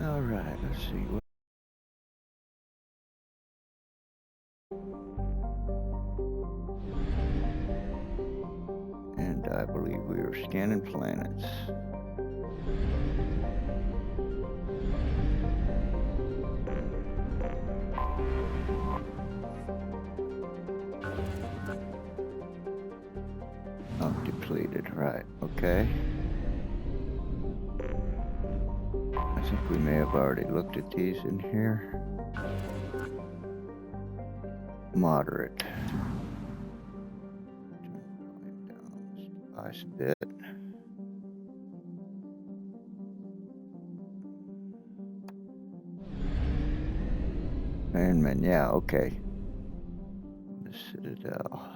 Alright, let's see. And I believe we are scanning planets. Oh, depleted, right, okay. I think we may have already looked at these in here. Moderate. Turn down this device a bit. And yeah, okay. The Citadel.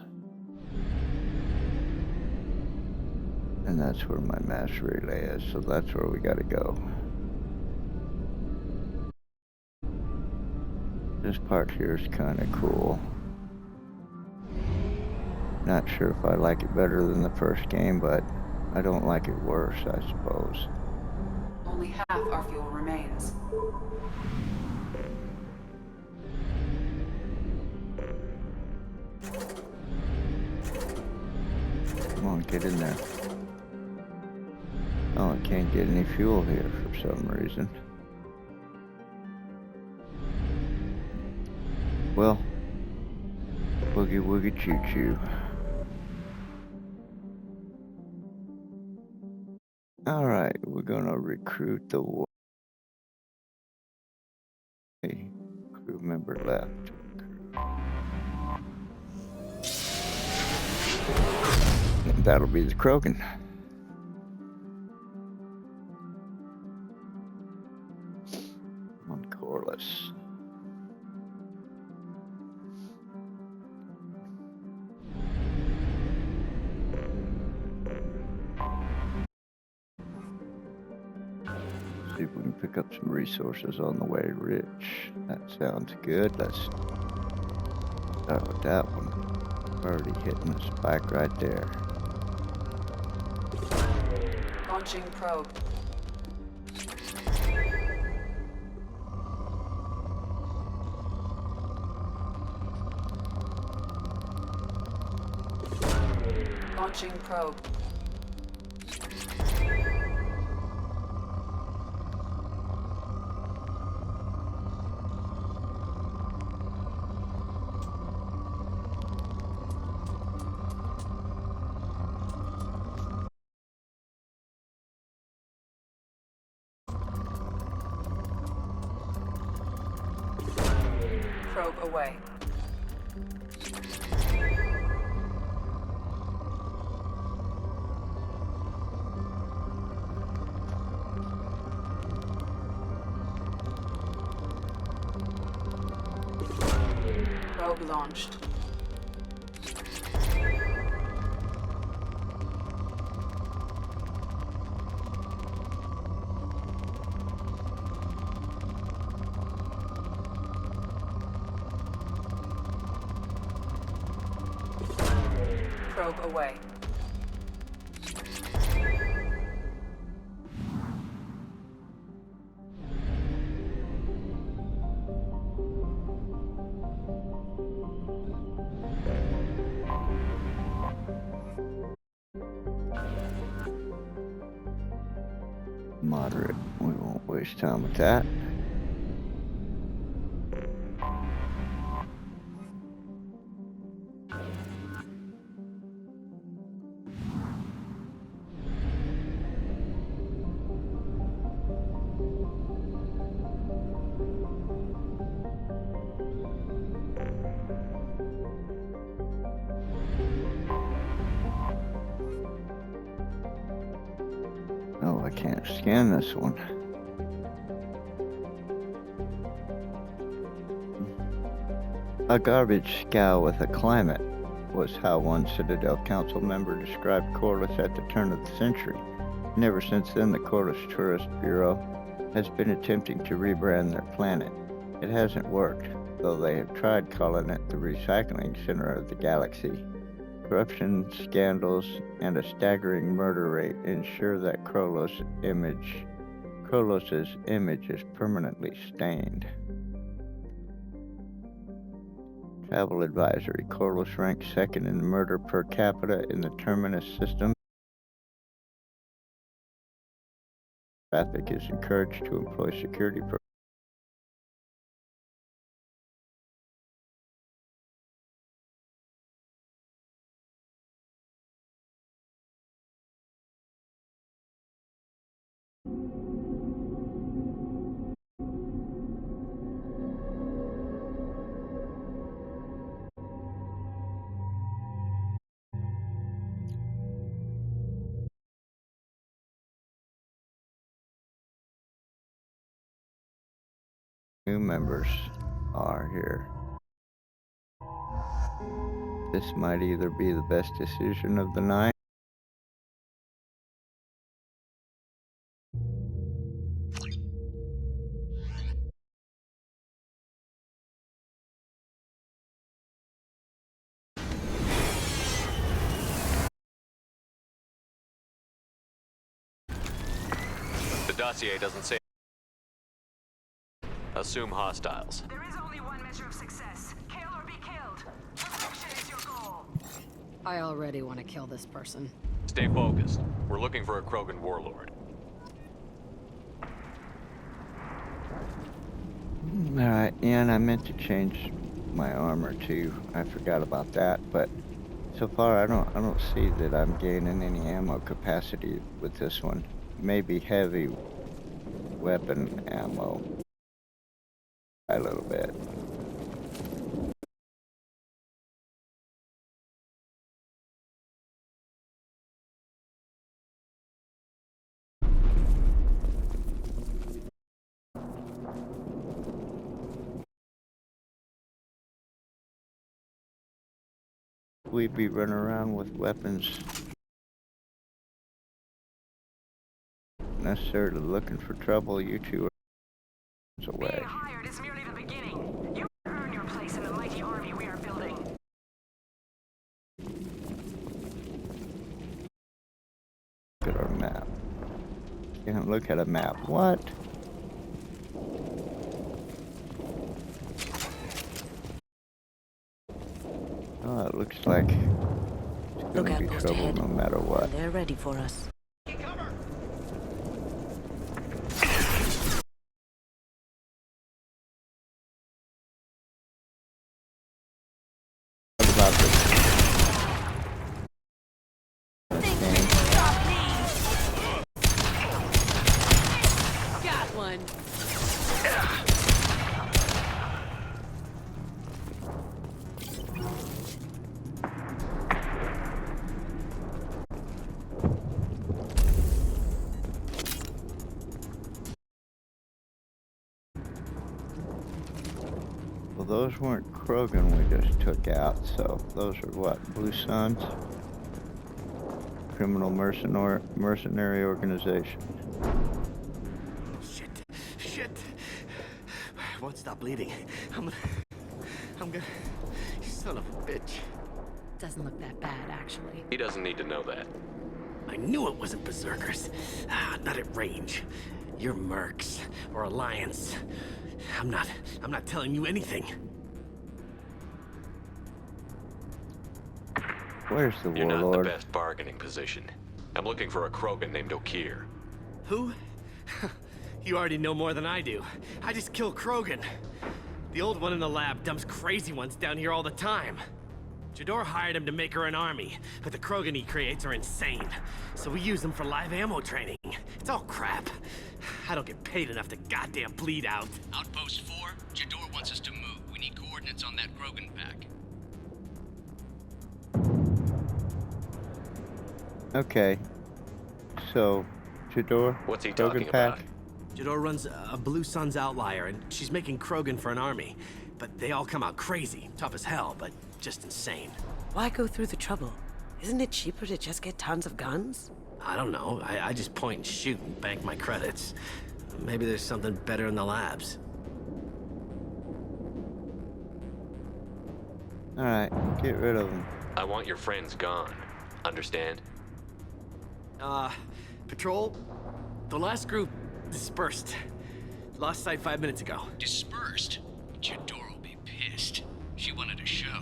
And that's where my mass relay is, so that's where we gotta go. This part here is kind of cool. Not sure if I like it better than the first game, but I don't like it worse, I suppose. Only half our fuel remains. Come on, get in there. Oh, I can't get any fuel here for some reason. Well, boogie woogie choo choo. Alright, we're gonna recruit the crew member left. And that'll be the Krogan. One coreless. See if we can pick up some resources on the way, Rich. That sounds good. Let's start with that one. Already hitting the spike right there. Launching probe. Launching probe. Probe away. Probe launched. Probe away. Moderate. We won't waste time with that. Oh, I can't scan this one. A garbage scow with a climate was how one Citadel Council member described Corliss at the turn of the century. And ever since then, the Corliss Tourist Bureau has been attempting to rebrand their planet. It hasn't worked, though they have tried calling it the recycling center of the galaxy. Corruption, scandals, and a staggering murder rate ensure that Corliss Krolos's image is permanently stained. Travel advisory. Krolos ranks second in murder per capita in the Terminus system. Traffic is encouraged to employ security programs. New members are here. This might either be the best decision of the night. The dossier doesn't say. Assume hostiles. There is only one measure of success. Kill or be killed. Perfection is your goal. I already want to kill this person. Stay focused. We're looking for a Krogan warlord. Alright, and I meant to change my armor too. I forgot about that, but so far I don't see that I'm gaining any ammo capacity with this one. Maybe heavy weapon ammo. A little bit. We'd be running around with weapons, necessarily looking for trouble. You two are away. Being hired is merely the beginning. You earn your place in the mighty army we are building. Look at our map. Can't look at a map. What? Oh, it looks like it's Look gonna be outpost trouble ahead. no matter what. They're ready for us. What about this? Got one. Well, those weren't Krogan we just took out, so those are what? Blue Suns? Criminal mercenary organization. Shit. Won't stop bleeding. I'm gonna... You son of a bitch. Doesn't look that bad, actually. He doesn't need to know that. I knew it wasn't berserkers. Not at range. You're mercs or Alliance. I'm not telling you anything. Where's the You're not in the warlord? best bargaining position. I'm looking for a Krogan named Okir. Who? You already know more than I do. I just kill Krogan. The old one in the lab dumps crazy ones down here all the time. Jador hired him to make her an army, but the Krogan he creates are insane. So we use them for live ammo training. It's all crap. I don't get paid enough to goddamn bleed out. Outpost 4, Jador wants us to move. We need coordinates on that Krogan pack. Okay. So, Jador? What's he Krogan talking pack? about? Jador runs a Blue Suns outlier, and she's making Krogan for an army. But they all come out crazy, tough as hell, but just insane. Why go through the trouble? Isn't it cheaper to just get tons of guns? I don't know. I just point and shoot and bank my credits. Maybe there's something better in the labs. Alright, get rid of them. I want your friends gone. Understand? Patrol? The last group dispersed. Lost sight 5 minutes ago. Dispersed? Jador will be pissed. She wanted a show.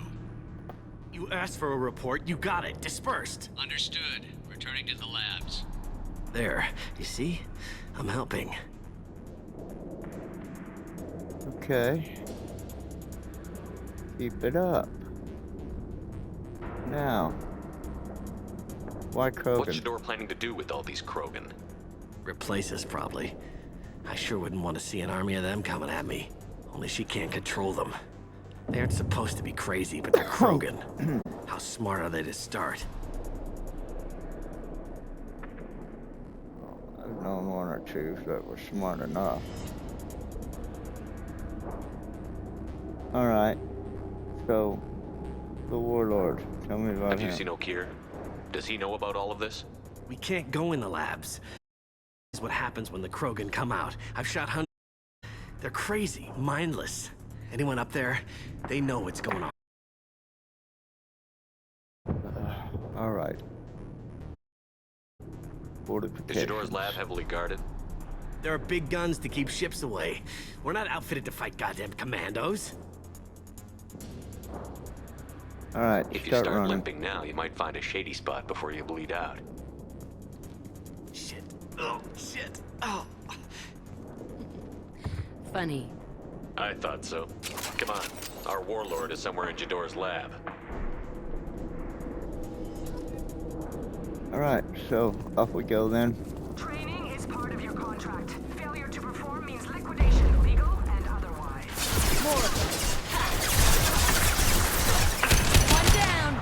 You asked for a report, you got it. Dispersed. Understood. Returning to the labs. There, you see? I'm helping. Okay. Keep it up. Now, why Krogan? What's Jador planning to do with all these Krogan? Replace us, probably. I sure wouldn't want to see an army of them coming at me. Only she can't control them. They aren't supposed to be crazy, but they're Krogan. How smart are they to start? I've known one or two that were smart enough. Alright. So, the Warlord. Tell me about Have him. you seen O'Keefe? Does he know about all of this? We can't go in the labs. This is what happens when the Krogan come out. I've shot hundreds. They're crazy, mindless. Anyone up there, they know what's going on. Alright. Is Fortifications. Jador's lab heavily guarded? There are big guns to keep ships away. We're not outfitted to fight goddamn commandos. Alright, If you start start running. limping now, you might find a shady spot before you bleed out. Shit. Oh, shit. Oh. Funny. I thought so. Come on. Our warlord is somewhere in Jador's lab. Alright, so off we go then. Training is part of your contract. Failure to perform means liquidation, legal and otherwise. One down.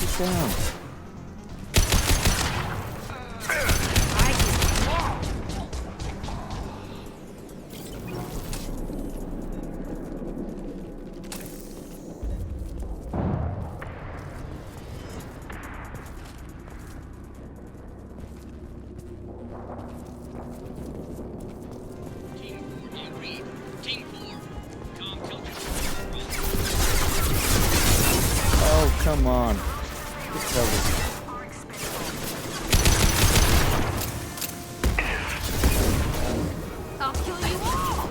Get down. Team 4, do you read? Team 4. Tom, tell me. Oh, come on. Get covered. I'll kill you all.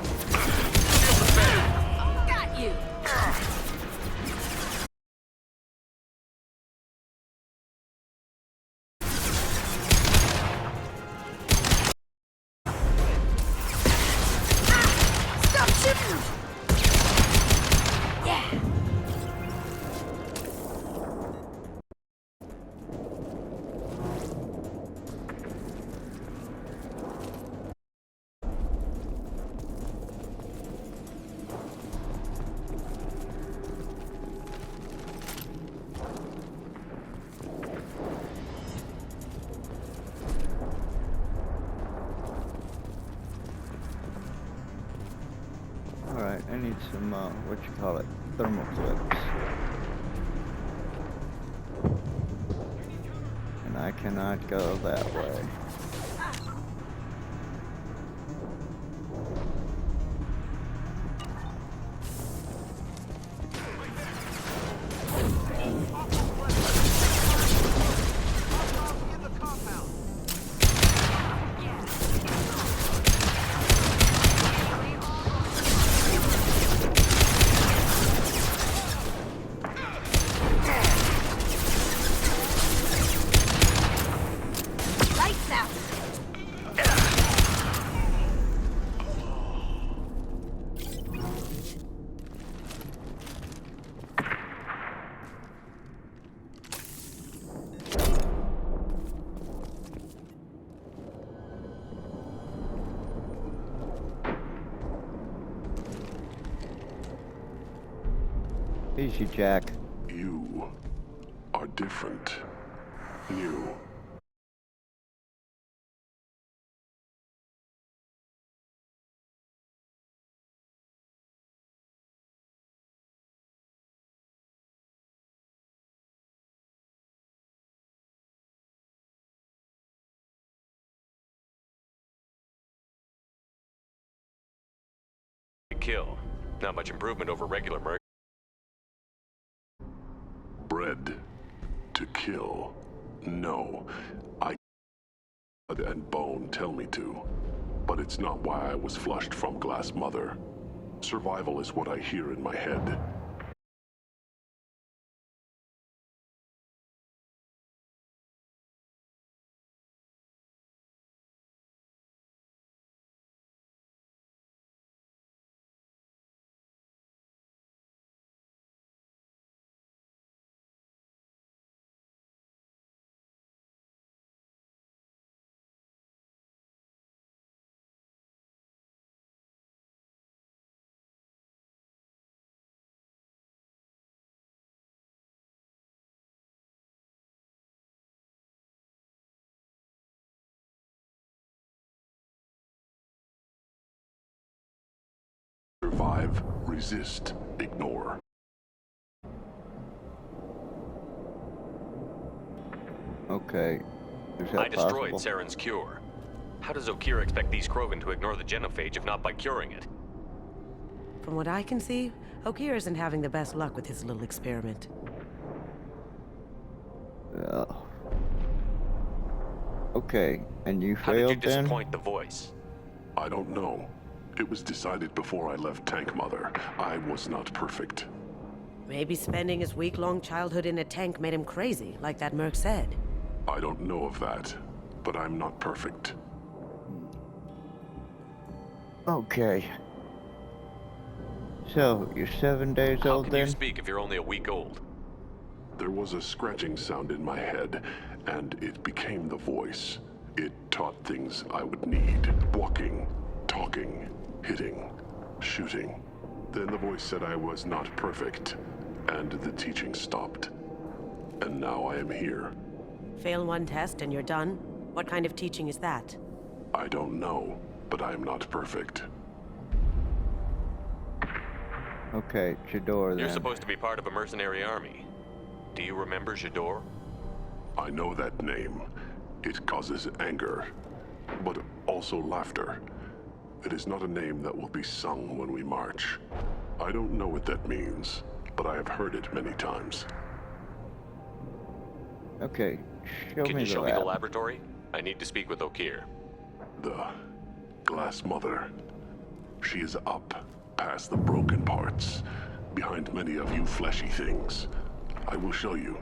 Got you. Stop shooting. Yeah. Alright, I need some, what you call it, thermal clips. And I cannot go that way. Lights out. Easy, Jack. You are different. New. Kill. Not much improvement over regular murder. Bred to kill. No. Blood and bone tell me to. But it's not why I was flushed from Glass Mother. Survival is what I hear in my head. Survive, resist, ignore. Okay. Is that I destroyed possible? Saren's cure. How does Okira expect these Krogan to ignore the genophage if not by curing it? From what I can see, Okir isn't having the best luck with his little experiment. Oh. Okay, and you How did you failed then? disappoint the voice? I don't know. It was decided before I left Tank Mother. I was not perfect. Maybe spending his week-long childhood in a tank made him crazy, like that merc said. I don't know of that, but I'm not perfect. Okay. So, you're 7 days How old can then? you speak if you're only a week old? There was a scratching sound in my head, and it became the voice. It taught things I would need. Walking, talking, hitting, shooting. Then the voice said I was not perfect, and the teaching stopped. And now I am here. Fail one test and you're done? What kind of teaching is that? I don't know, but I am not perfect. Okay, Jador then. You're supposed to be part of a mercenary army. Do you remember Jador? I know that name. It causes anger, but also laughter. It is not a name that will be sung when we march. I don't know what that means, but I have heard it many times. Okay, show Can me you the show me the lab. laboratory? I need to speak with Okir. The Glass Mother. She is up, past the broken parts, behind many of you fleshy things. I will show you.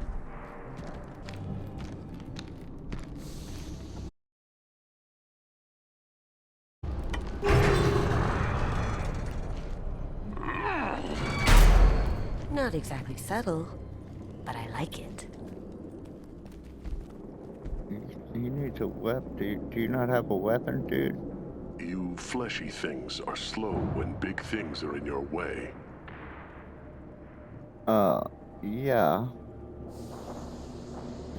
Not exactly subtle, but I like it. You need a weapon. Do you not have a weapon, dude? You fleshy things are slow when big things are in your way. Yeah.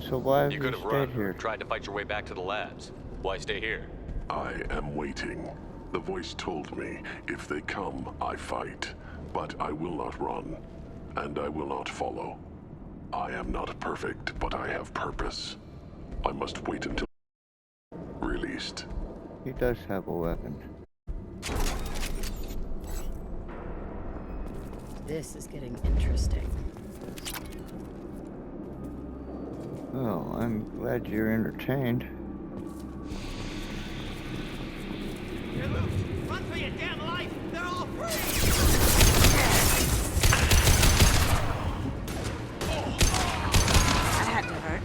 So why have You you could have stayed run here? or tried to fight your way back to the labs. Why stay here? I am waiting. The voice told me, if they come, I fight. But I will not run, and I will not follow. I am not perfect, but I have purpose. I must wait until released. He does have a weapon. This is getting interesting. Well, I'm glad you're entertained. You're loose! Run for your damn life! They're all free! That had to hurt.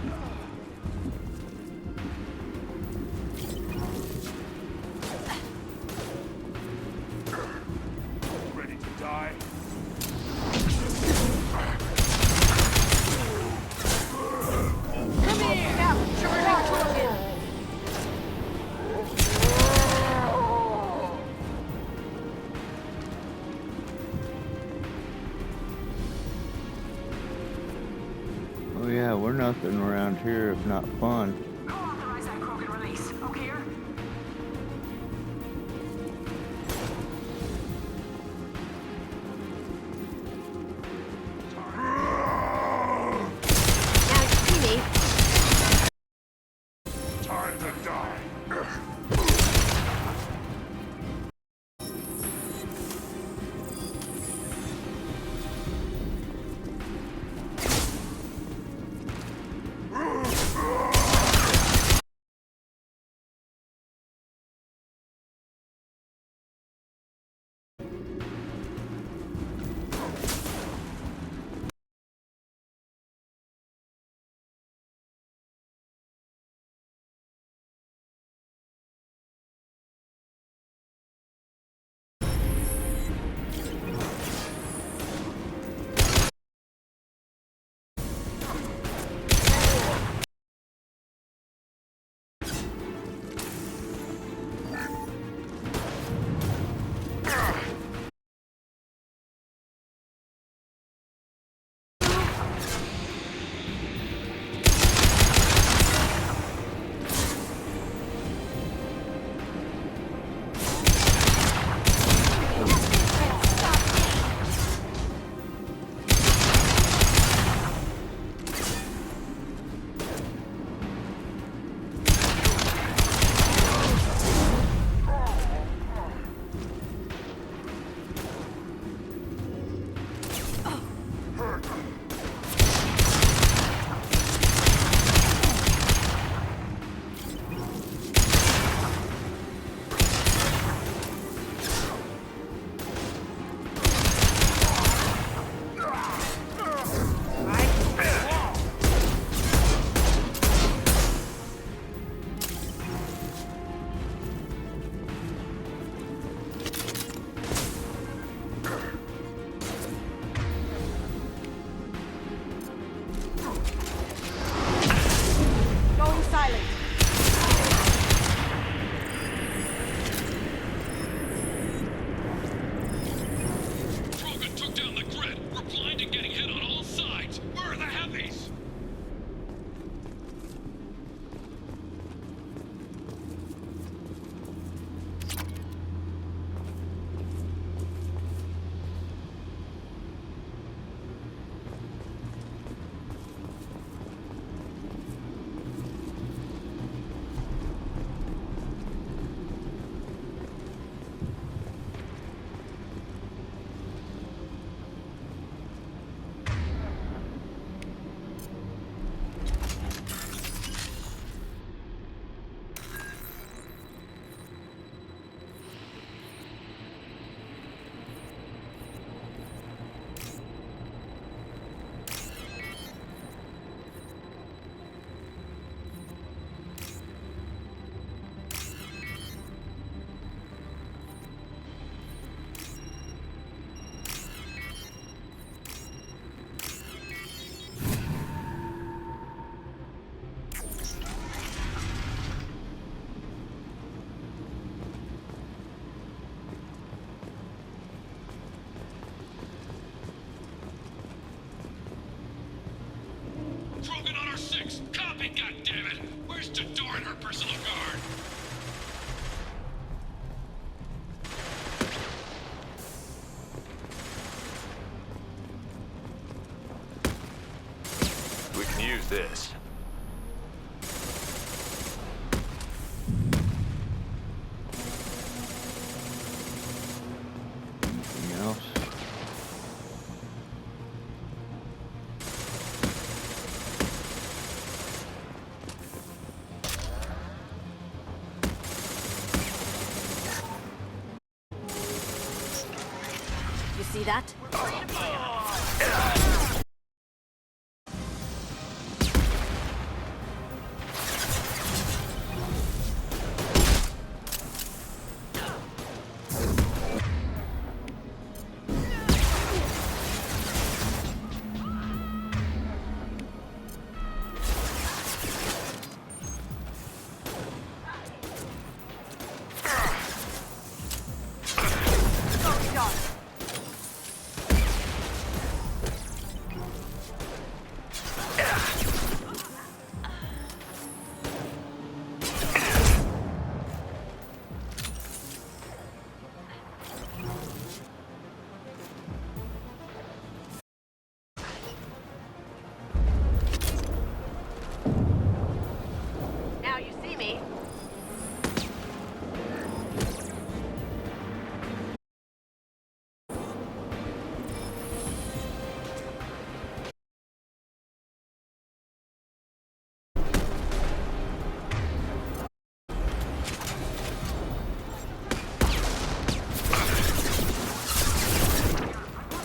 Ready to die? nothing around here if not fun. Who authorized that Krogan release? O'Keefe? Now you see me. Time to die. Going silent. Krogan took down the grid. We're blind and getting hit on all sides. Where are the heavies? Krogan on our 6. Copy, goddammit! Where's Jador and her personal guard? We can use this. Anything else? You see that?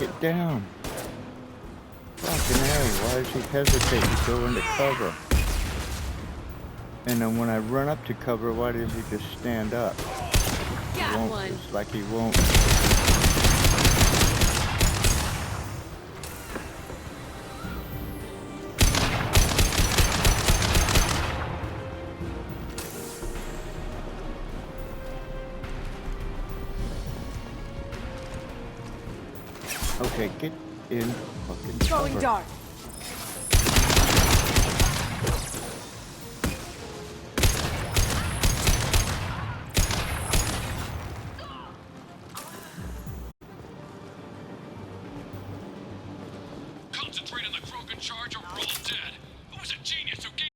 Get down. Fucking hell, why does he hesitate to go into cover? And then when I run up to cover, why does he just stand up? Got one. It's like he won't. Okay, get in fucking Throwing cover. dart. Concentrate on the Krogan charge or we're all dead. Who was a genius who gave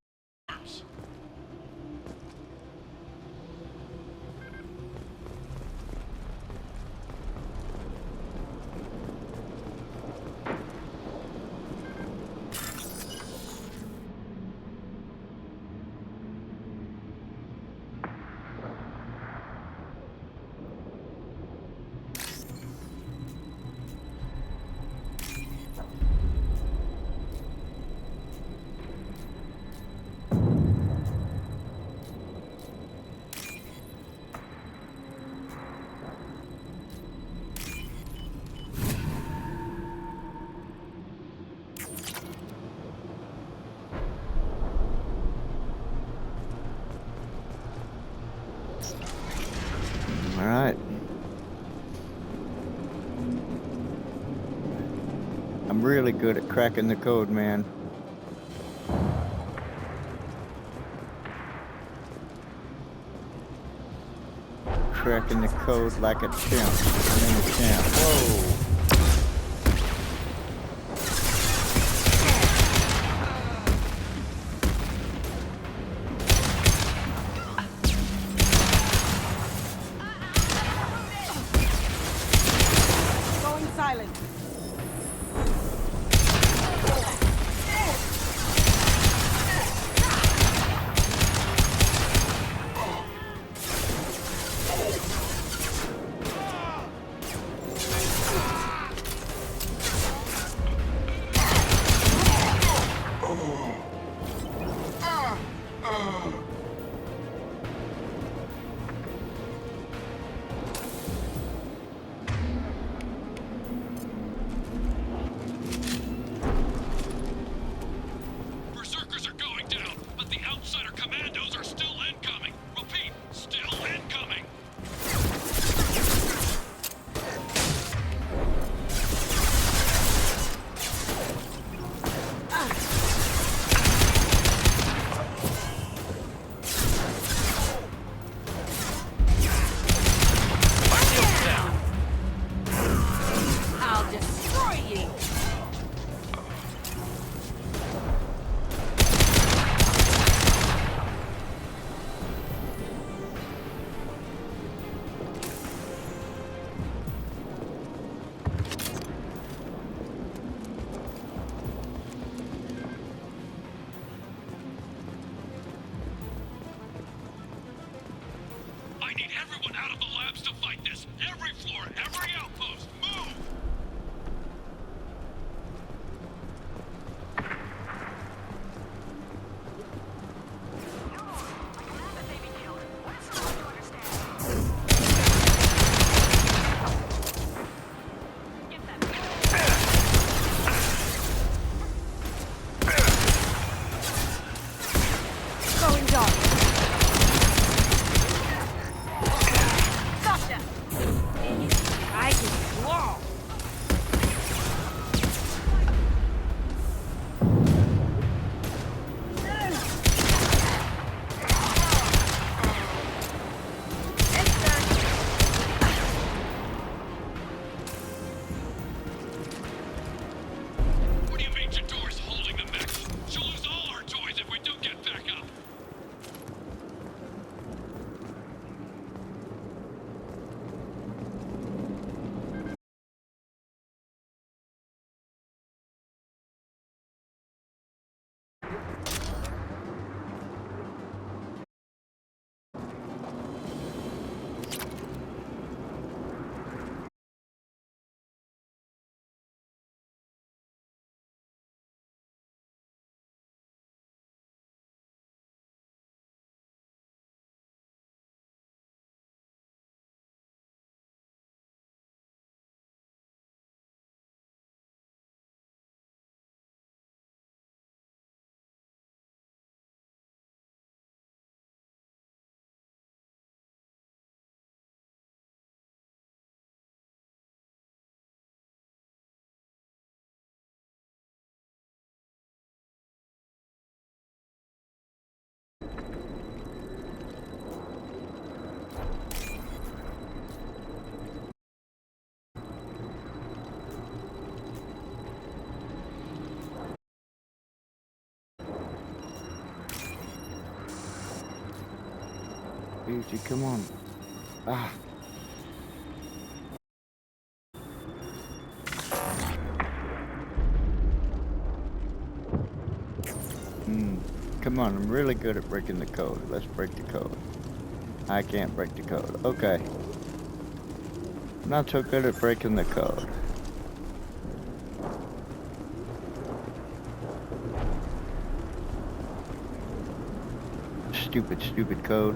arms? All right. I'm really good at cracking the code, man. Cracking the code like a champ. I'm a champ. Whoa. Going silent. Easy, come on. Ah. Come on, I'm really good at breaking the code. Let's break the code. I can't break the code. Okay. I'm not so good at breaking the code. Stupid, stupid code.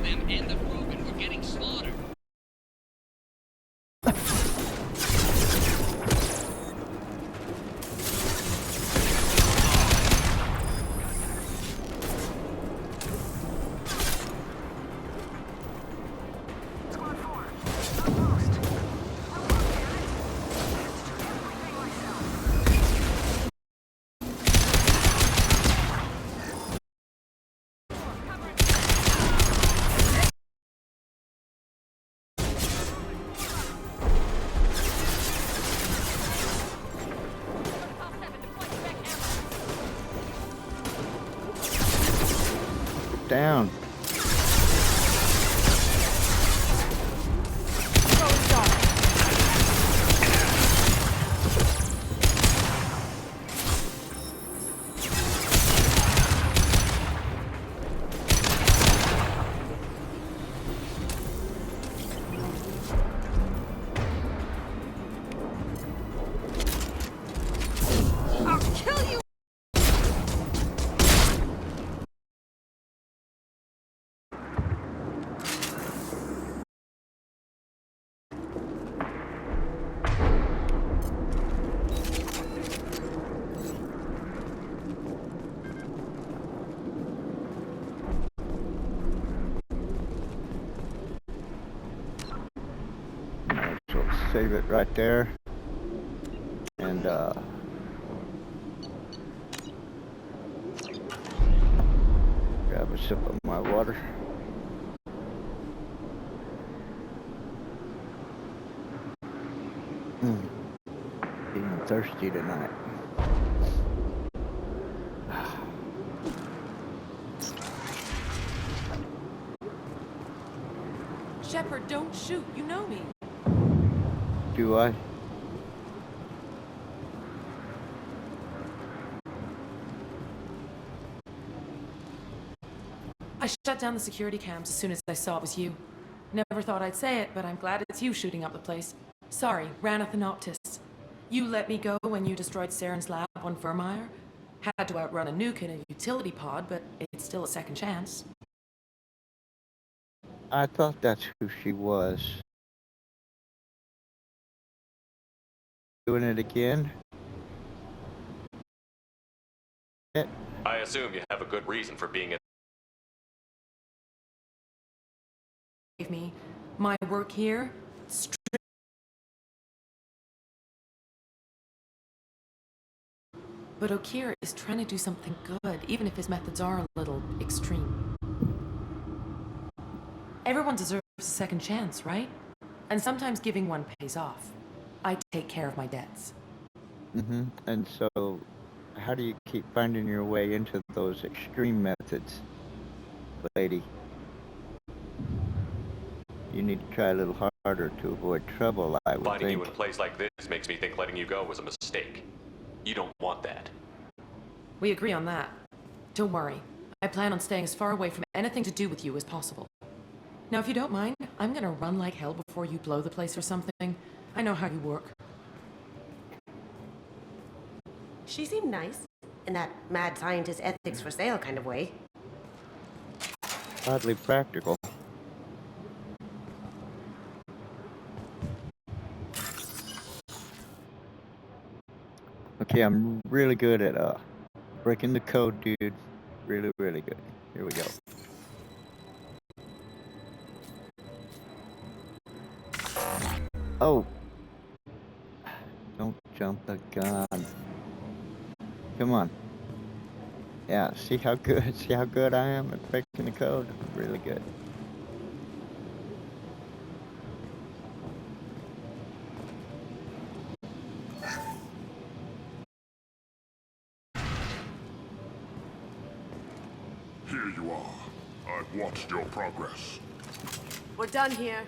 Them and the Krogan were getting slaughtered. Squad 4, outpost. We'll work, damn it. Let's do everything myself. Down. I'll kill you! So save it right there. And grab a sip of my water. Feeling thirsty tonight. Shepard, don't shoot. You know me. Do I? I shut down the security cams as soon as I saw it was you. Never thought I'd say it, but I'm glad it's you shooting up the place. Sorry, Raneth and Optus. You let me go when you destroyed Saren's lab on Vermeer. Had to outrun a nuke in a utility pod, but it's still a second chance. I thought that's who she was. Doing it again? I assume you have a good reason for being me. My work here, but Okir is trying to do something good, even if his methods are a little extreme. Everyone deserves a second chance, right? And sometimes giving one pays off. I take care of my debts. Mm-hmm. And so, how do you keep finding your way into those extreme methods, lady? You need to try a little harder to avoid trouble, I would Finding think. you in a place like this makes me think letting you go was a mistake. You don't want that. We agree on that. Don't worry. I plan on staying as far away from anything to do with you as possible. Now, if you don't mind, I'm gonna run like hell before you blow the place or something. I know how you work. She seemed nice, in that mad scientist ethics for sale kind of way. Oddly practical. Okay, I'm really good at breaking the code, dude. Really, really good. Here we go. Oh! Don't jump the gun. Come on. Yeah, see how good I am at breaking the code? Really good. Here you are. I've watched your progress. We're done here.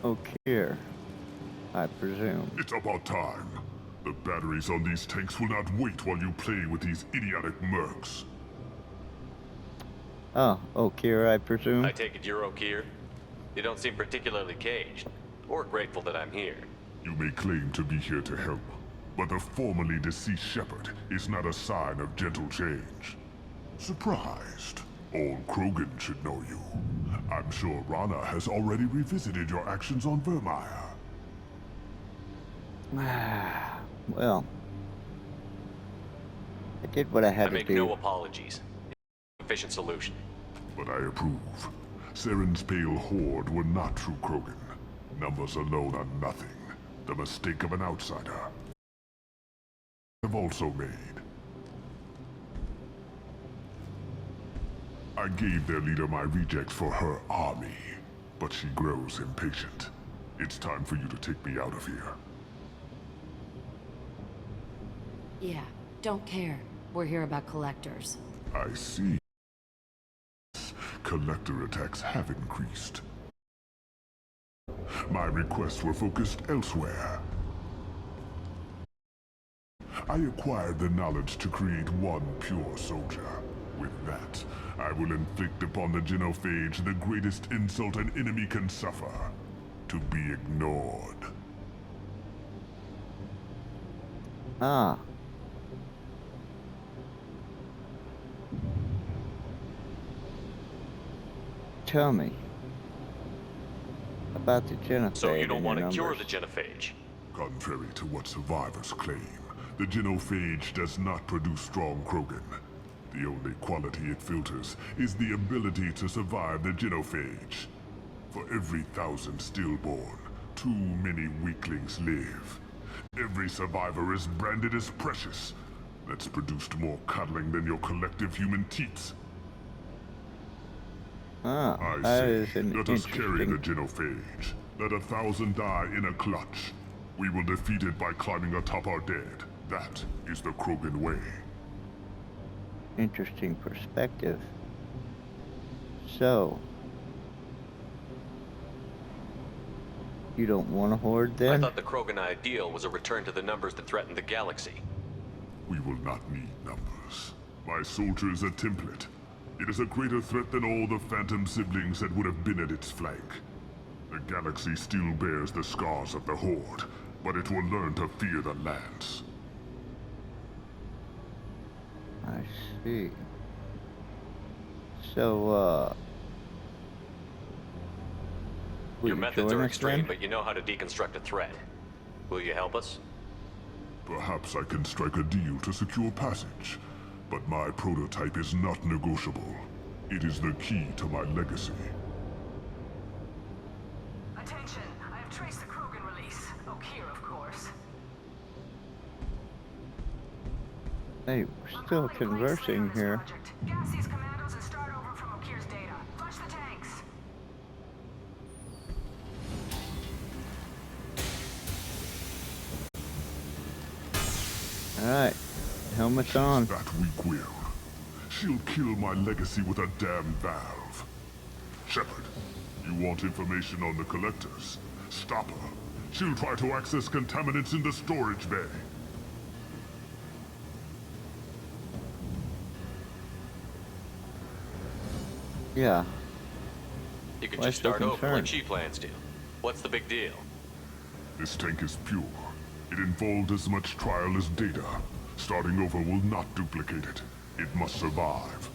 Okay, I presume. It's about time. The batteries on these tanks will not wait while you play with these idiotic mercs. Oh, Okir, I presume. I take it you're Okir? You don't seem particularly caged, or grateful that I'm here. You may claim to be here to help, but the formerly deceased Shepard is not a sign of gentle change. Surprised? Old Krogan should know you. I'm sure Rana has already revisited your actions on Vermeer. Well, I did what I had I to make do. no apologies. Efficient solution. But I approve. Saren's pale horde were not true Krogan. Numbers alone are nothing. The mistake of an outsider. Have also made. I gave their leader my rejects for her army, but she grows impatient. It's time for you to take me out of here. Yeah, don't care. We're here about collectors. I see. Collector attacks have increased. My requests were focused elsewhere. I acquired the knowledge to create one pure soldier. With that, I will inflict upon the genophage the greatest insult an enemy can suffer. To be ignored. Ah. Tell me about the genophage. So you don't want to cure numbers. the genophage? Contrary to what survivors claim, the genophage does not produce strong Krogan. The only quality it filters is the ability to survive the genophage. For every 1,000 stillborn, too many weaklings live. Every survivor is branded as precious. That's produced more cuddling than your collective human teats. Ah, I that say, is an let us carry the interesting... genophage. Let 1,000 die in a clutch. We will defeat it by climbing atop our dead. That is the Krogan way. interesting perspective. So, you don't want a horde I then? thought the Krogan ideal was a return to the numbers that threatened the galaxy. We will not need numbers. My soldier is a template. It is a greater threat than all the Phantom siblings that would have been at its flank. The galaxy still bears the scars of the Horde, but it will learn to fear the Lance. I see. So, will Your you methods join are us extreme, then? but you know how to deconstruct a threat. Will you help us? Perhaps I can strike a deal to secure passage, but my prototype is not negotiable. It is the key to my legacy. Trace the Krogan release. Okeer, of course. Hey, we're still conversing here. Gas these commandos and start over from Okeer's data. Flush the tanks. Alright, helmet's on. That weak will. She'll kill my legacy with a damn valve. Shepard, you want information on the collectors? Stop her. She'll try to access contaminants in the storage bay. Yeah. You can Why just so start over concerned? like she plans to. What's the big deal? This tank is pure. It involved as much trial as data. Starting over will not duplicate it. It must survive.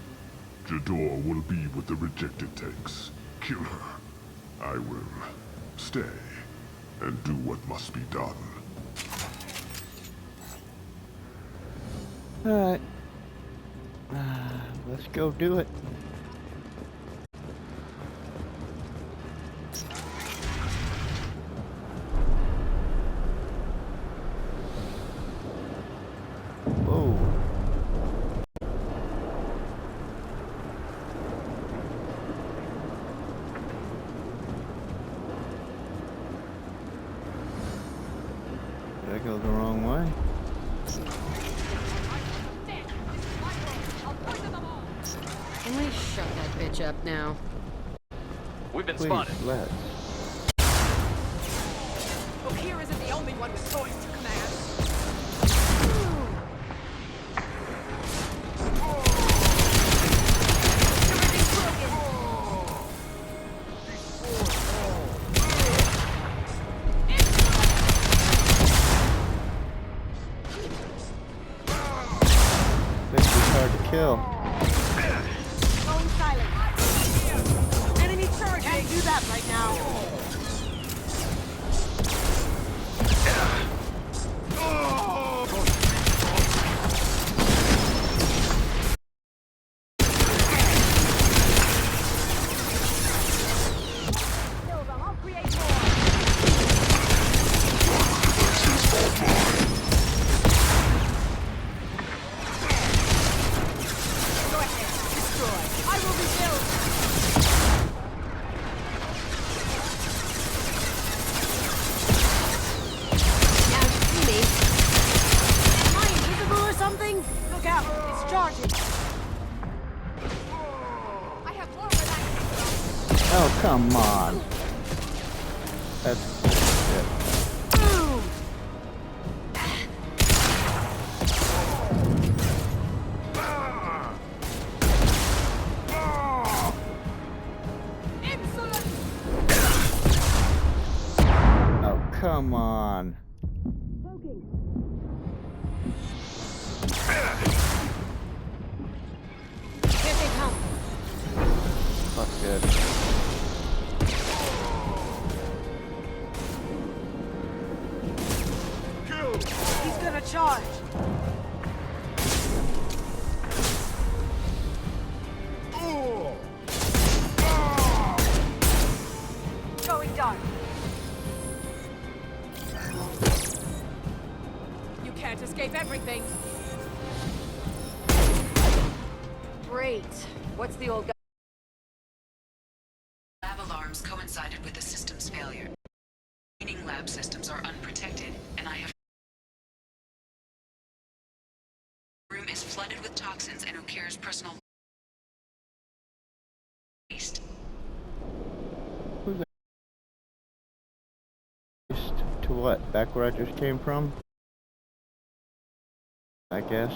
Jador will be with the rejected tanks. Kill her. I will stay and do what must be done. Alright. Let's go do it. Whoa. Did I go the wrong way? Can we shut that bitch up now? We've been Please, spotted. let's. Okeer isn't the only one with choice to command. This is hard to kill. Going silent. Enemy charge! Can't do that right now. Kill them. I'll create more. Go ahead. Destroy. I will rebuild. Now you see me. Am I invisible or something? Look out. It's charging. I have more where that came from. Oh, come on. That's bullshit. Boom! Insolent! Oh, come on. Here they come. Fuck this. He's gonna charge. Going dark. You can't escape everything. Great. What's the old guy? Lab alarms coincided with the system's failure. Remaining lab systems are unprotected, and I have... room is flooded with toxins and Okeer's personal waste. To what? Back where I just came from? I guess.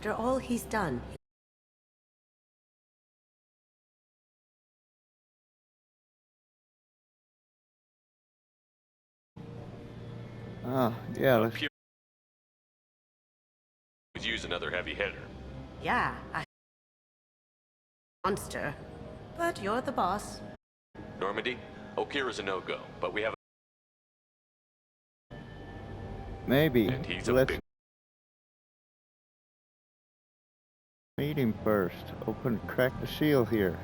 After all he's done, Oh, yeah, let's... Could use another heavy hitter. yeah, a monster. But you're the boss. Normandy, Okira's a no-go, but we have Maybe. and he's a Let's big... meet him first. Crack the seal here.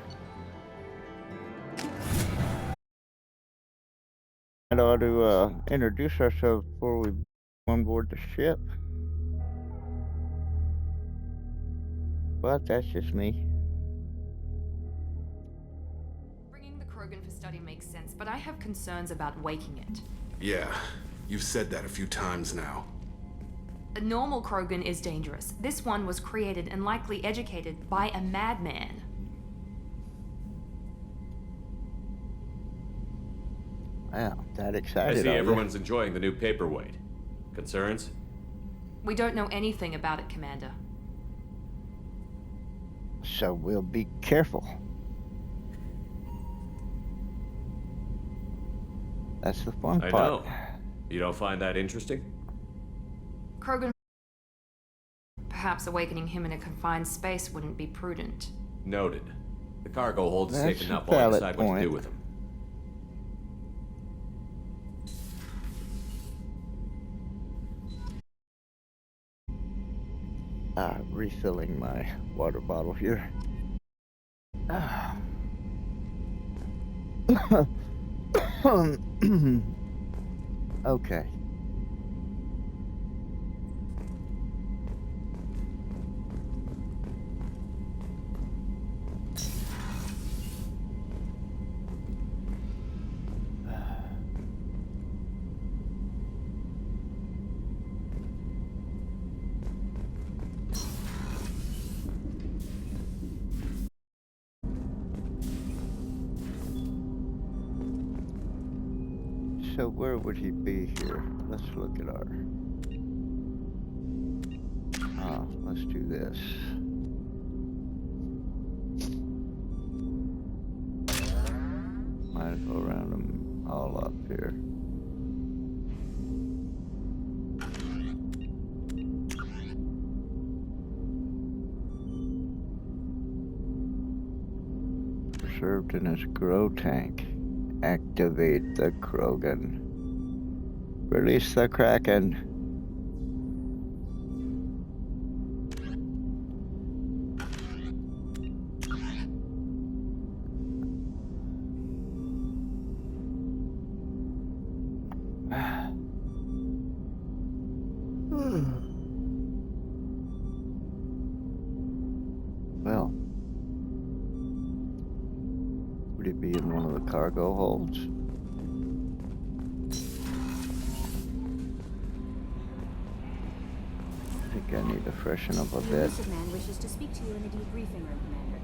And ought to introduce ourselves before we on board the ship. But that's just me. Bringing the Krogan for study makes sense, but I have concerns about waking it. Yeah, you've said that a few times now. A normal Krogan is dangerous. This one was created and likely educated by a madman. Wow, that I excited. see are you? everyone's enjoying the new paperweight. Concerns? We don't know anything about it, Commander. So we'll be careful. That's the fun I part. know. You don't find that interesting? Krogan... Perhaps awakening him in a confined space wouldn't be prudent. Noted. The cargo hold is That's safe enough a while I valid decide what to point. do with him. Refilling my water bottle here. Ah. Okay. So where would he be here? Let's look at our... let's do this. Might as well round them all up here. Preserved in his grow tank. Activate the Krogan. Release the Kraken. Well, would it be in one of the cargo holds? I think I need to freshen up a The bit. enlisted man wishes to speak to you in the debriefing room, Commander.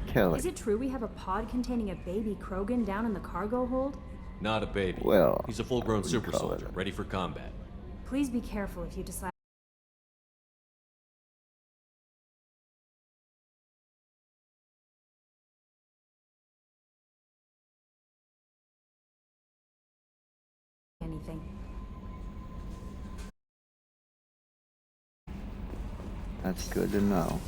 Kelly. Is it true we have a pod containing a baby Krogan down in the cargo hold? Not a baby. Well, he's a full-grown super call it soldier, ready for combat. Please be careful if you decide anything. That's good to know.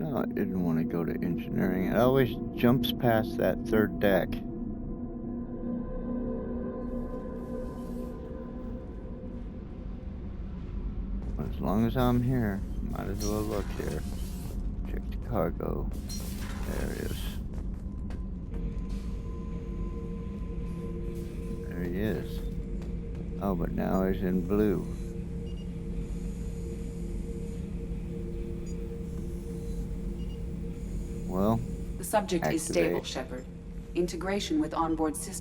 No, I didn't want to go to engineering. It always jumps past that third deck. As long as I'm here, might as well look here. Check the cargo. There it is. There he is. Oh, but now he's in blue. Well, The subject is activate. stable, Shepard. Integration with onboard systems.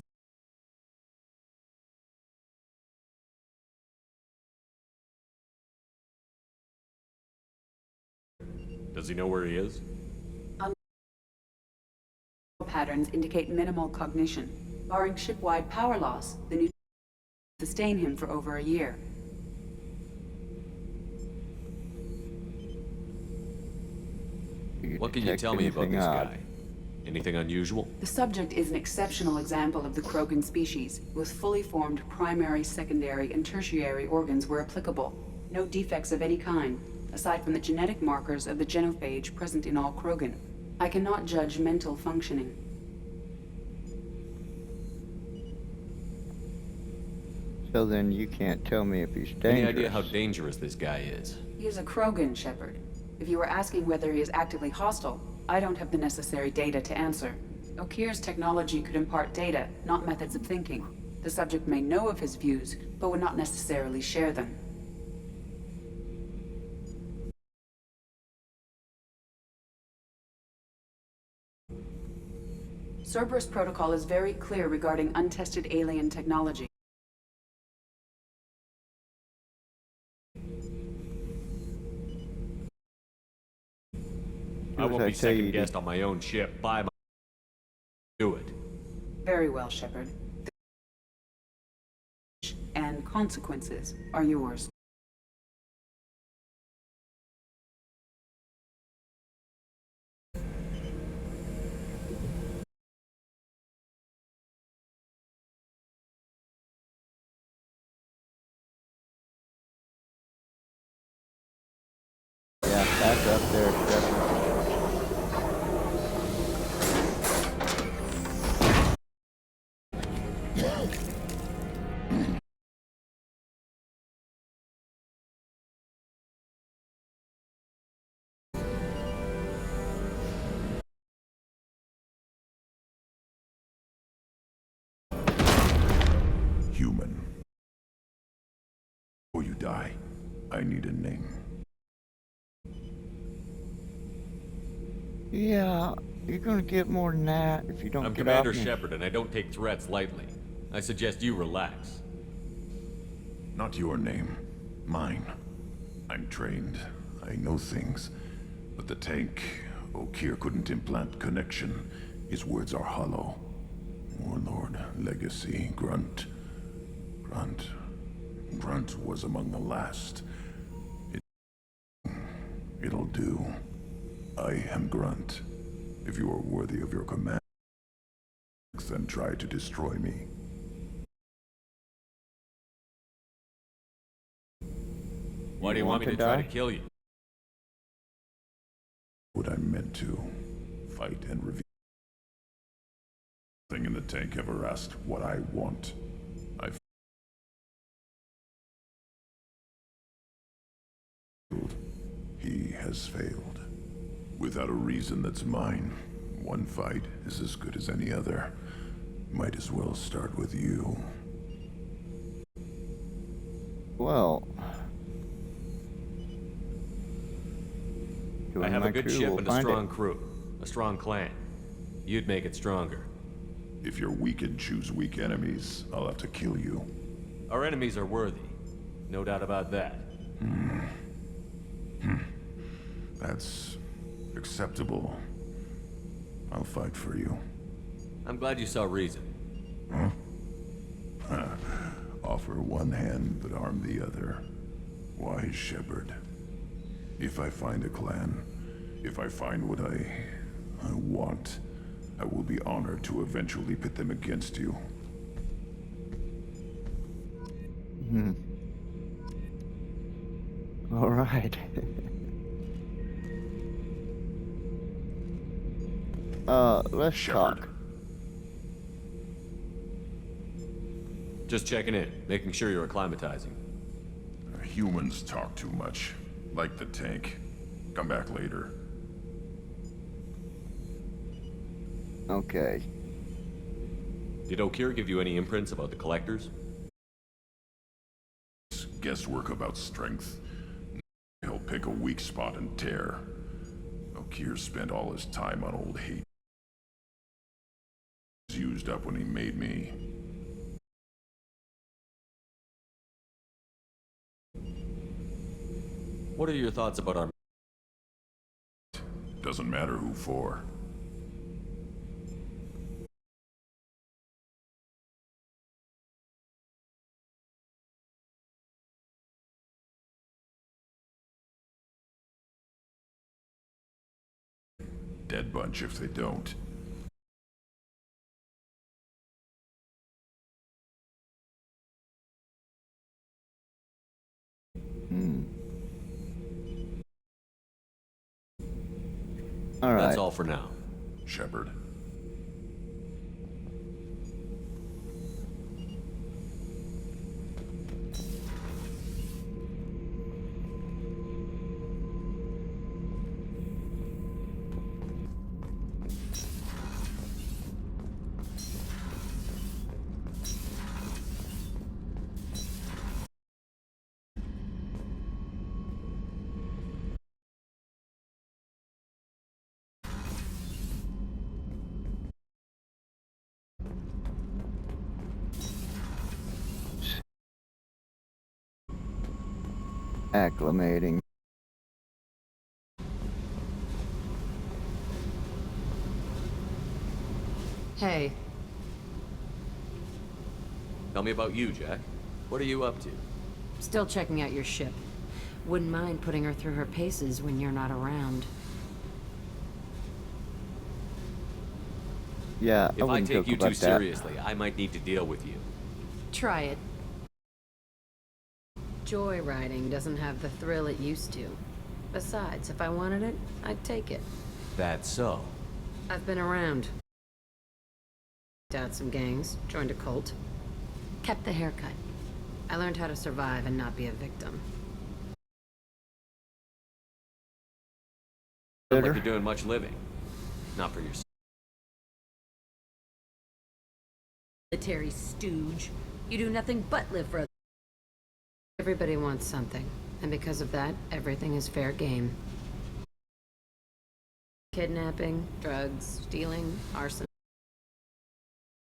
Does he know where he is? Patterns indicate minimal cognition. Barring ship-wide power loss, the new sustain him for over a year. What can you tell me about this guy? Anything unusual? The subject is an exceptional example of the Krogan species, with fully formed primary, secondary, and tertiary organs where applicable. No defects of any kind, aside from the genetic markers of the genophage present in all Krogan. I cannot judge mental functioning. So then you can't tell me if he's dangerous. Any idea how dangerous this guy is? He is a Krogan, Shepard. If you were asking whether he is actively hostile, I don't have the necessary data to answer. Okeer's technology could impart data, not methods of thinking. The subject may know of his views, but would not necessarily share them. Cerberus protocol is very clear regarding untested alien technology. I won't be second guessed on my own ship. By my do it. Very well, Shepard. And consequences are yours. Yeah, back up there, Shepard. Human. Before you die, I need a name. Yeah, you're gonna get more than that if you don't I'm get Commander off me. Shepard, and I don't take threats lightly. I suggest you relax. Not your name. Mine. I'm trained. I know things. But the tank, Okeer couldn't implant connection. His words are hollow. Warlord, Legacy, Grunt. Grunt was among the last. It'll do. I am Grunt. If you are worthy of your command, then try to destroy me. Why do you want me to try to kill you? What I meant to. Fight and reveal. Nothing in the tank ever asked what I want. I failed. He has failed. Without a reason that's mine. One fight is as good as any other. Might as well start with you. Well, I have a good ship and a strong crew. A strong clan. You'd make it stronger. If you're weak and choose weak enemies, I'll have to kill you. Our enemies are worthy. No doubt about that. That's acceptable. I'll fight for you. I'm glad you saw reason. Huh? Offer one hand, but arm the other. Wise Shepard. If I find a clan, if I find what I want, I will be honored to eventually pit them against you. All right. Let's Shepard. talk. Just checking in, making sure you're acclimatizing. Humans talk too much. Like the tank. Come back later. Okay. Did O'Keefe give you any imprints about the collectors? Guesswork about strength. He'll pick a weak spot and tear. O'Keefe spent all his time on old hate. He was used up when he made me. What are your thoughts about our... Doesn't matter who for. Dead bunch if they don't. All right. That's all for now. Shepard. Acclimating. Hey, Tell me about you, Jack. What are you up to? still checking out your ship. Wouldn't mind putting her through her paces when you're not around. Yeah, I If I wouldn't take joke you too about that. seriously, I might need to deal with you. Try it. Joyriding doesn't have the thrill it used to. Besides, if I wanted it, I'd take it. That's so. I've been around. Out some gangs, joined a cult. Kept the haircut. I learned how to survive and not be a victim. Sound like you're doing much living. Not for yourself. Military stooge. You do nothing but live for others. Everybody wants something, and because of that, everything is fair game. Kidnapping, drugs, stealing, arson.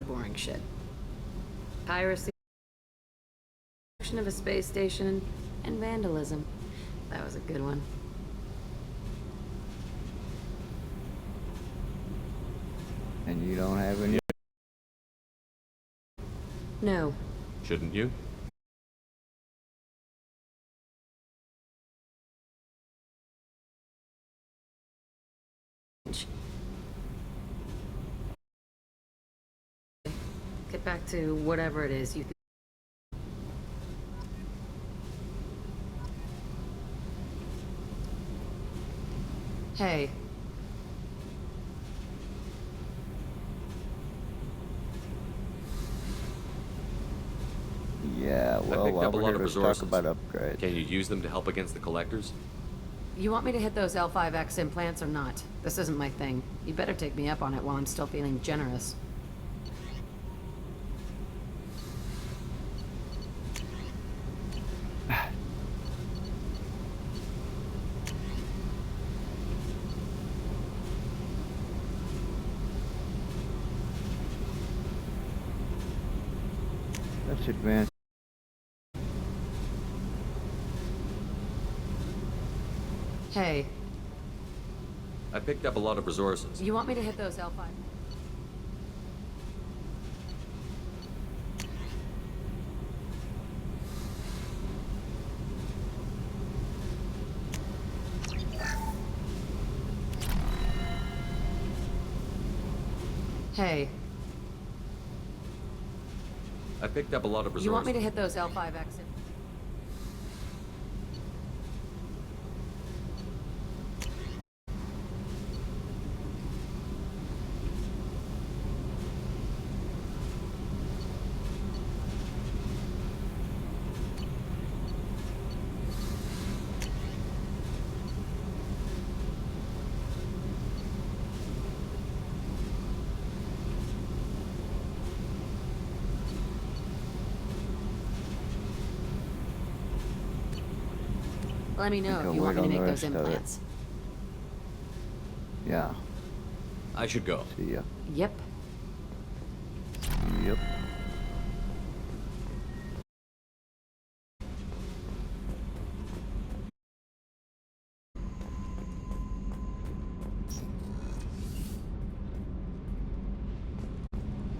Boring shit. Piracy, of a space station, and vandalism. That was a good one. And you don't have any? No. Shouldn't you? Get back to whatever it is you... Hey. Yeah, well, I picked while up a we're lot here, of let's resources. talk about upgrades. Can you use them to help against the collectors? You want me to hit those L5X implants or not? This isn't my thing. You better take me up on it while I'm still feeling generous. Let's advance. Hey. I picked up a lot of resources. You want me to hit those L5? Hey. I picked up a lot of resources. You want me to hit those L5X? Let me know I'll if you want wait me to on make the those rest of it. implants. Yeah. I should go. See ya. Yep. Yep.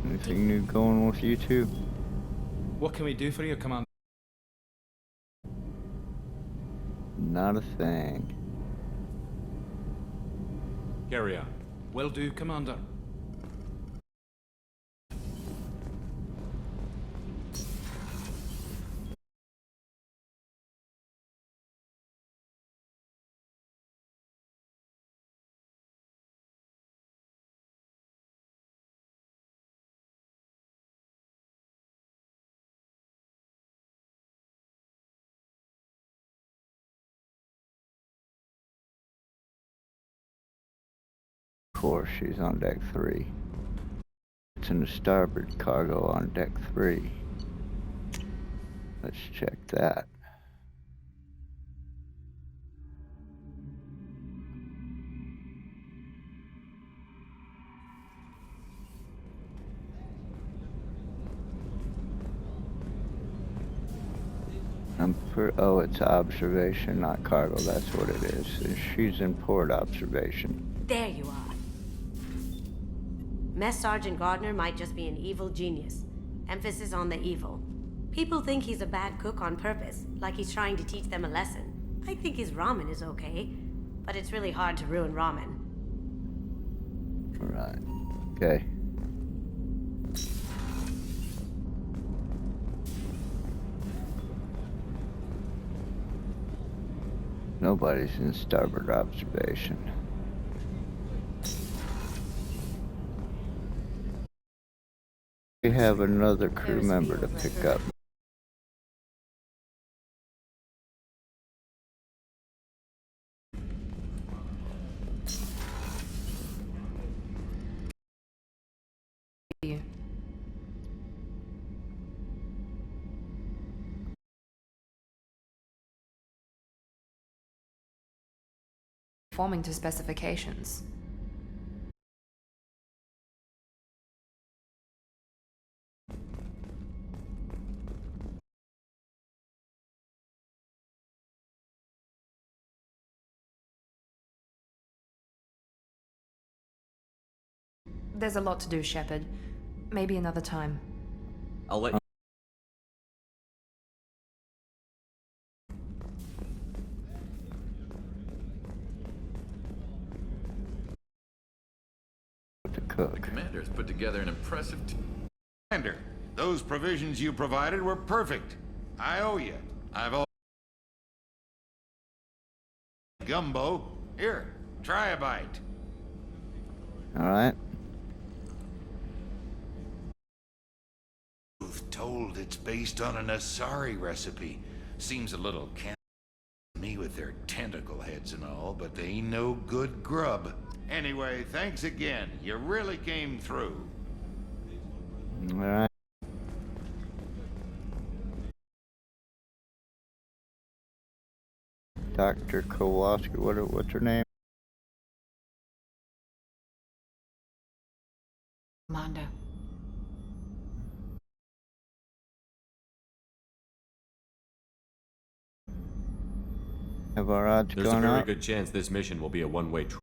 Anything new going with you two? What can we do for you, Commander? Not a thing. Carry on. Will do, Commander. Of course, she's on deck 3. It's in the starboard cargo on deck 3. Let's check that. Oh, it's observation, not cargo. That's what it is. She's in port observation. There you are. Mess Sergeant Gardner might just be an evil genius. Emphasis on the evil. People think he's a bad cook on purpose, like he's trying to teach them a lesson. I think his ramen is okay, but it's really hard to ruin ramen. Right. Okay. Nobody's in starboard observation. We have another crew member to pick up. Conforming to specifications. There's a lot to do, Shepard. Maybe another time. I'll let you. The commander's put together an impressive Commander, those provisions you provided were perfect. I owe you. I've all gumbo. Here, try a bite. Alright. Told it's based on an Asari recipe. Seems a little me with their tentacle heads and all, but they ain't no good grub. Anyway, thanks again. You really came through. Alright. Dr. Kowalski, what's her name? Commander. Have our odds There's a gone very up? good chance this mission will be a one-way trip.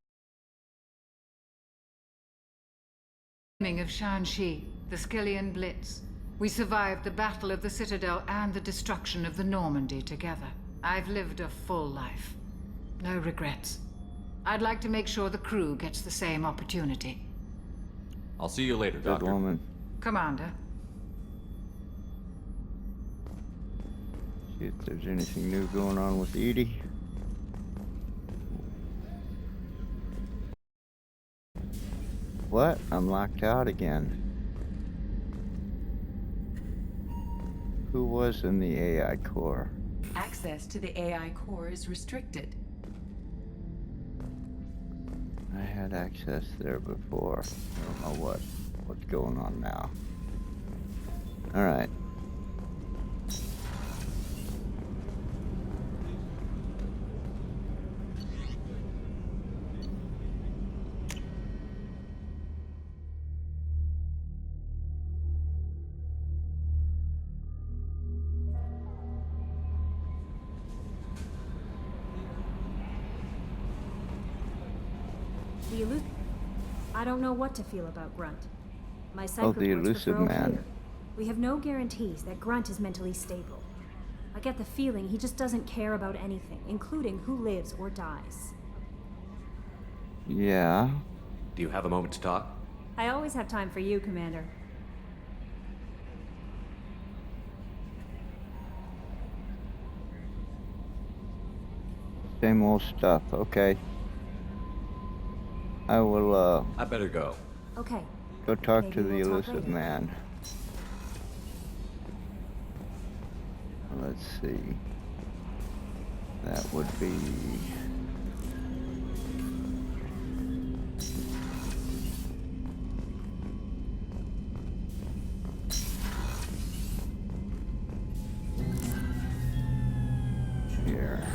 Of Shanxi, the Skillian Blitz. We survived the Battle of the Citadel and the destruction of the Normandy together. I've lived a full life. No regrets. I'd like to make sure the crew gets the same opportunity. I'll see you later, Good Doctor. woman. Commander. See if there's anything new going on with Edie. What? I'm locked out again. Who was in the AI core? Access to the AI core is restricted. I had access there before. I don't know what's going on now. Alright. I don't know what to feel about Grunt. My psych Oh, the reports elusive refer all man. clear. We have no guarantees that Grunt is mentally stable. I get the feeling he just doesn't care about anything, including who lives or dies. Yeah. Do you have a moment to talk? I always have time for you, Commander. Same old stuff. Okay. I will, I better go. Okay. go talk Maybe to the we'll talk elusive later. man. Let's see. That would be... here.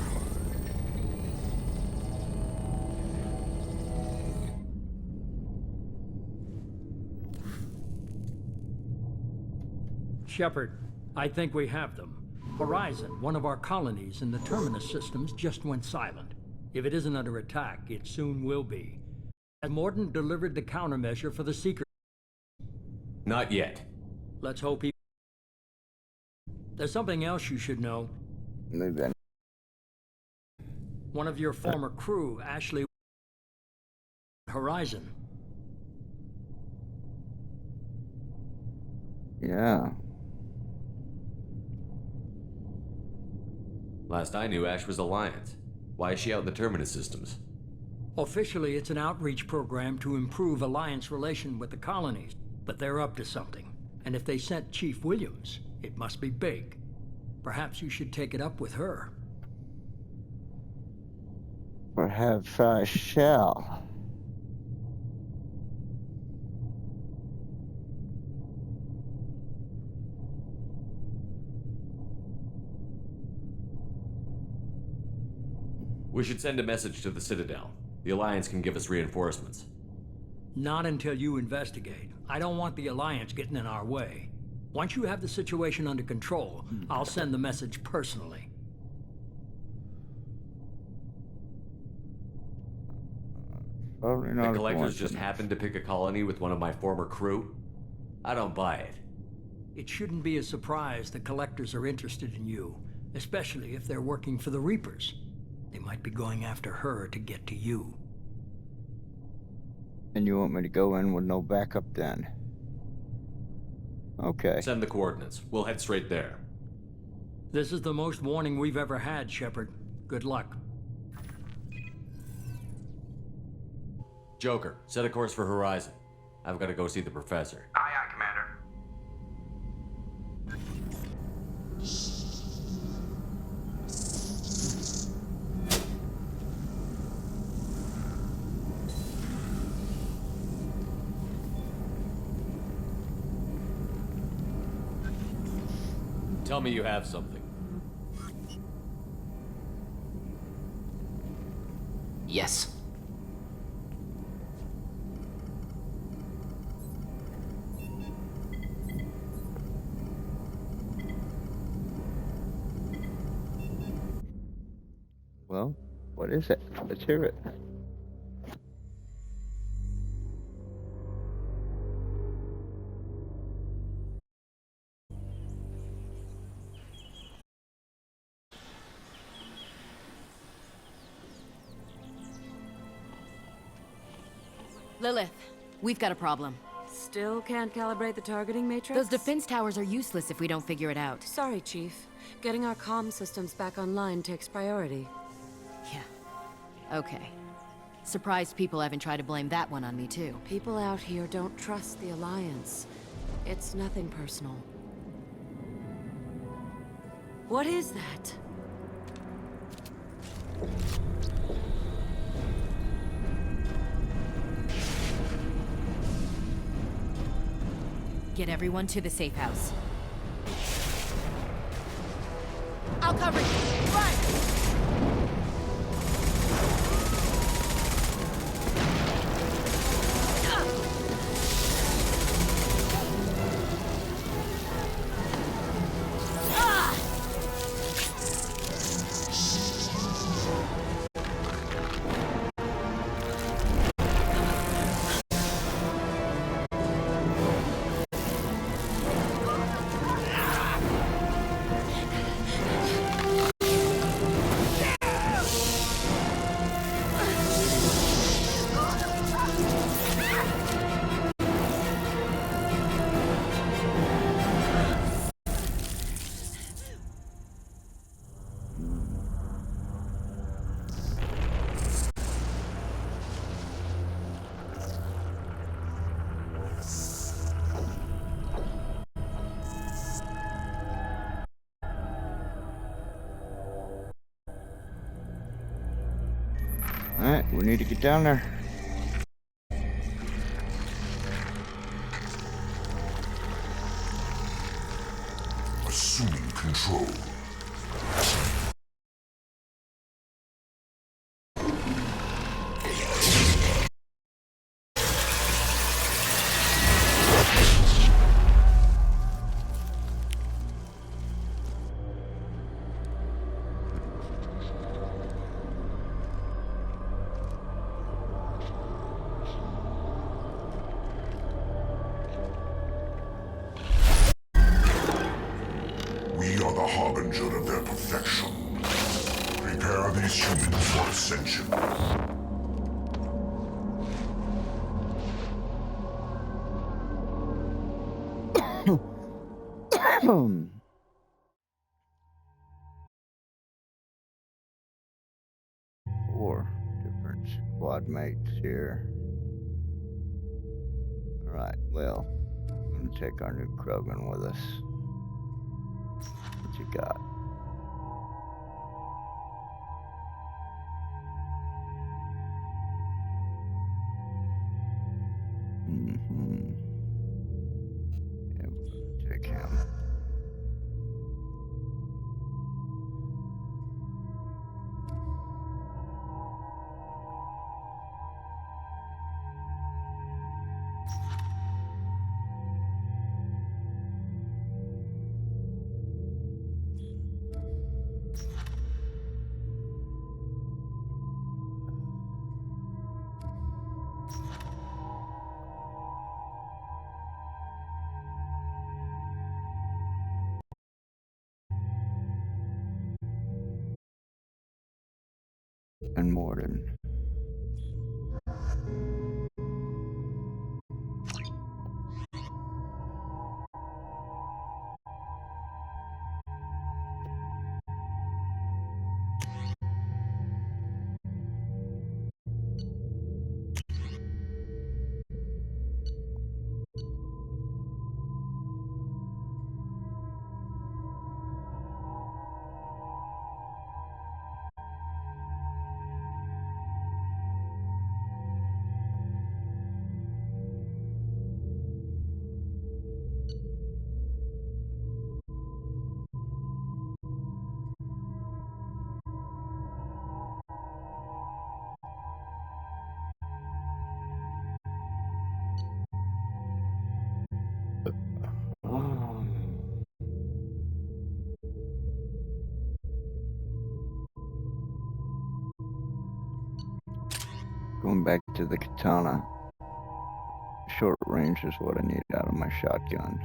Shepard, I think we have them. Horizon, one of our colonies in the Terminus systems, just went silent. If it isn't under attack, it soon will be. Has Mordin delivered the countermeasure for the secret? Not yet. Let's hope he... There's something else you should know. Maybe I... One of your former crew, Ashley... Horizon. Yeah. Last I knew, Ash was Alliance. Why is she out in the Terminus systems? Officially, it's an outreach program to improve Alliance relation with the colonies, but they're up to something. And if they sent Chief Williams, it must be big. Perhaps you should take it up with her. Perhaps I shall. We should send a message to the Citadel. The Alliance can give us reinforcements. Not until you investigate. I don't want the Alliance getting in our way. Once you have the situation under control, I'll send the message personally. Probably not The a Collectors just coincidence. happened to pick a colony with one of my former crew? I don't buy it. It shouldn't be a surprise the Collectors are interested in you, especially if they're working for the Reapers. They might be going after her to get to you. And you want me to go in with no backup then? Okay. Send the coordinates. We'll head straight there. This is the most warning we've ever had, Shepard. Good luck. Joker, set a course for Horizon. I've got to go see the Professor. Aye, aye, Commander. Tell me you have something. Yes. Well, what is it? Let's hear it. Lilith, we've got a problem. Still can't calibrate the targeting matrix? Those defense towers are useless if we don't figure it out. Sorry, Chief. Getting our comm systems back online takes priority. Yeah. Okay. Surprised people haven't tried to blame that one on me, too. People out here don't trust the Alliance. It's nothing personal. What is that? Get everyone to the safe house. I'll cover you. Run! Alright, we need to get down there. Assuming control. We are the harbinger of their perfection. Prepare these humans for ascension. Four different squad mates here. Alright, well, I'm gonna take our new Krogan with us. What you got? Yeah, we're gonna take him. And Morden. Going back to the katana. Short range is what I need out of my shotgun.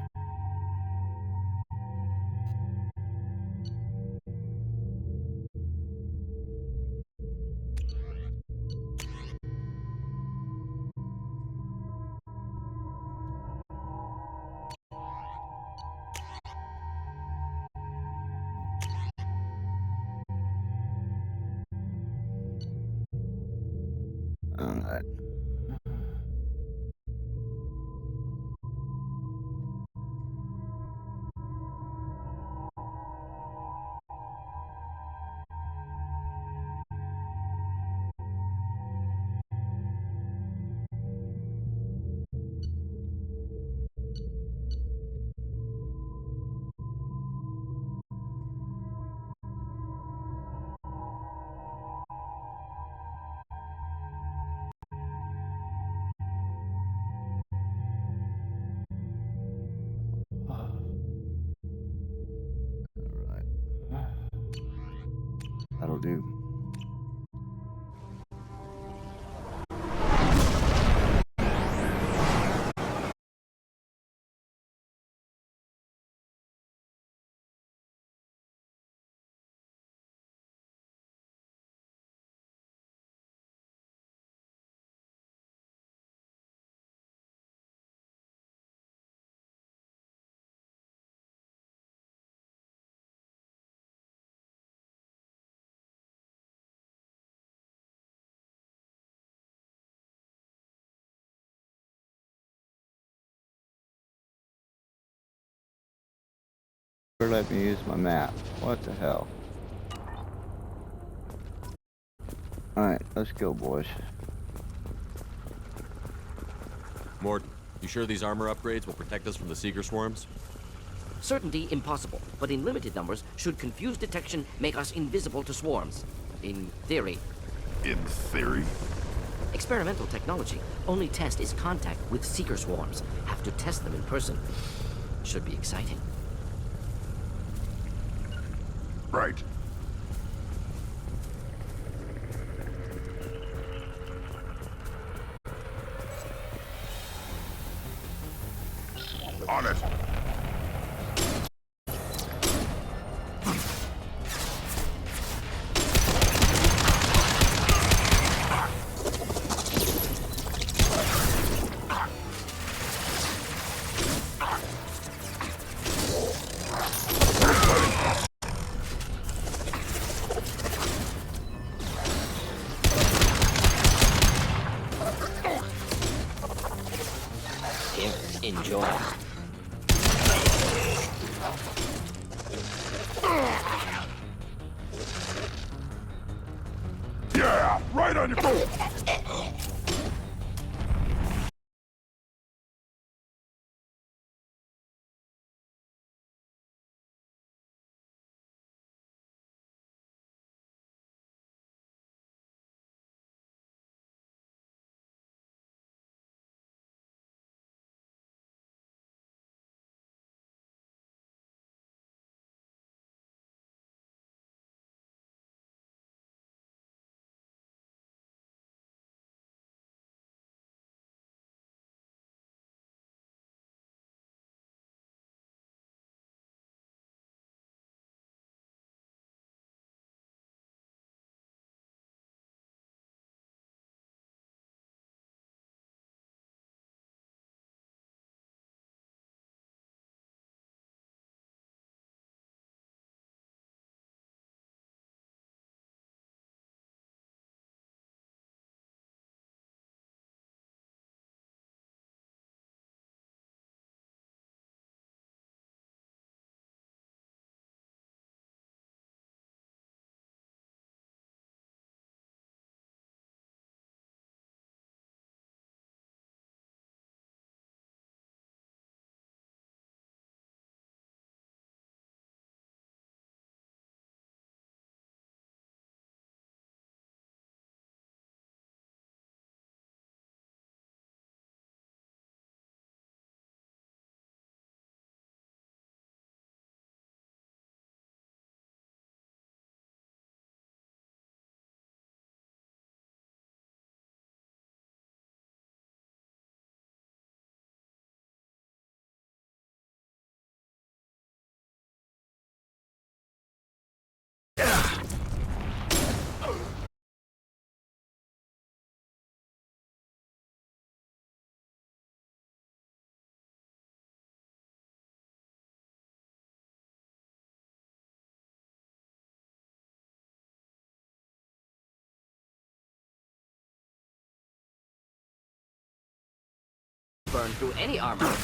Alright. That'll do. Let me use my map. What the hell? Alright, let's go, boys. Morton, you sure these armor upgrades will protect us from the Seeker swarms? Certainty impossible, but in limited numbers, should confused detection make us invisible to swarms. In theory. In theory? Experimental technology. Only test is contact with Seeker swarms. Have to test them in person. Should be exciting. Right. On it. Here, enjoy. Yeah, right on your foot. Burn through any armor.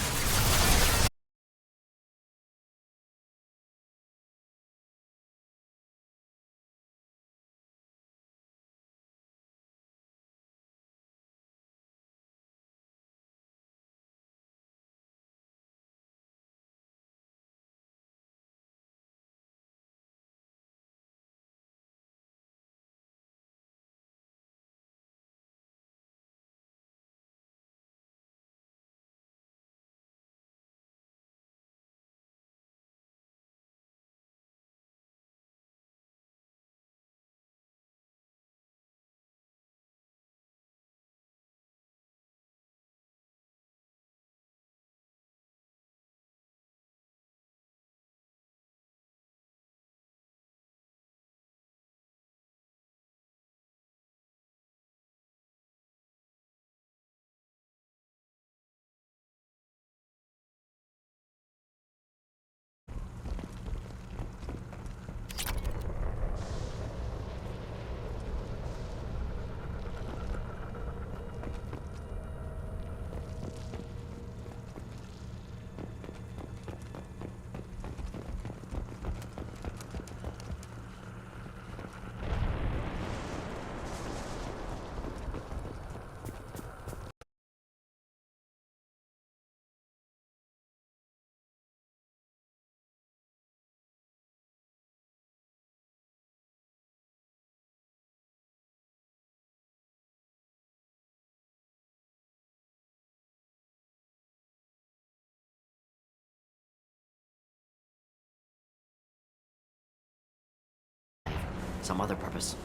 some other purpose.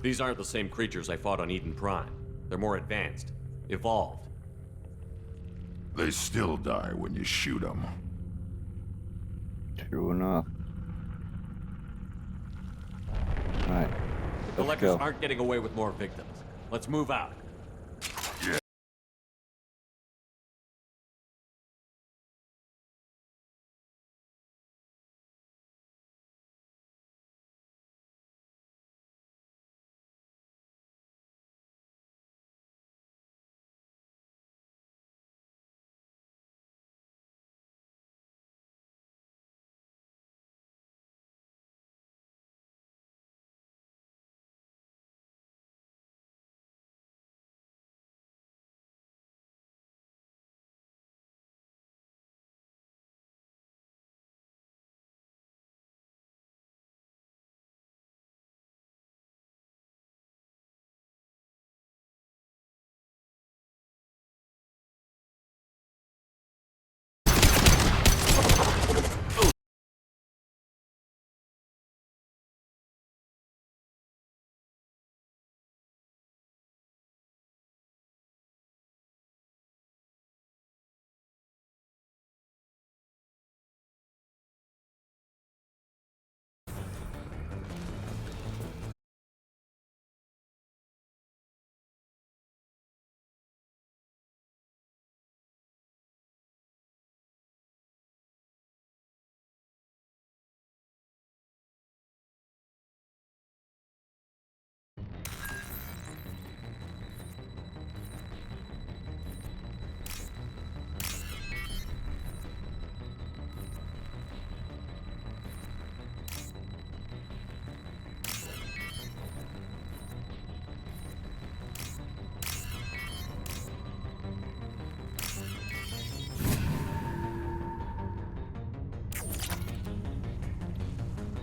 These aren't the same creatures I fought on Eden Prime. They're more advanced, evolved. They still die when you shoot them. True enough. Alright, The let's collectors go. aren't getting away with more victims. Let's move out.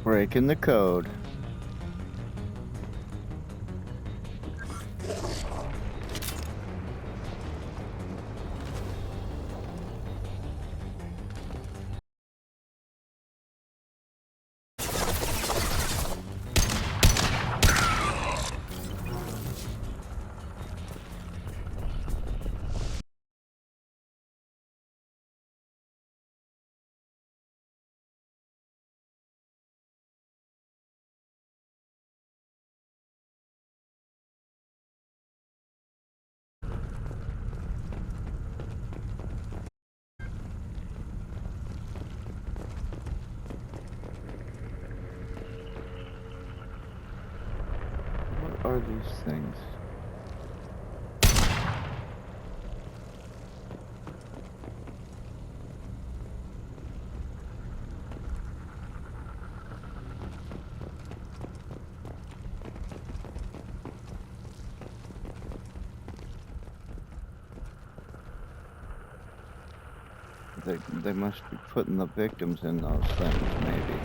Breaking the code. What are these things? They must be putting the victims in those things, maybe.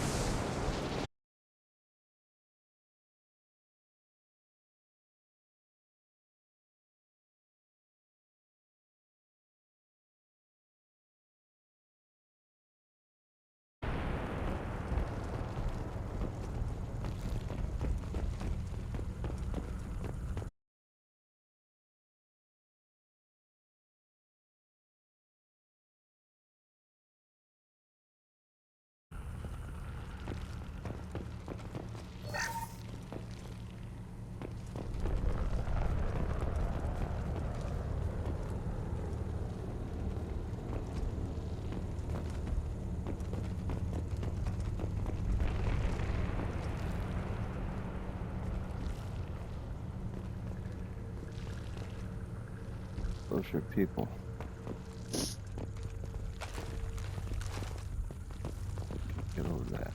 Those are people. Get over that.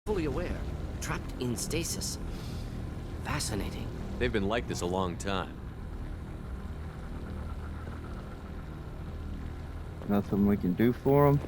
fully aware, trapped in stasis. Fascinating. They've been like this a long time. Nothing we can do for them.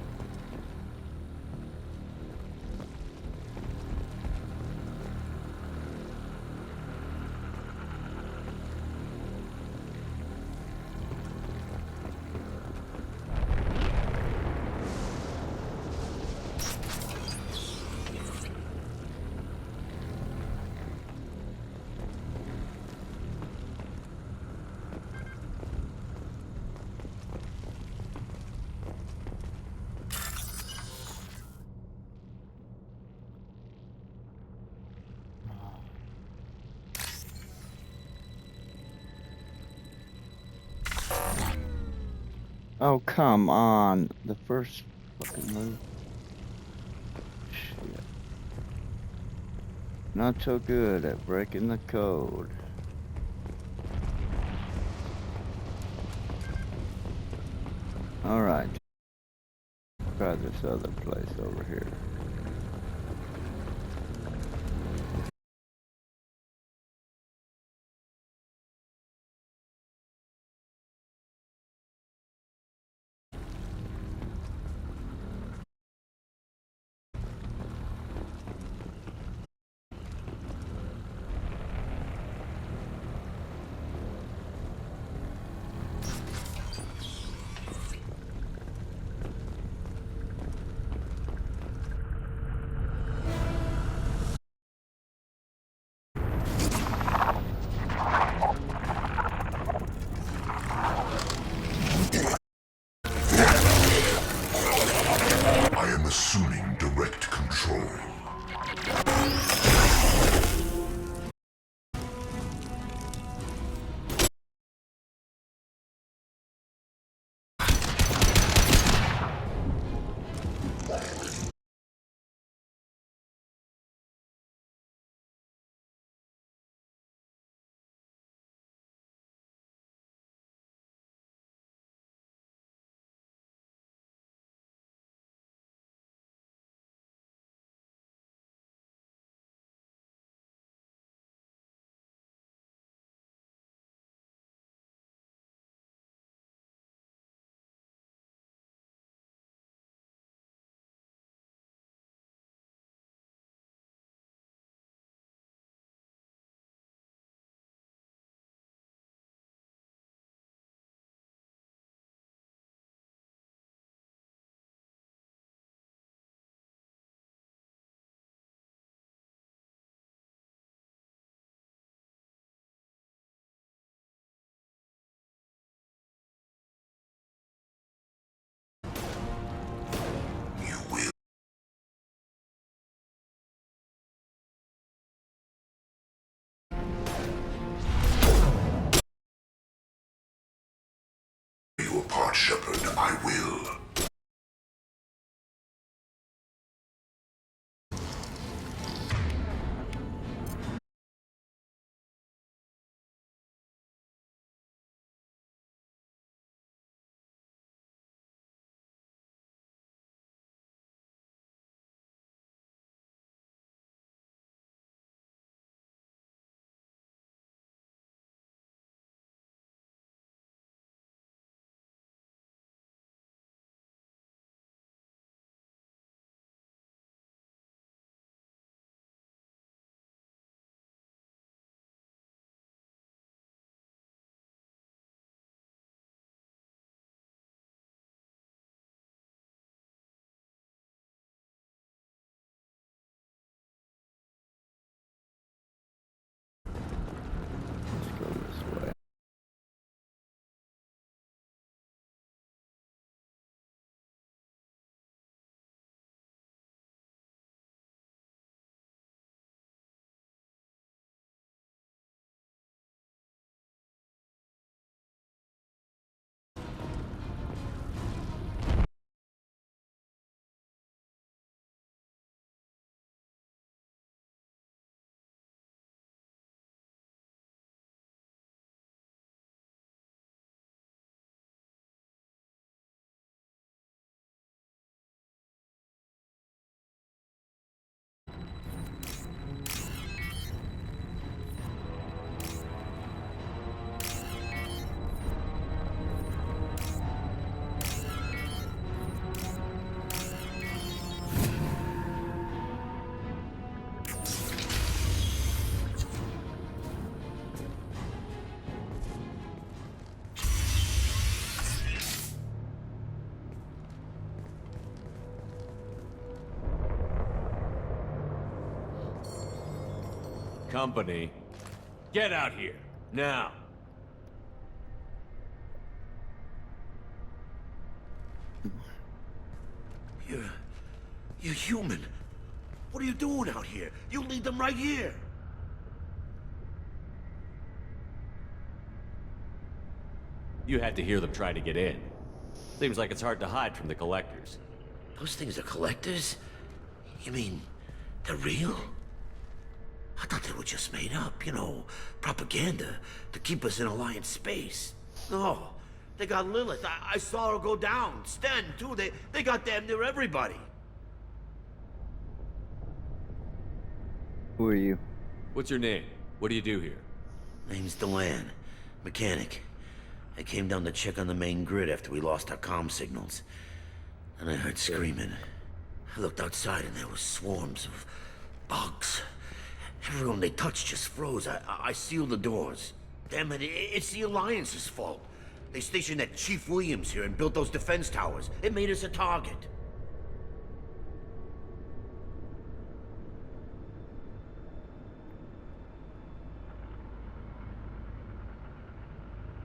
Oh, come on. The first fucking move. Shit. Not so good at breaking the code. Alright. Try this other place over here. I am assuming direct control. You apart, Shepard. I will. Company. Get out here, now. You're human. What are you doing out here? You lead them right here. You had to hear them try to get in. Seems like it's hard to hide from the collectors. Those things are collectors? You mean, they're real? I thought they were just made up, you know, propaganda to keep us in Alliance space. No, they got Lilith. I saw her go down. Sten, too. They got damn near everybody. Who are you? What's your name? What do you do here? Name's Delan. Mechanic. I came down to check on the main grid after we lost our comm signals. And I heard screaming. I looked outside and there was swarms of bugs. Everyone they touched just froze. I sealed the doors. Damn it, it's the Alliance's fault. They stationed that Chief Williams here and built those defense towers. It made us a target.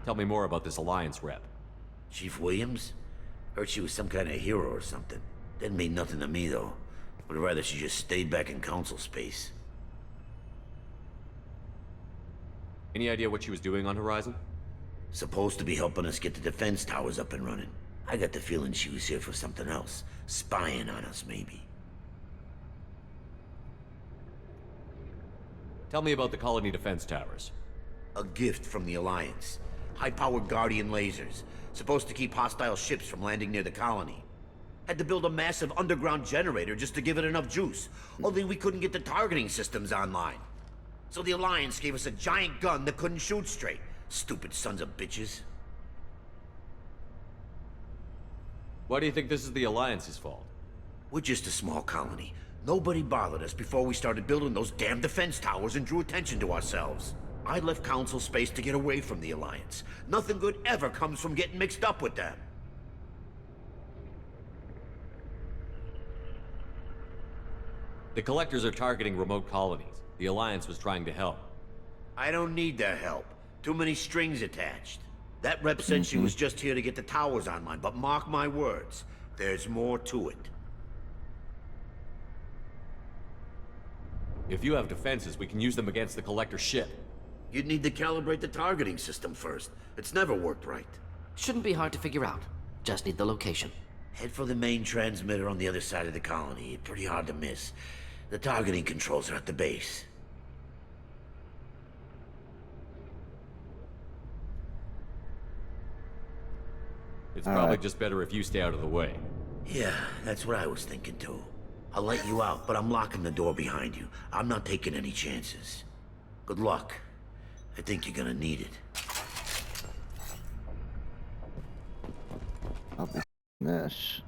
Tell me more about this Alliance rep. Chief Williams? Heard she was some kind of hero or something. Didn't mean nothing to me, though. Would rather she just stayed back in Council space. Any idea what she was doing on Horizon? Supposed to be helping us get the defense towers up and running. I got the feeling she was here for something else. Spying on us, maybe. Tell me about the colony defense towers. A gift from the Alliance. High-powered Guardian lasers. Supposed to keep hostile ships from landing near the colony. Had to build a massive underground generator just to give it enough juice. Only we couldn't get the targeting systems online. So the Alliance gave us a giant gun that couldn't shoot straight. Stupid sons of bitches. Why do you think this is the Alliance's fault? We're just a small colony. Nobody bothered us before we started building those damn defense towers and drew attention to ourselves. I left Council space to get away from the Alliance. Nothing good ever comes from getting mixed up with them. The Collectors are targeting remote colonies. The Alliance was trying to help. I don't need their help. Too many strings attached. That rep said she was just here to get the towers online, but mark my words, there's more to it. If you have defenses, we can use them against the Collector ship. You'd need to calibrate the targeting system first. It's never worked right. Shouldn't be hard to figure out. Just need the location. Head for the main transmitter on the other side of the colony. Pretty hard to miss. The targeting controls are at the base. It's probably just better if you stay out of the way. Yeah, that's what I was thinking too. I'll let you out, but I'm locking the door behind you. I'm not taking any chances. Good luck. I think you're gonna need it. I'll be this.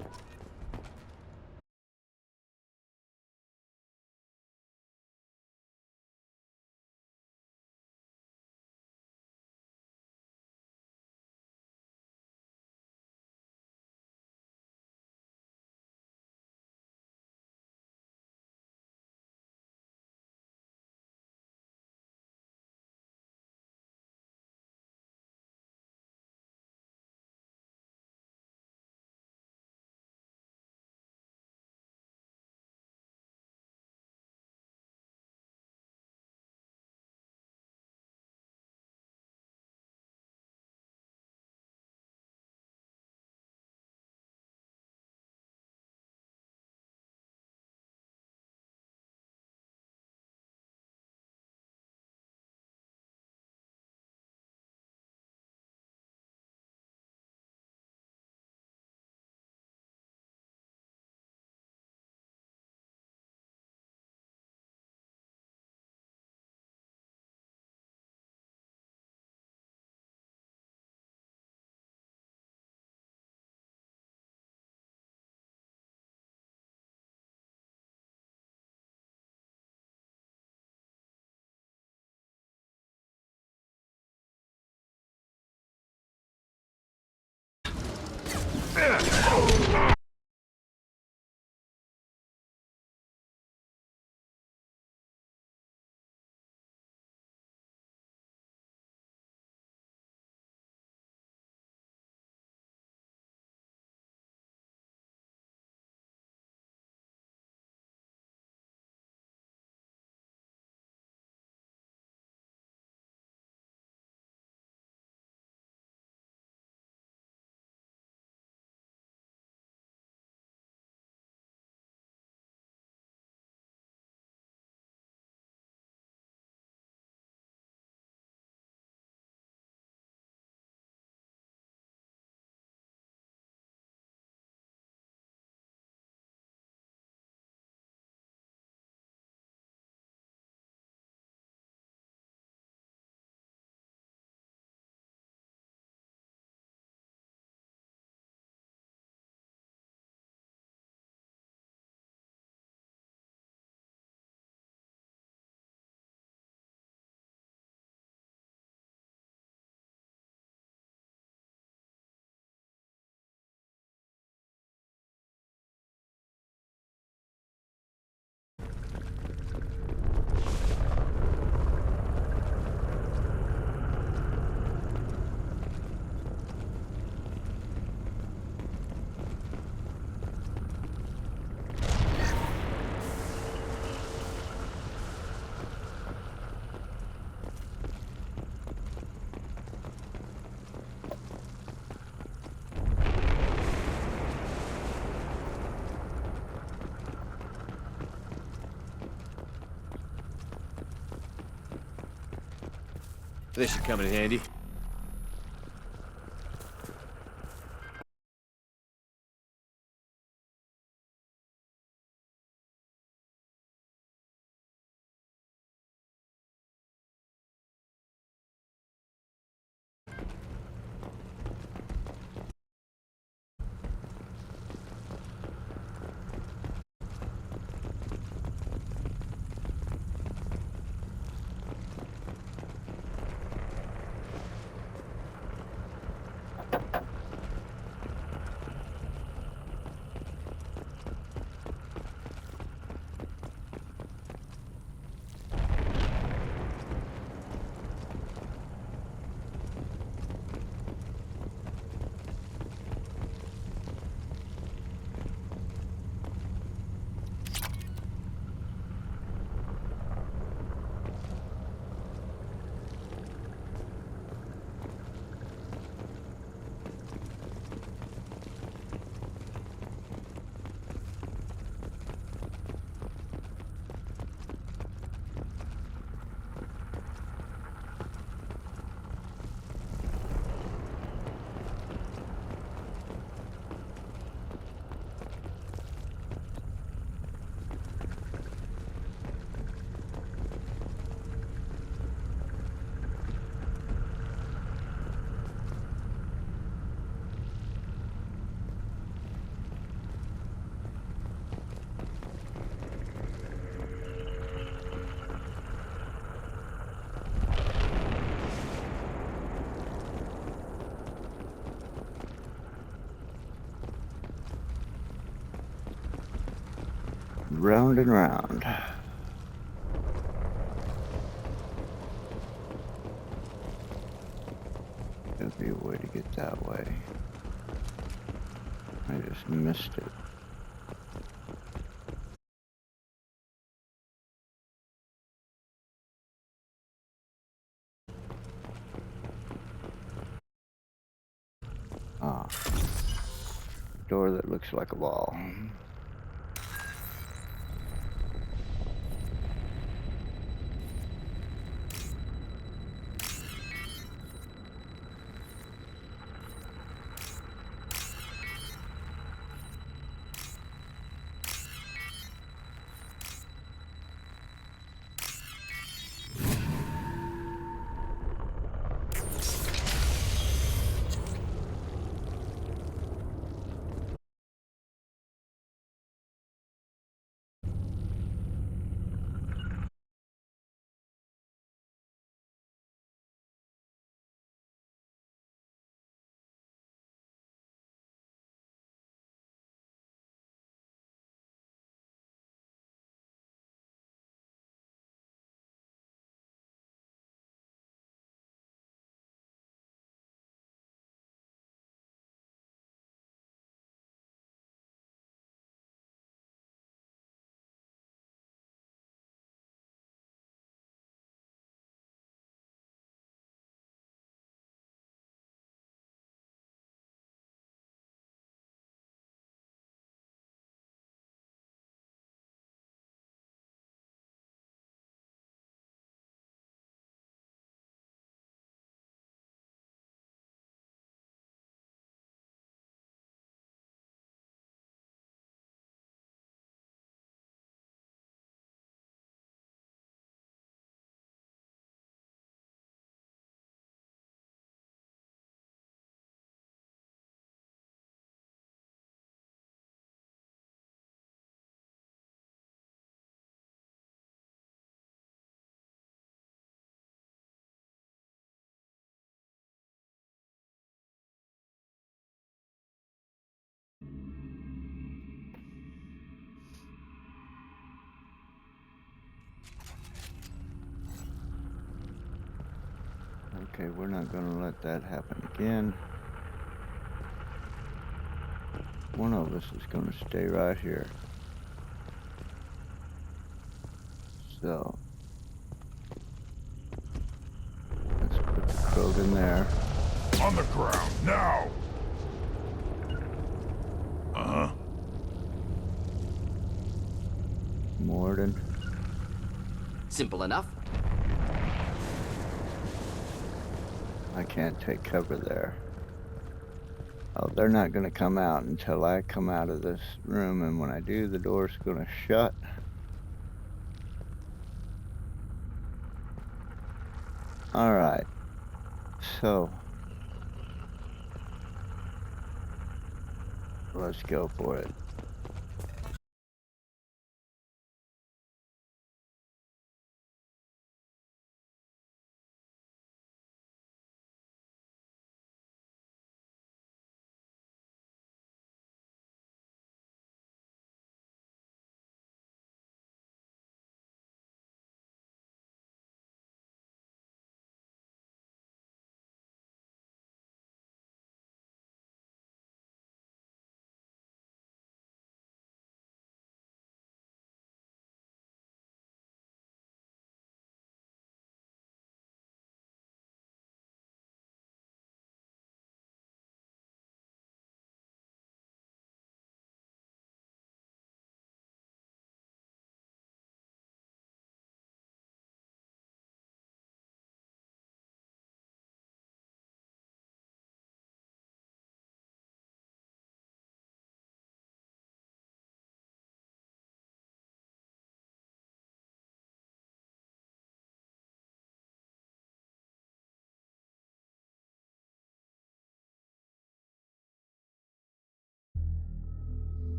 This should come in handy. Round and round. There'll be a way to get that way. I just missed it. Ah. Door that looks like a wall. Okay, we're not gonna let that happen again. One of us is gonna stay right here. So, let's put the Krog in there. On the ground, now! Uh-huh. Morden. Simple enough. I can't take cover there. Oh, they're not gonna come out until I come out of this room, and when I do, the door's gonna shut. Alright. So, let's go for it.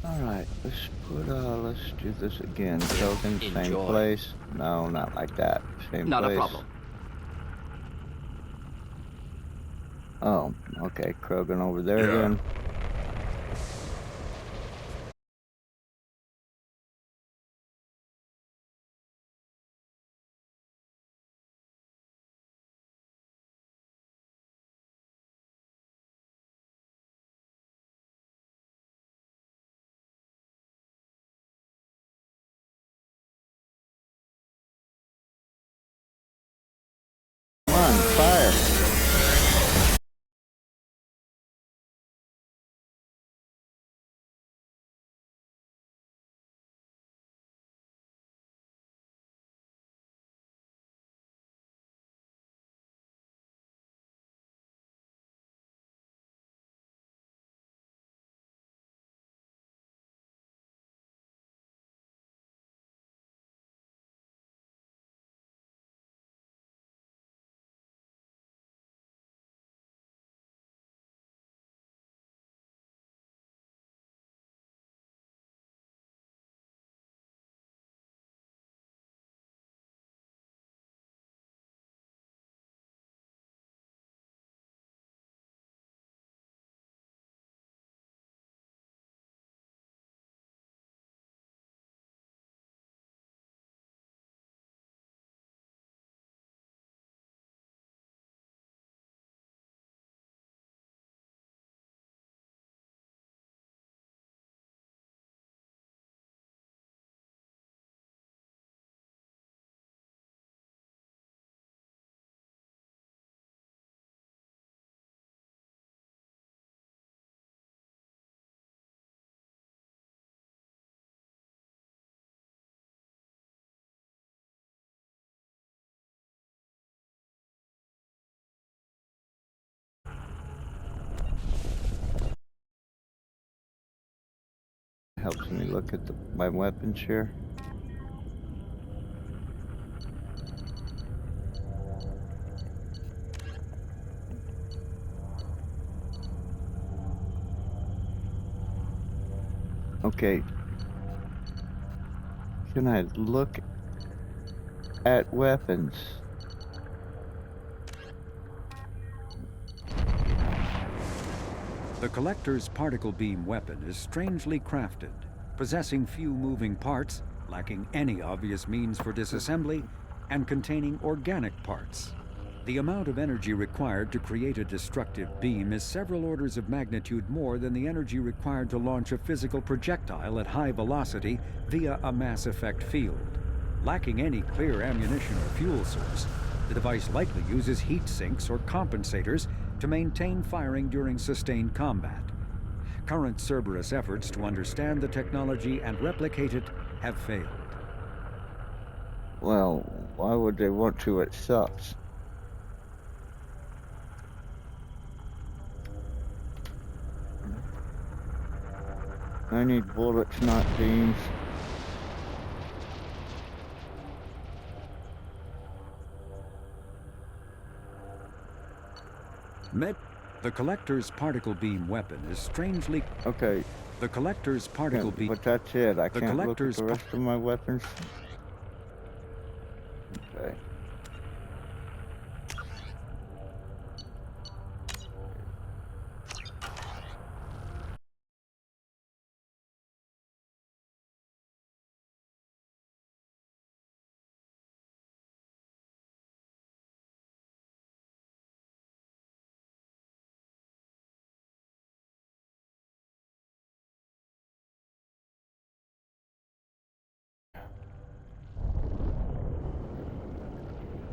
Alright, let's do this again. Token, same Enjoy. place. No, not like that. Same Not place. a problem. Oh, okay, Krogan over there again. Come on, fire. Helps me look at my weapons here. Okay. Can I look at weapons? The Collector's particle beam weapon is strangely crafted, possessing few moving parts, lacking any obvious means for disassembly, and containing organic parts. The amount of energy required to create a destructive beam is several orders of magnitude more than the energy required to launch a physical projectile at high velocity via a mass effect field. Lacking any clear ammunition or fuel source, the device likely uses heat sinks or compensators to maintain firing during sustained combat. Current Cerberus efforts to understand the technology and replicate it have failed. Well, why would they want to? It sucks. I need bullets, not beams. The Collector's particle beam weapon is strangely... Okay. The Collector's particle beam... But that's it. I can't look at the rest of my weapons. Okay.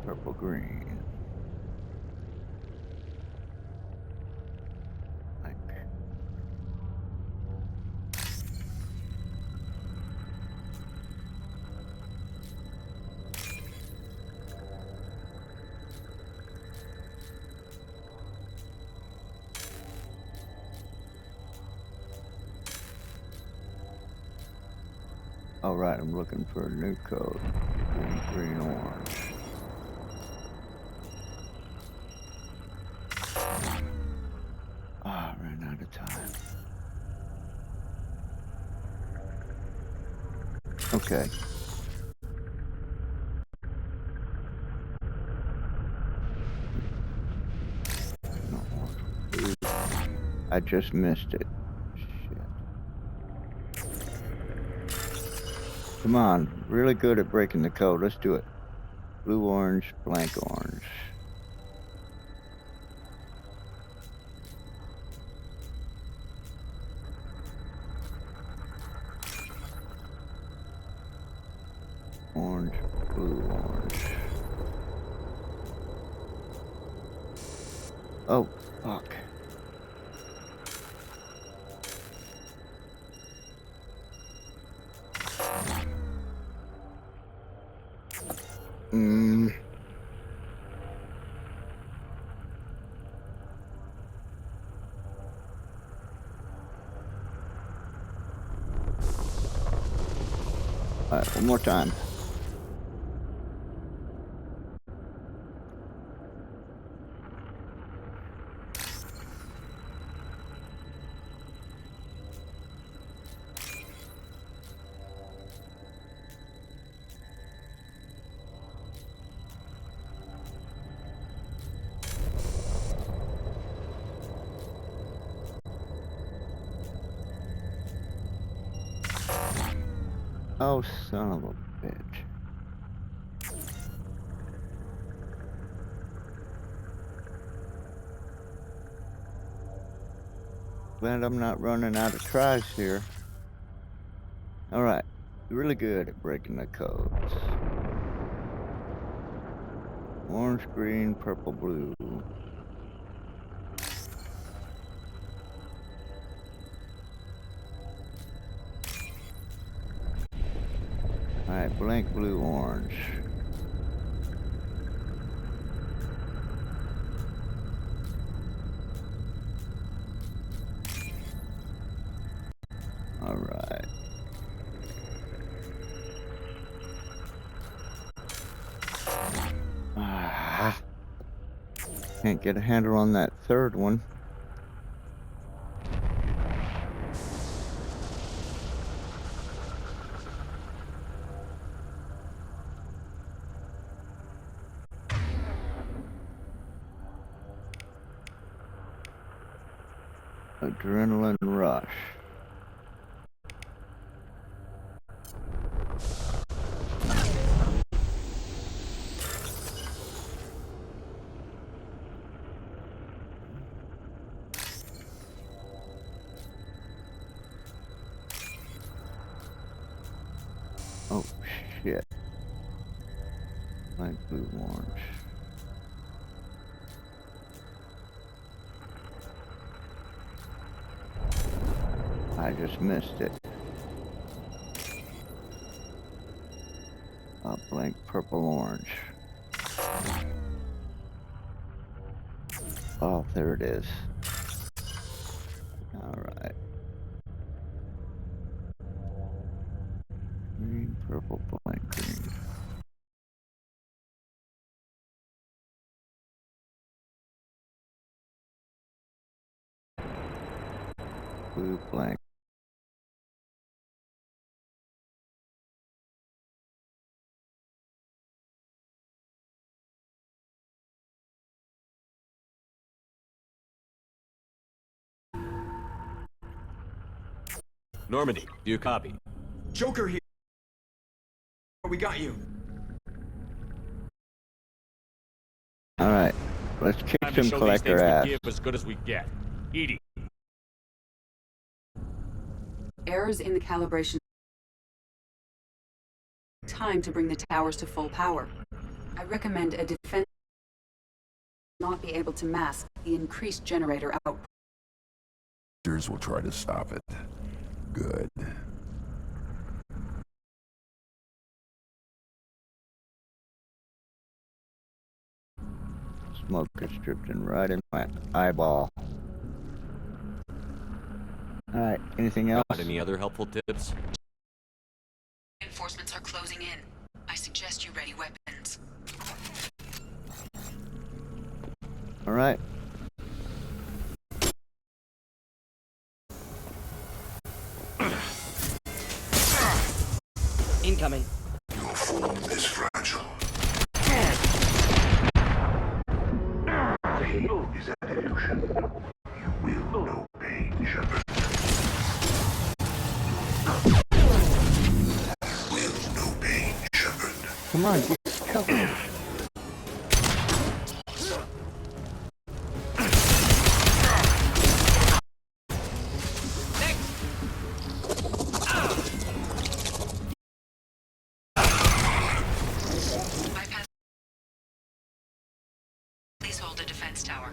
Purple green. Like. All right, I'm looking for a new code. Green, orange. Ah, I ran out of time. Okay. I just missed it. Shit. Come on, really good at breaking the code. Let's do it. Blue, orange, blank, orange. Orange, blue, orange. Oh, fuck. All right, one more time. Oh, son of a bitch. Glad I'm not running out of tries here. Alright, really good at breaking the codes. Orange, green, purple, blue. Alright, blank, blue, orange. Alright. Can't get a handle on that third one. Adrenaline rush. Oh shit. Light blue, orange. I just missed it. Blank purple-orange. Oh, there it is. Alright. Green, purple, blank, green. Blue, blank. Normandy, do you copy? Joker here. We got you. Alright, let's kick Time to some show these collector things ass. we give as good as we get. Edie. Errors in the calibration. Time to bring the towers to full power. I recommend a defense not be able to mask the increased generator output. Will try to stop it. Good. Smoke is drifting right in my eyeball. Alright, anything else? Got any other helpful tips? Reinforcements are closing in. I suggest you ready weapons. Alright. Incoming. Your form is fragile. The heal is an illusion. You will know pain, Shepard. Will know pain, Shepard. Come on, get covered. Please hold the defense tower.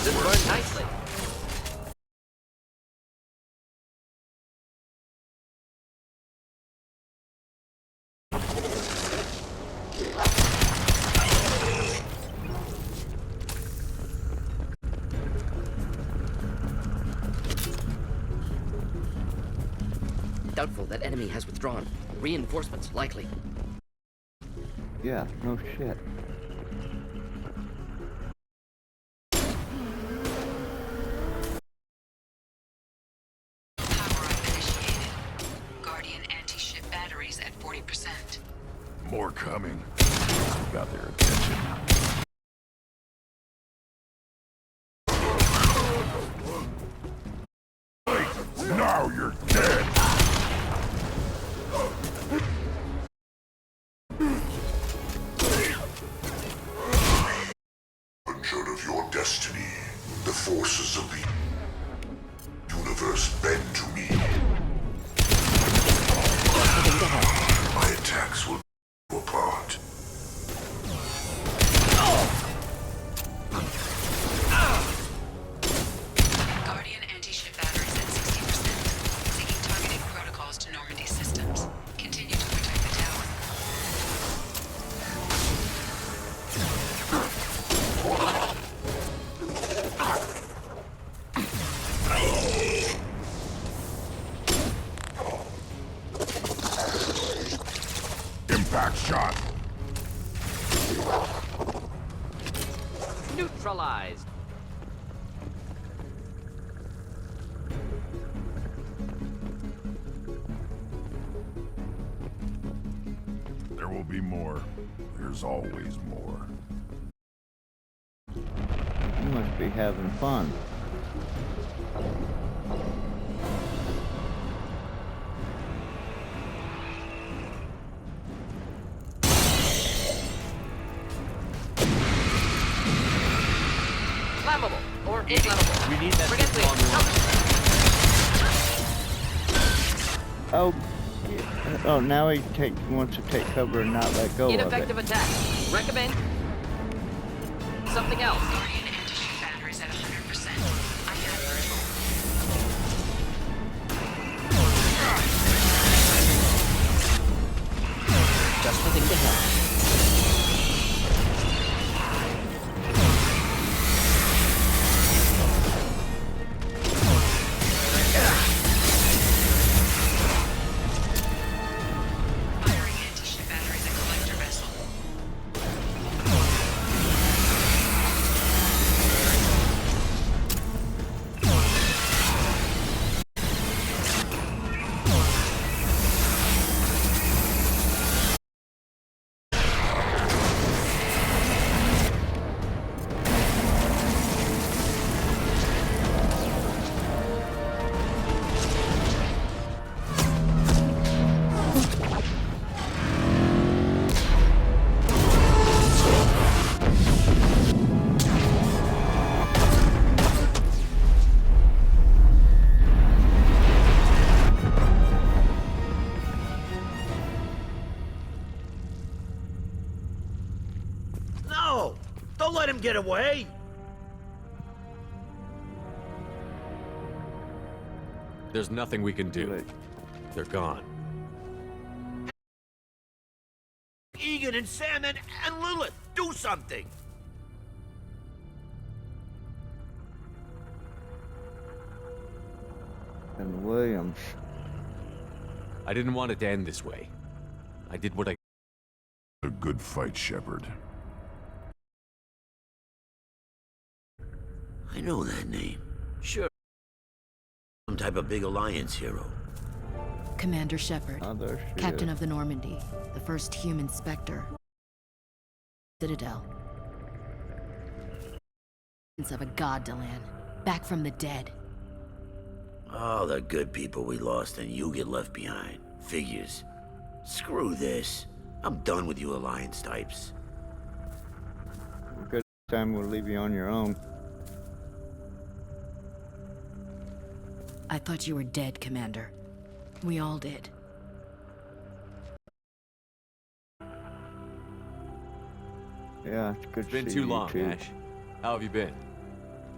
This burned nicely. Doubtful that enemy has withdrawn. Reinforcements likely. Yeah, no shit. Guardian anti-ship batteries at 40%. More coming. Got their attention. Now you're dead! Unsure of your destiny, the forces of the universe bend to me. My attacks will go apart. Guardian anti-ship batteries at 60%. Seeking targeting protocols to Normandy systems. Continue to protect the tower. Impact shot! Neutralized. There will be more. There's always more. You must be having fun. Flammable or inflammable. We need that Forget thing on please. Oh, Oh, now he wants to take cover and not let go of it. Ineffective attack. Recommend something else. Guardian anti-ship batteries at 100%. I have control. Just the thing to help. No! Don't let him get away! There's nothing we can do. They're gone. Egan and Sam and Lilith, do something! And Williams. I didn't want it to end this way. I did what I... A good fight, Shepard. I know that name. Sure. Some type of big Alliance hero. Commander Shepard, Oh, there she Captain is. of the Normandy, the first human Spectre. Citadel. Of a god, Delan. Back from the dead. All the good people we lost and you get left behind. Figures. Screw this. I'm done with you Alliance types. Good time we'll leave you on your own. I thought you were dead, Commander. We all did. Yeah, it's good It's been to see too you long, too. Ash. How have you been?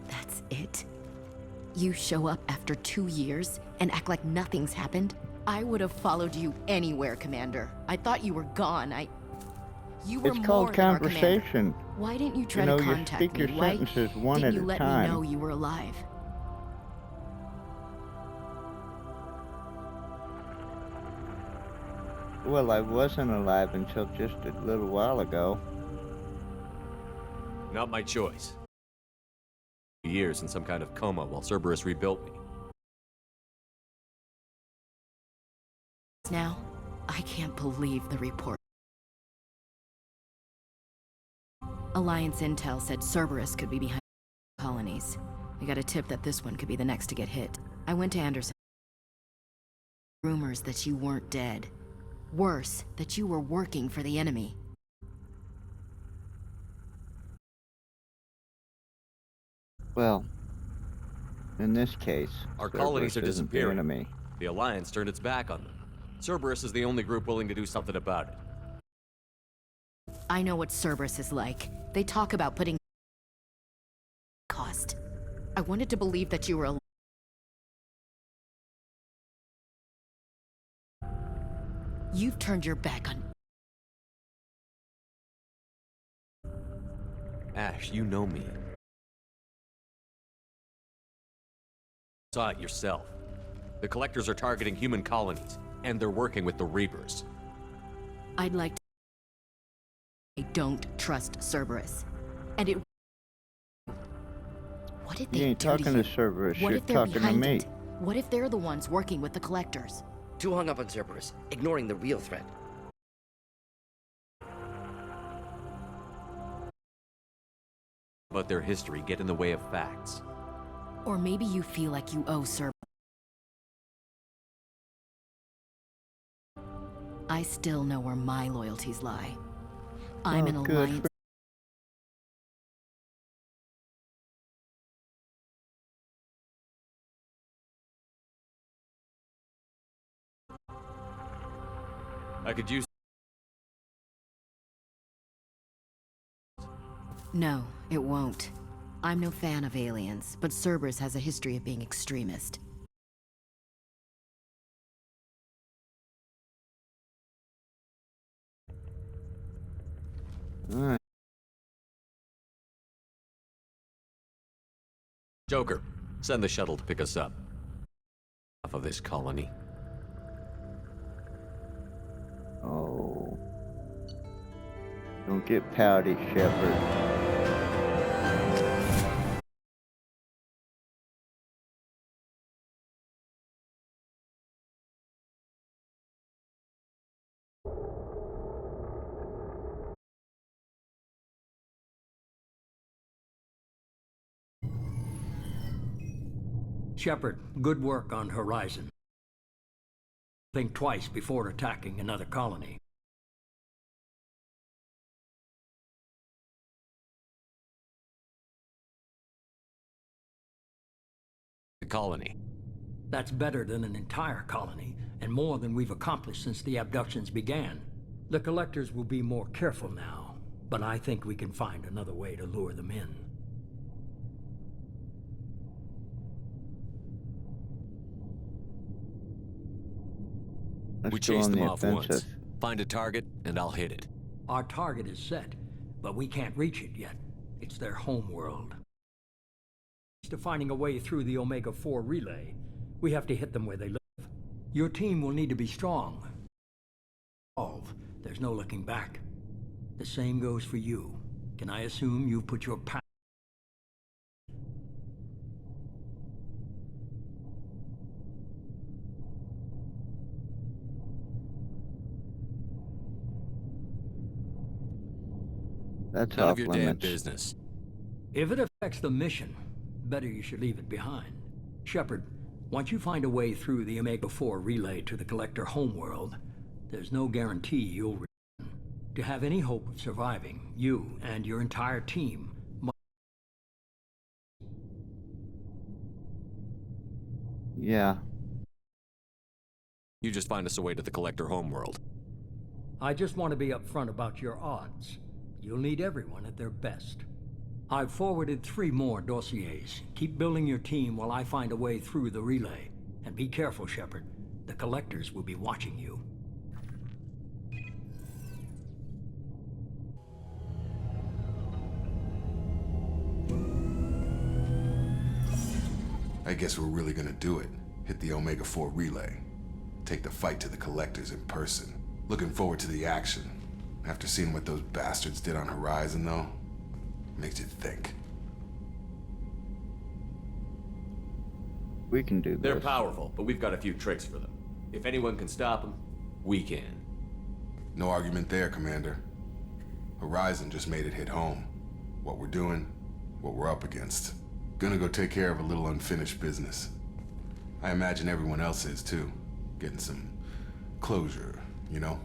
That's it? You show up after 2 years and act like nothing's happened? I would have followed you anywhere, Commander. I thought you were gone. You were It's more called than our commander. conversation. Why didn't you try You know, to you contact speak your me? Why sentences one didn't at you a let time. me know you were alive? Well, I wasn't alive until just a little while ago. Not my choice. Years in some kind of coma while Cerberus rebuilt me. Now, I can't believe the report. Alliance intel said Cerberus could be behind colonies. I got a tip that this one could be the next to get hit. I went to Anderson. Rumors that you weren't dead. Worse, that you were working for the enemy. Well, in this case, Our Cerberus colonies are isn't the disappearing. enemy. The Alliance turned its back on them. Cerberus is the only group willing to do something about it. I know what Cerberus is like. They talk about putting cost. I wanted to believe that you were alive. You've turned your back on... Ash, you know me. Saw it yourself. The Collectors are targeting human colonies, and they're working with the Reapers. I'd like to... I don't trust Cerberus. And it... What did they You ain't do talking to you? to Cerberus, What you're if they're talking to behind me. it? What if they're the ones working with the Collectors? Too hung up on Cerberus, ignoring the real threat. But their history get in the way of facts. Or maybe you feel like you owe Cerberus. I still know where my loyalties lie. I'm an good alliance. I could use... No, it won't. I'm no fan of aliens, but Cerberus has a history of being extremist. Alright. Joker, send the shuttle to pick us up. Enough of this colony. Oh. Don't get pouty, Shepard. Shepard, good work on Horizon. Think twice before attacking another colony. The colony. That's better than an entire colony, and more than we've accomplished since the abductions began. The Collectors will be more careful now, but I think we can find another way to lure them in. We chase them off once. Find a target, and I'll hit it. Our target is set, but we can't reach it yet. It's their home world. To finding a way through the Omega-4 relay, we have to hit them where they live. Your team will need to be strong. There's no looking back. The same goes for you. Can I assume you've put your power? That's none off of your limits. damn business. If it affects the mission, better you should leave it behind. Shepard, once you find a way through the Omega-4 relay to the Collector homeworld, there's no guarantee you'll return. To have any hope of surviving, you and your entire team must... Yeah. You just find us a way to the Collector homeworld. I just want to be upfront about your odds. You'll need everyone at their best. I've forwarded 3 more dossiers. Keep building your team while I find a way through the relay. And be careful, Shepard. The Collectors will be watching you. I guess we're really gonna do it. Hit the Omega-4 relay. Take the fight to the Collectors in person. Looking forward to the action. After seeing what those bastards did on Horizon, though, makes you think. We can do this. They're powerful, but we've got a few tricks for them. If anyone can stop them, we can. No argument there, Commander. Horizon just made it hit home. What we're doing, what we're up against. Gonna go take care of a little unfinished business. I imagine everyone else is, too. Getting some closure, you know?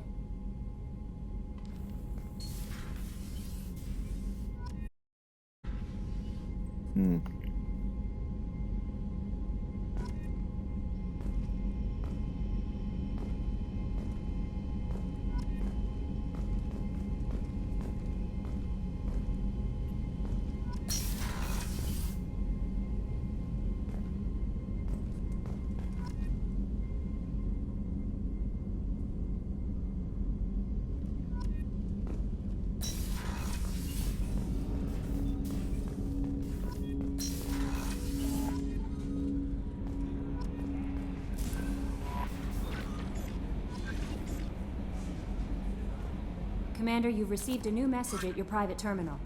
Commander, you've received a new message at your private terminal.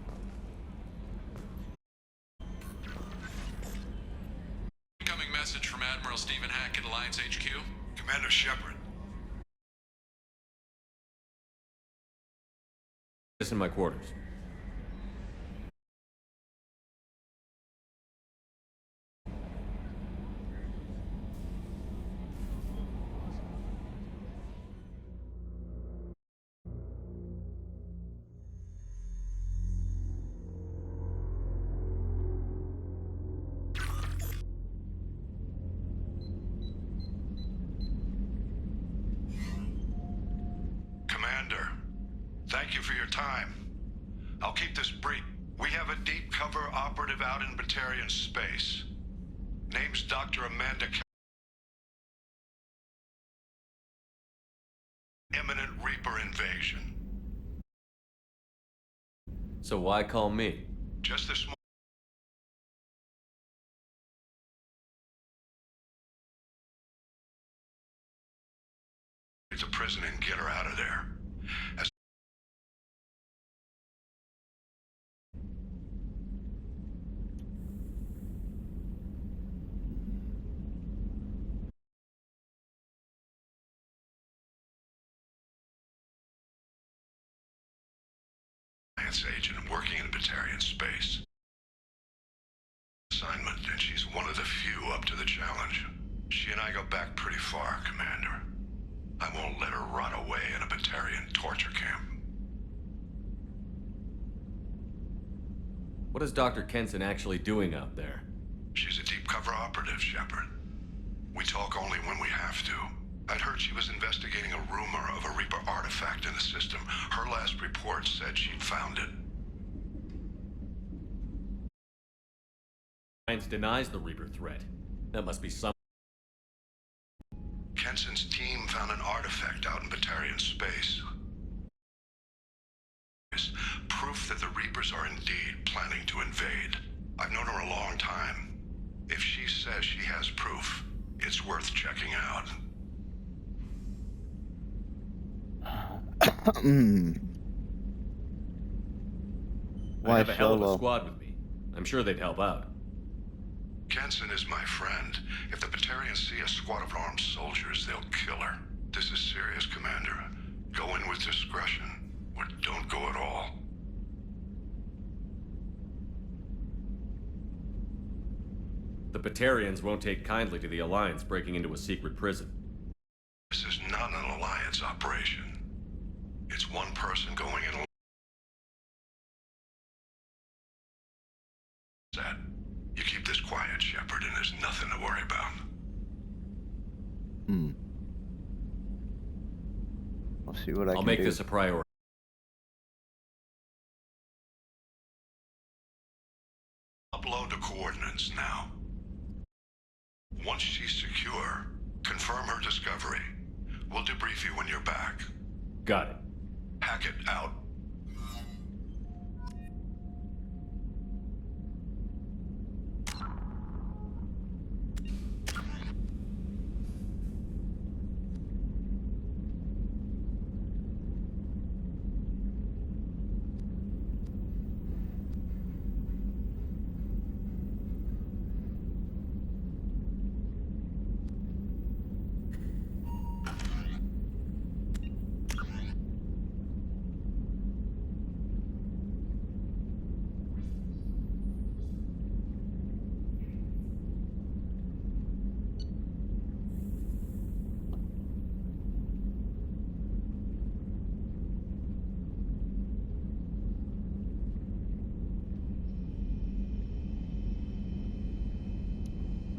Incoming message from Admiral Stephen Hackett, Alliance HQ. Commander Shepard. This is in my quarters. Thank you for your time. I'll keep this brief. We have a deep cover operative out in Batarian space. Name's Dr. Amanda Imminent Reaper invasion. So why call me? Just this morning. To prison and get her out of there. As agent working in Batarian space. Assignment, and she's one of the few up to the challenge. She and I go back pretty far, Commander. I won't let her rot away in a Batarian torture camp. What is Dr. Kenson actually doing out there? She's a deep cover operative, Shepard. We talk only when we have to. I'd heard she was investigating a rumor of a Reaper artifact in the system. Her last report said she'd found it. Science denies the Reaper threat. That must be some... Kenson's team found an artifact out in Batarian space. Proof that the Reapers are indeed planning to invade. I've known her a long time. If she says she has proof, it's worth checking out. I have a hell of a squad with me. I'm sure they'd help out. Kenson is my friend. If the Batarians see a squad of armed soldiers, they'll kill her. This is serious, Commander. Go in with discretion, or don't go at all. The Batarians won't take kindly to the Alliance breaking into a secret prison. This is not an Alliance operation. It's one person going in. You keep this quiet, Shepard, and there's nothing to worry about. I'll see what I can do. I'll make this a priority. Upload the coordinates now. Once she's secure, confirm her discovery. We'll debrief you when you're back. Got it. Hackett out.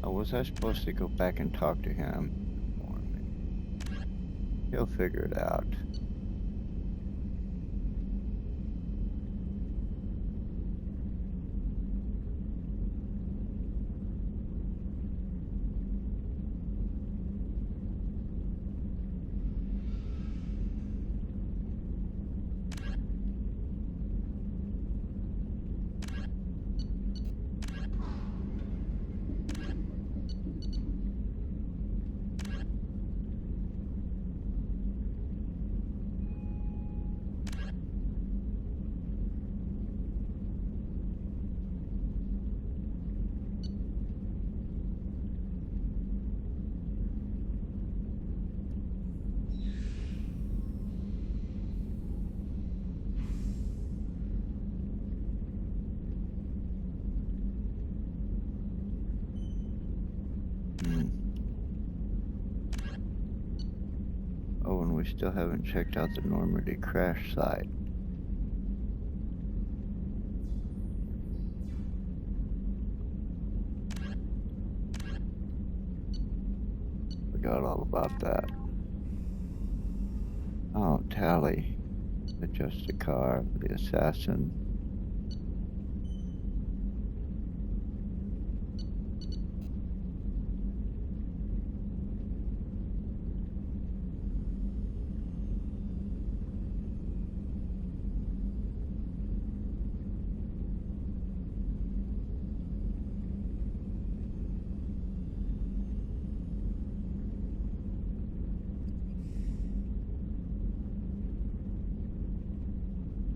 Was I supposed to go back and talk to him? He'll figure it out. Oh, and we still haven't checked out the Normandy crash site. Forgot all about that. Oh, Tally. The Justicar, the assassin.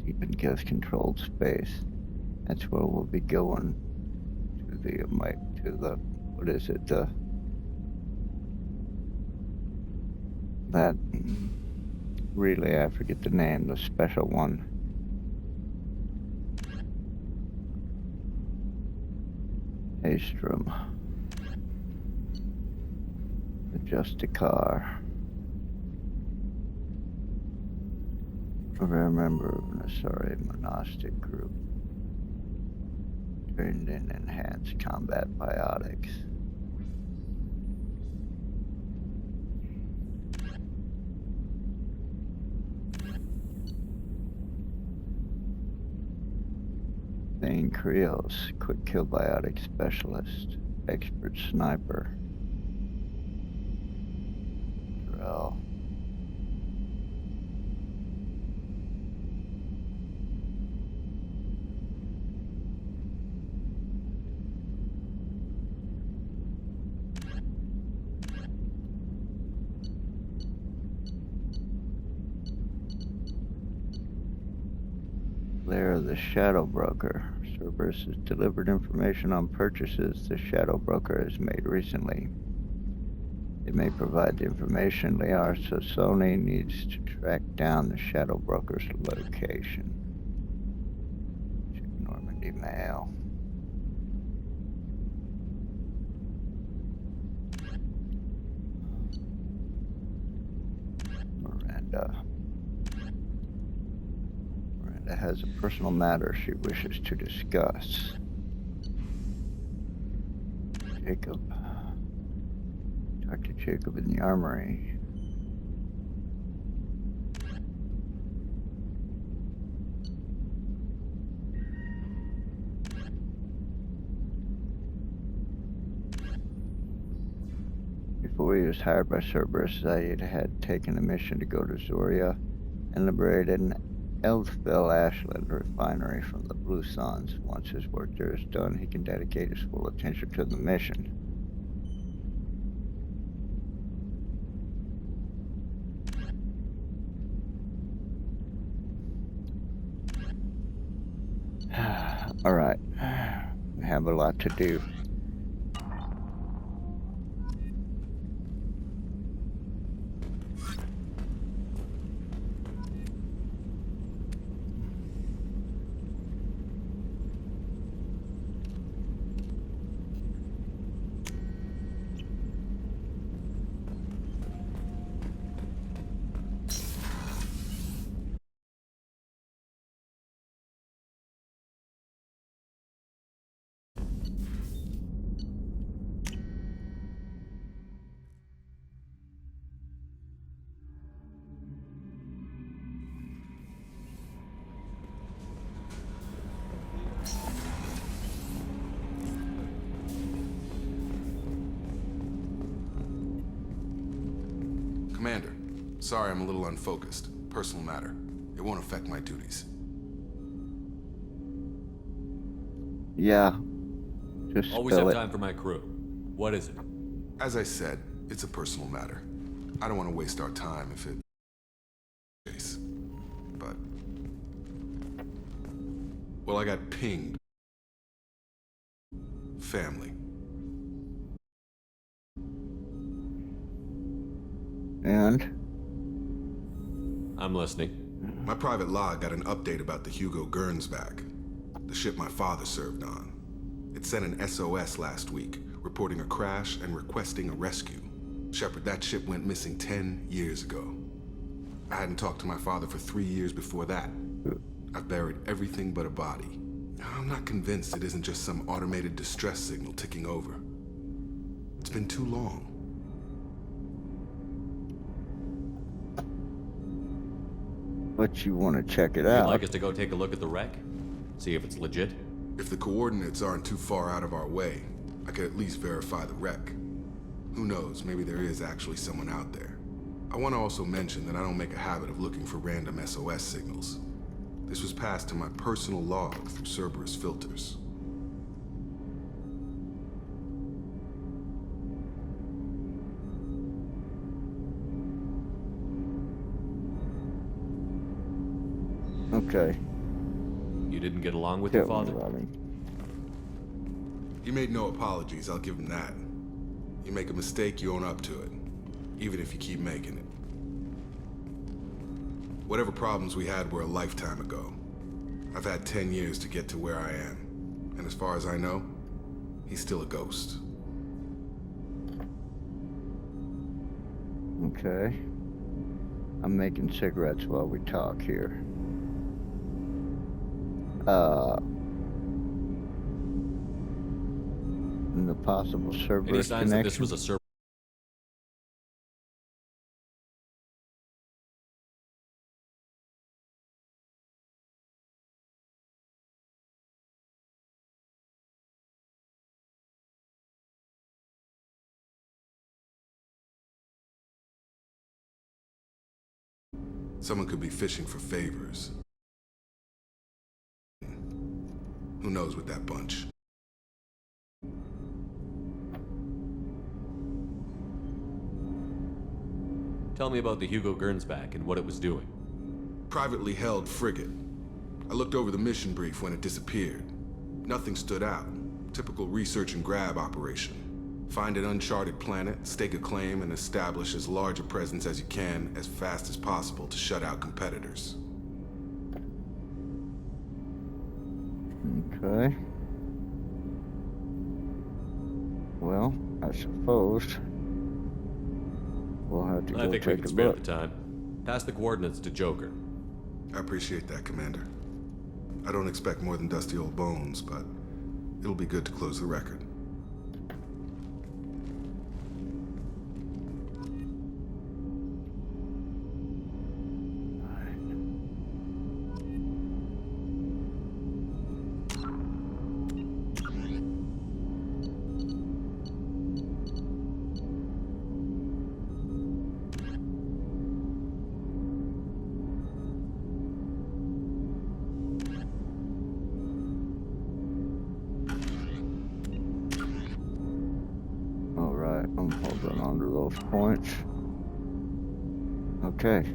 Deep in gas-controlled space. That's where we'll be going. What is it? That relay, I forget the name, the special one. Astrum. The Justicar. A rare member of an Asari monastic group. Trained in enhanced combat biotics. Thane Krios, quick kill biotic specialist, expert sniper. Drell. Lair of the Shadow Broker. Cerberus has delivered information on purchases the Shadow Broker has made recently. It may provide the information Liar Sosoni needs to track down the Shadow Broker's location. Check Normandy Mail. Miranda has a personal matter she wishes to discuss. Jacob. Talk to Jacob in the armory. Before he was hired by Cerberus, Zaid had taken a mission to go to Zoria and liberate an Elfville Ashland refinery from the Blue Suns. Once his work there is done, he can dedicate his full attention to the mission. All right, we have a lot to do. Commander, sorry I'm a little unfocused. Personal matter. It won't affect my duties. Yeah. Just always have time for my crew. What is it? As I said, it's a personal matter. I don't want to waste our time if it... Chase. But... Well, I got pinged. Family. And? I'm listening. My private log got an update about the Hugo Gernsback, the ship my father served on. It sent an SOS last week, reporting a crash and requesting a rescue. Shepard, that ship went missing 10 years ago. I hadn't talked to my father for 3 years before that. I've buried everything but a body. I'm not convinced it isn't just some automated distress signal ticking over. It's been too long. But you want to check it You'd out. like us to go take a look at the wreck? See if it's legit? If the coordinates aren't too far out of our way, I could at least verify the wreck. Who knows, maybe there is actually someone out there. I want to also mention that I don't make a habit of looking for random SOS signals. This was passed to my personal log through Cerberus filters. Okay. You didn't get along with your father? He made no apologies, I'll give him that. You make a mistake, you own up to it. Even if you keep making it. Whatever problems we had were a lifetime ago. I've had 10 years to get to where I am. And as far as I know, he's still a ghost. Okay. I'm making cigarettes while we talk here. And the possible Cerberus Any signs that this connection? was a Cerberus? Someone could be fishing for favors. Who knows with that bunch? Tell me about the Hugo Gernsback and what it was doing. Privately held frigate. I looked over the mission brief when it disappeared. Nothing stood out. Typical research and grab operation. Find an uncharted planet, stake a claim, and establish as large a presence as you can as fast as possible to shut out competitors. Okay. Well, I suppose we'll have to I go think we take can a spare look. the time. Pass the coordinates to Joker. I appreciate that, Commander. I don't expect more than dusty old bones, but it'll be good to close the record. Alright, I'm holding on to those points. Okay.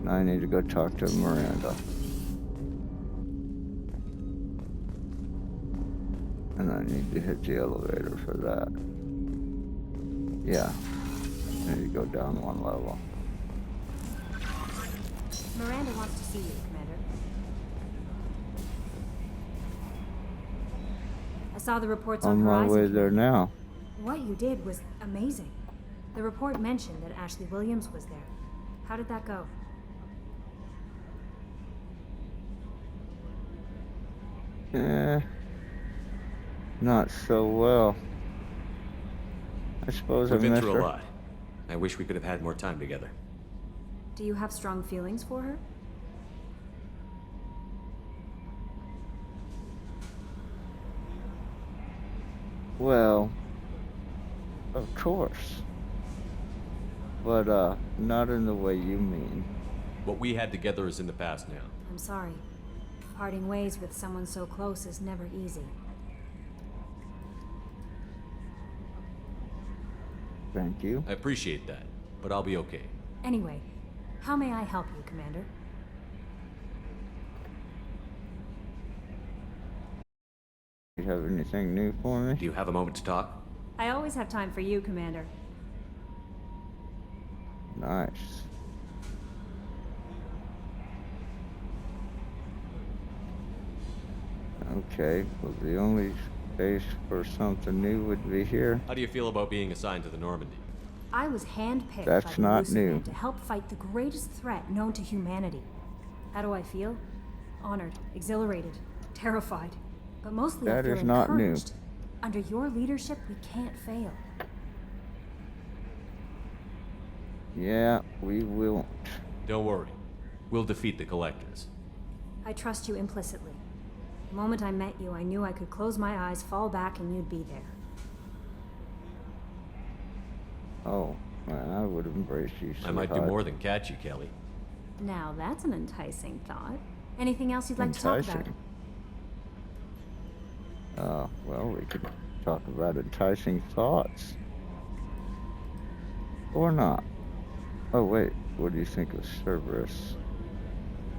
Now I need to go talk to Miranda. And I need to hit the elevator for that. Yeah. I need to go down one level. Miranda wants to see you, Commander. I saw the reports on On my Horizon. way there now. What you did was amazing. The report mentioned that Ashley Williams was there. How did that go? Not so well. I suppose We've I been missed through her. a lot. I wish we could have had more time together. Do you have strong feelings for her? Well, of course. But, not in the way you mean. What we had together is in the past now. I'm sorry. Parting ways with someone so close is never easy. Thank you. I appreciate that, but I'll be okay. Anyway, how may I help you, Commander? You have anything new for me? Do you have a moment to talk? I always have time for you, Commander. Nice. Okay, well the only space for something new would be here. How do you feel about being assigned to the Normandy? I was handpicked That's by the not Lucifer new. to help fight the greatest threat known to humanity. How do I feel? Honored, exhilarated, terrified, but mostly I That feel is not new. encouraged. Under your leadership, we can't fail. Yeah, we won't. Don't worry. We'll defeat the Collectors. I trust you implicitly. The moment I met you, I knew I could close my eyes, fall back, and you'd be there. Oh, man, I would embrace you, I might do more than catch you, Kelly. Now that's an enticing thought. Anything else you'd like to talk about? Well, we could talk about enticing thoughts. Or not. Oh, wait, what do you think of Cerberus?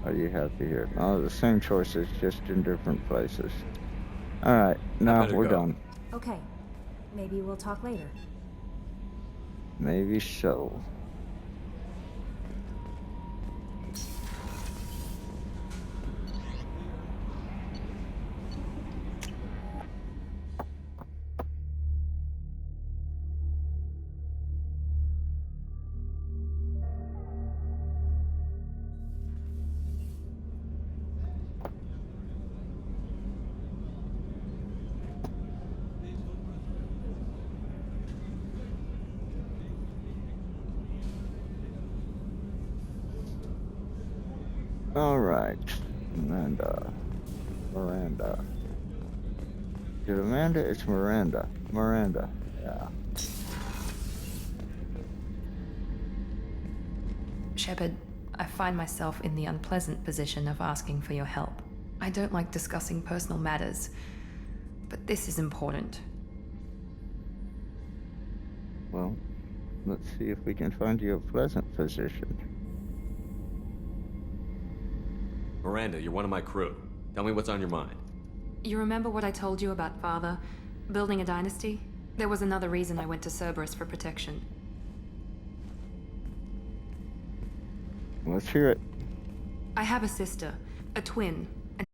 Are you happy here? No, the same choices, just in different places. Alright, now we're done. Okay. Maybe we'll talk later. Maybe so. Alright, Miranda. Is it Amanda? It's Miranda. Yeah. Shepard, I find myself in the unpleasant position of asking for your help. I don't like discussing personal matters, but this is important. Well, let's see if we can find you a pleasant position. Miranda, you're one of my crew. Tell me what's on your mind. You remember what I told you about Father? Building a dynasty? There was another reason I went to Cerberus for protection. Let's hear it. I have a sister, a twin, and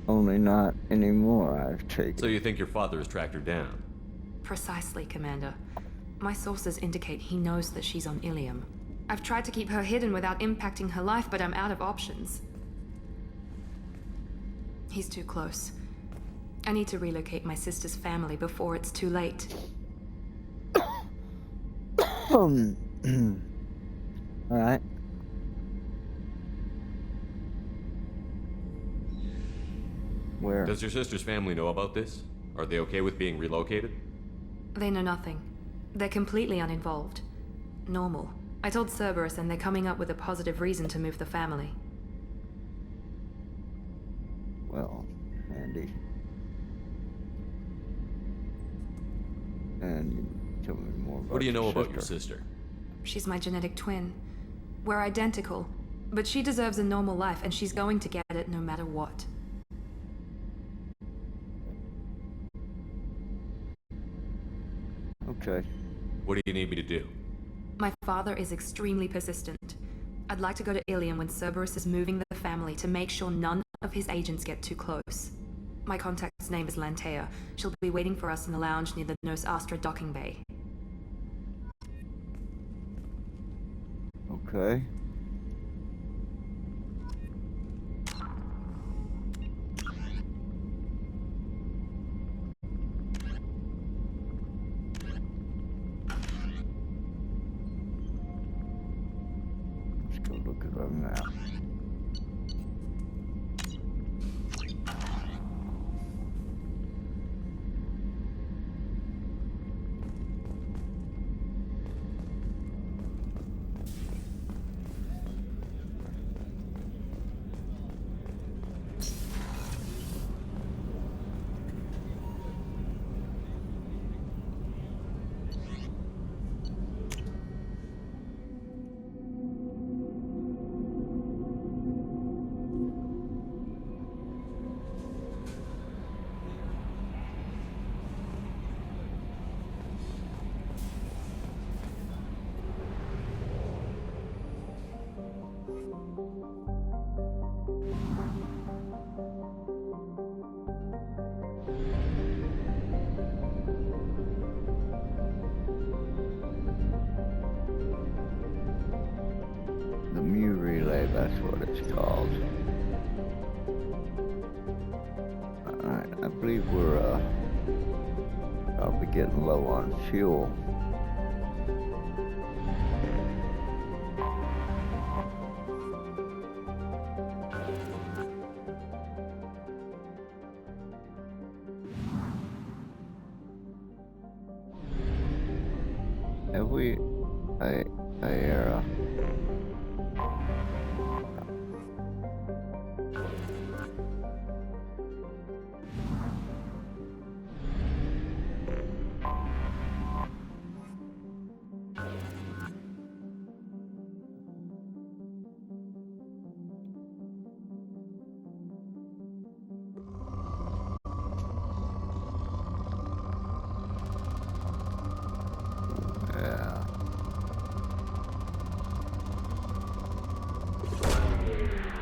Only not anymore, I've taken. So you think your father has tracked her down? precisely, Commander. My sources indicate he knows that she's on Ilium. I've tried to keep her hidden without impacting her life, but I'm out of options. He's too close. I need to relocate my sister's family before it's too late. Alright. Where? Does your sister's family know about this? Are they okay with being relocated? They know nothing. They're completely uninvolved. Normal. I told Cerberus and they're coming up with a positive reason to move the family. Well, handy. And tell me more about What do you know about sister. your sister? She's my genetic twin. We're identical, but she deserves a normal life and she's going to get it no matter what. Okay. What do you need me to do? My father is extremely persistent. I'd like to go to Ilium when Cerberus is moving the family to make sure none of his agents get too close. My contact's name is Lantea. She'll be waiting for us in the lounge near the Nos Astra docking bay. Okay. Let's go look at our map. The ME relay, that's what it's called. I believe we're probably getting low on fuel. Have we...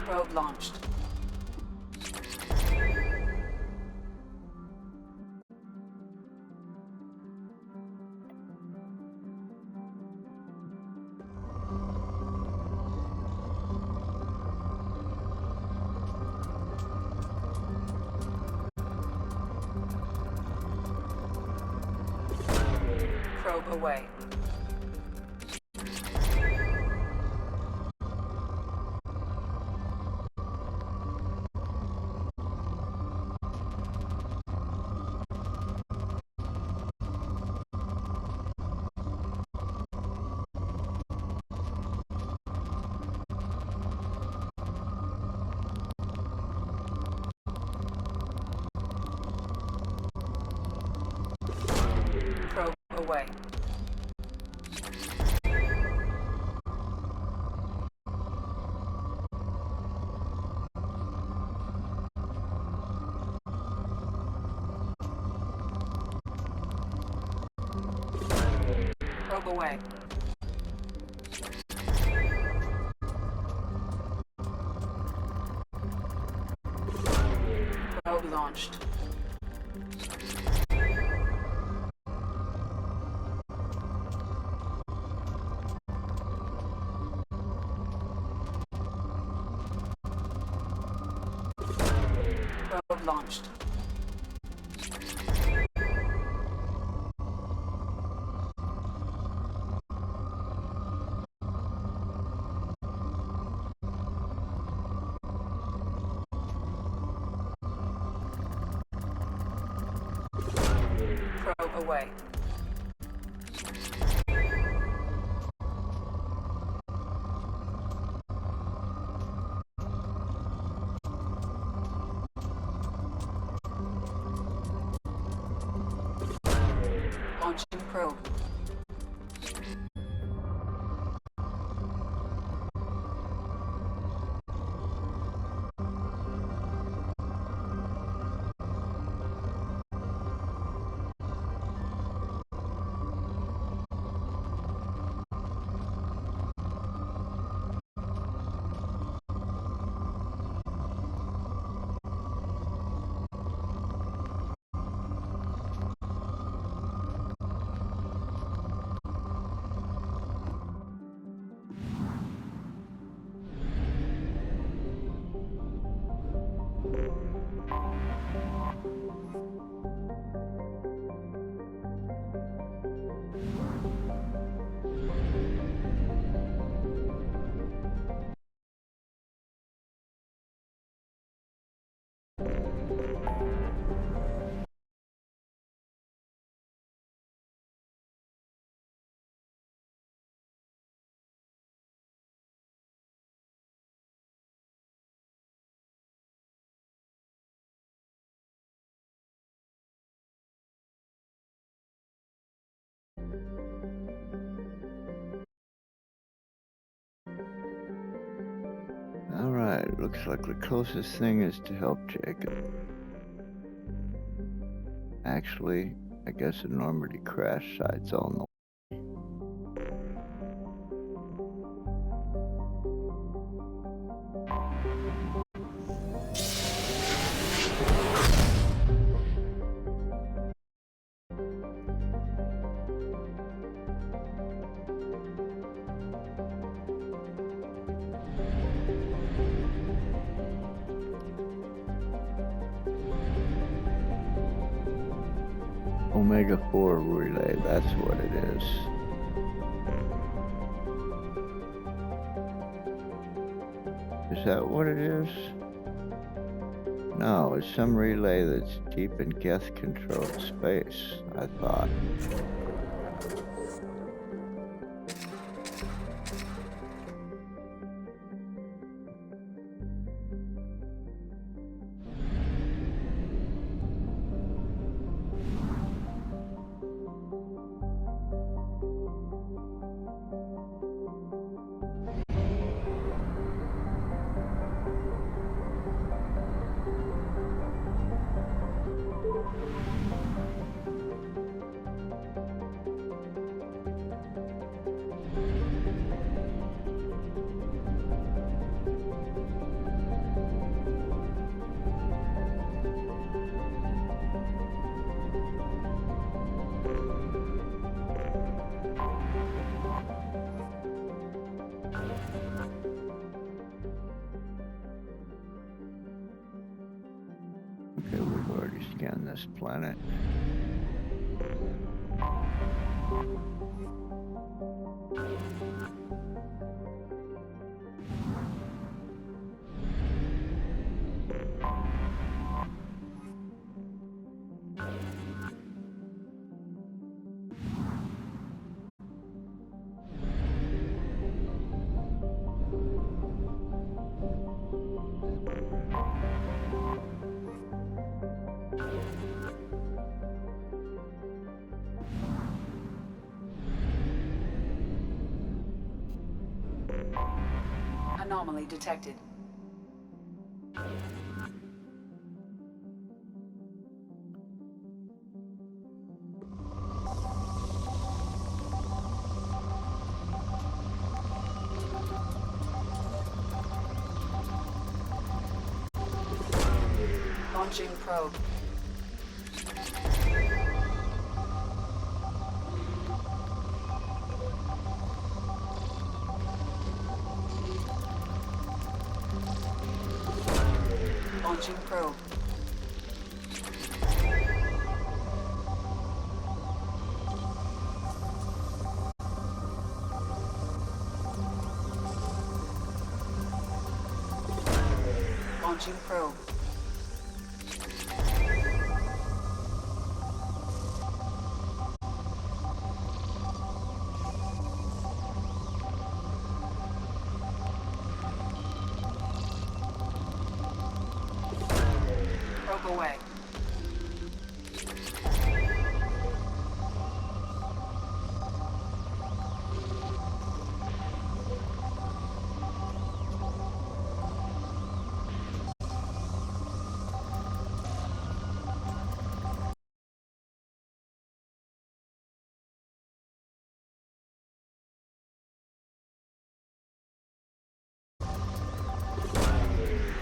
Probe launched. Probe away. Probe away. Probe away. Probe launched. Probe launched. Probe away. Launching probe. Alright, looks like the closest thing is to help Jacob. Actually, I guess the Normandy crash site's on the Omega-4 relay, that's what it is. Is that what it is? No, it's some relay that's deep in Geth-controlled space, I thought. Okay, we've already scanned this planet. Anomaly detected. Launching probe. Launching probe. Launching probe. Probe away.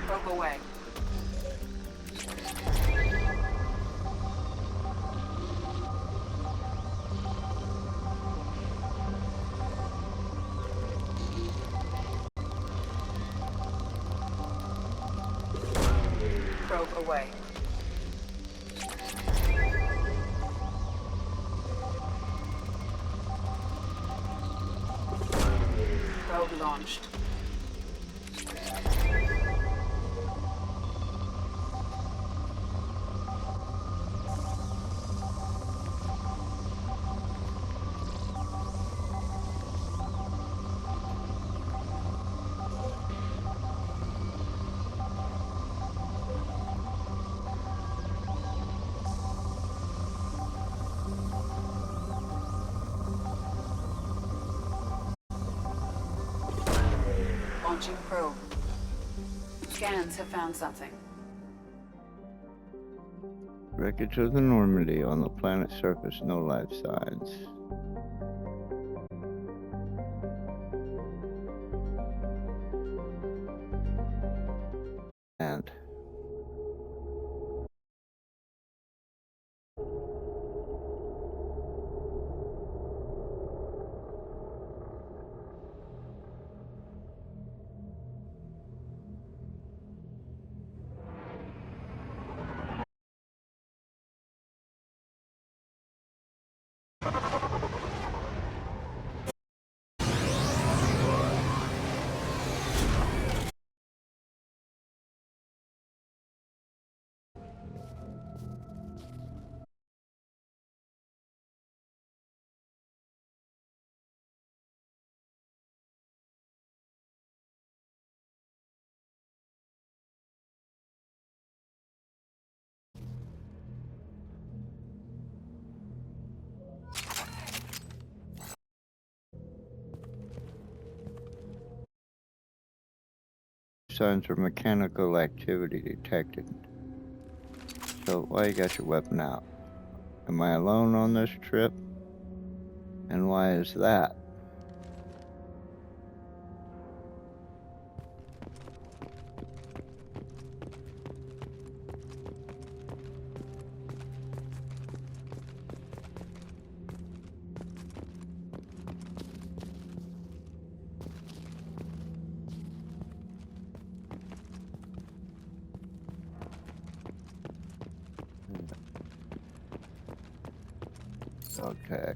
Probe away. Probe away. Probe launched. Launching probe. Scans have found something. Wreckage of the Normandy. On the planet's surface, no life signs. And signs of mechanical activity detected. So why you got your weapon out? Am I alone on this trip? And why is that? Okay.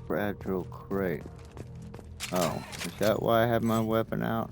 Fragile crate. Oh, is that why I have my weapon out?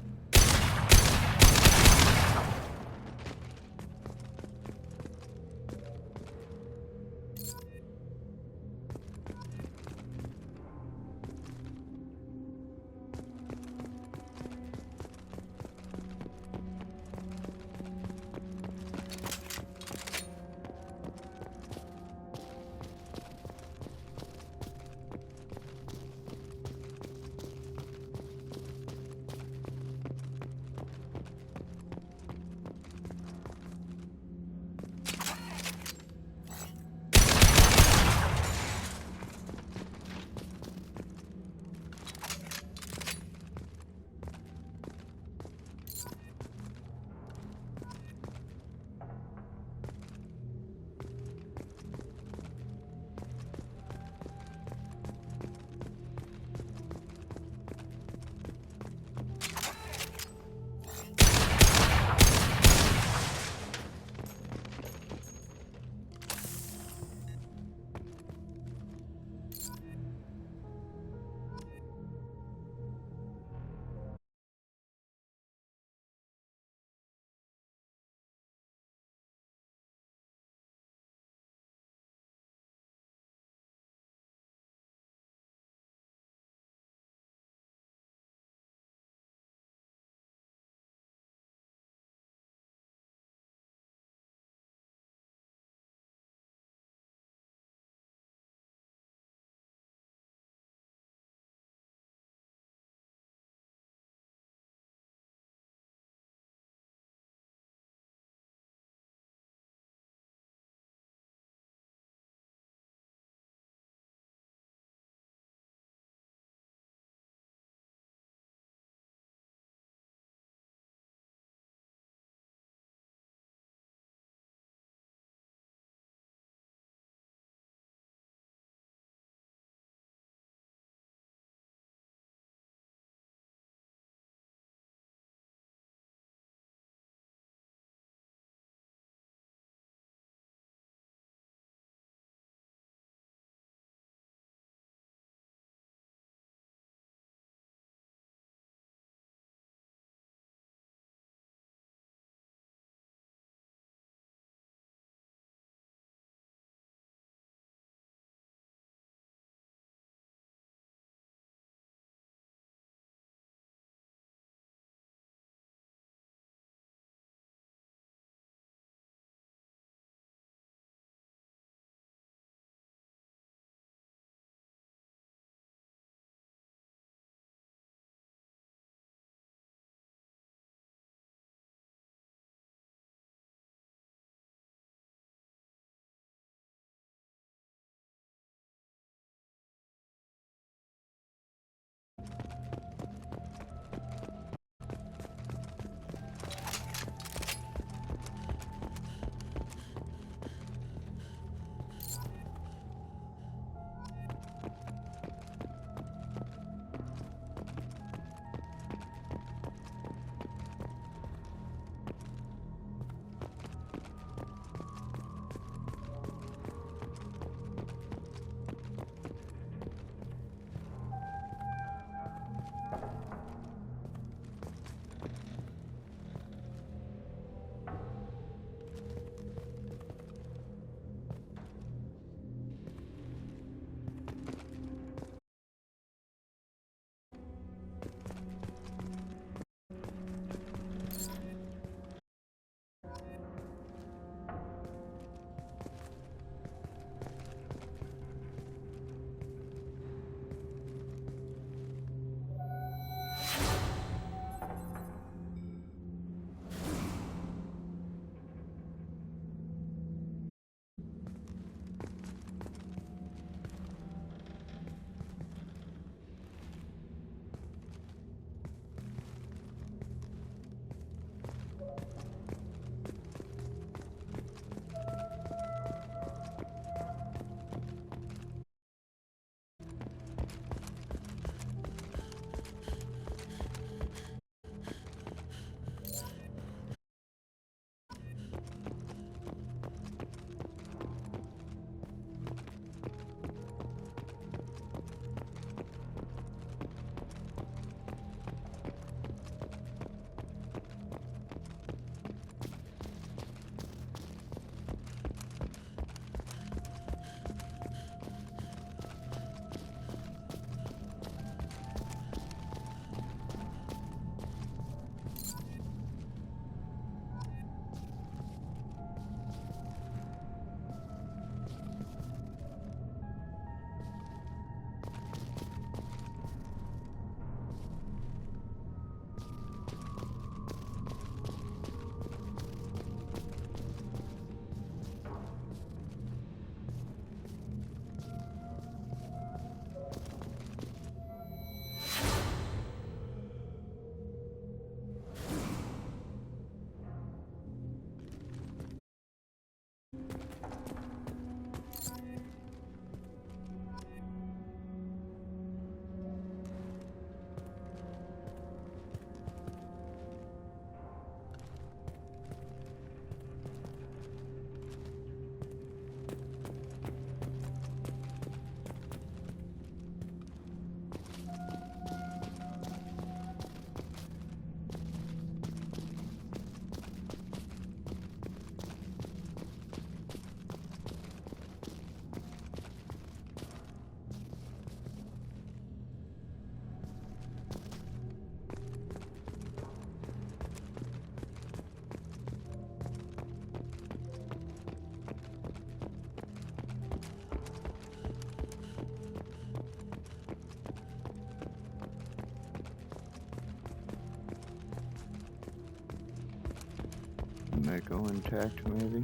Mako intact, maybe?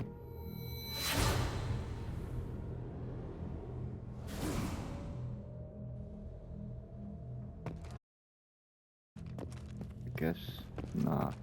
I guess not.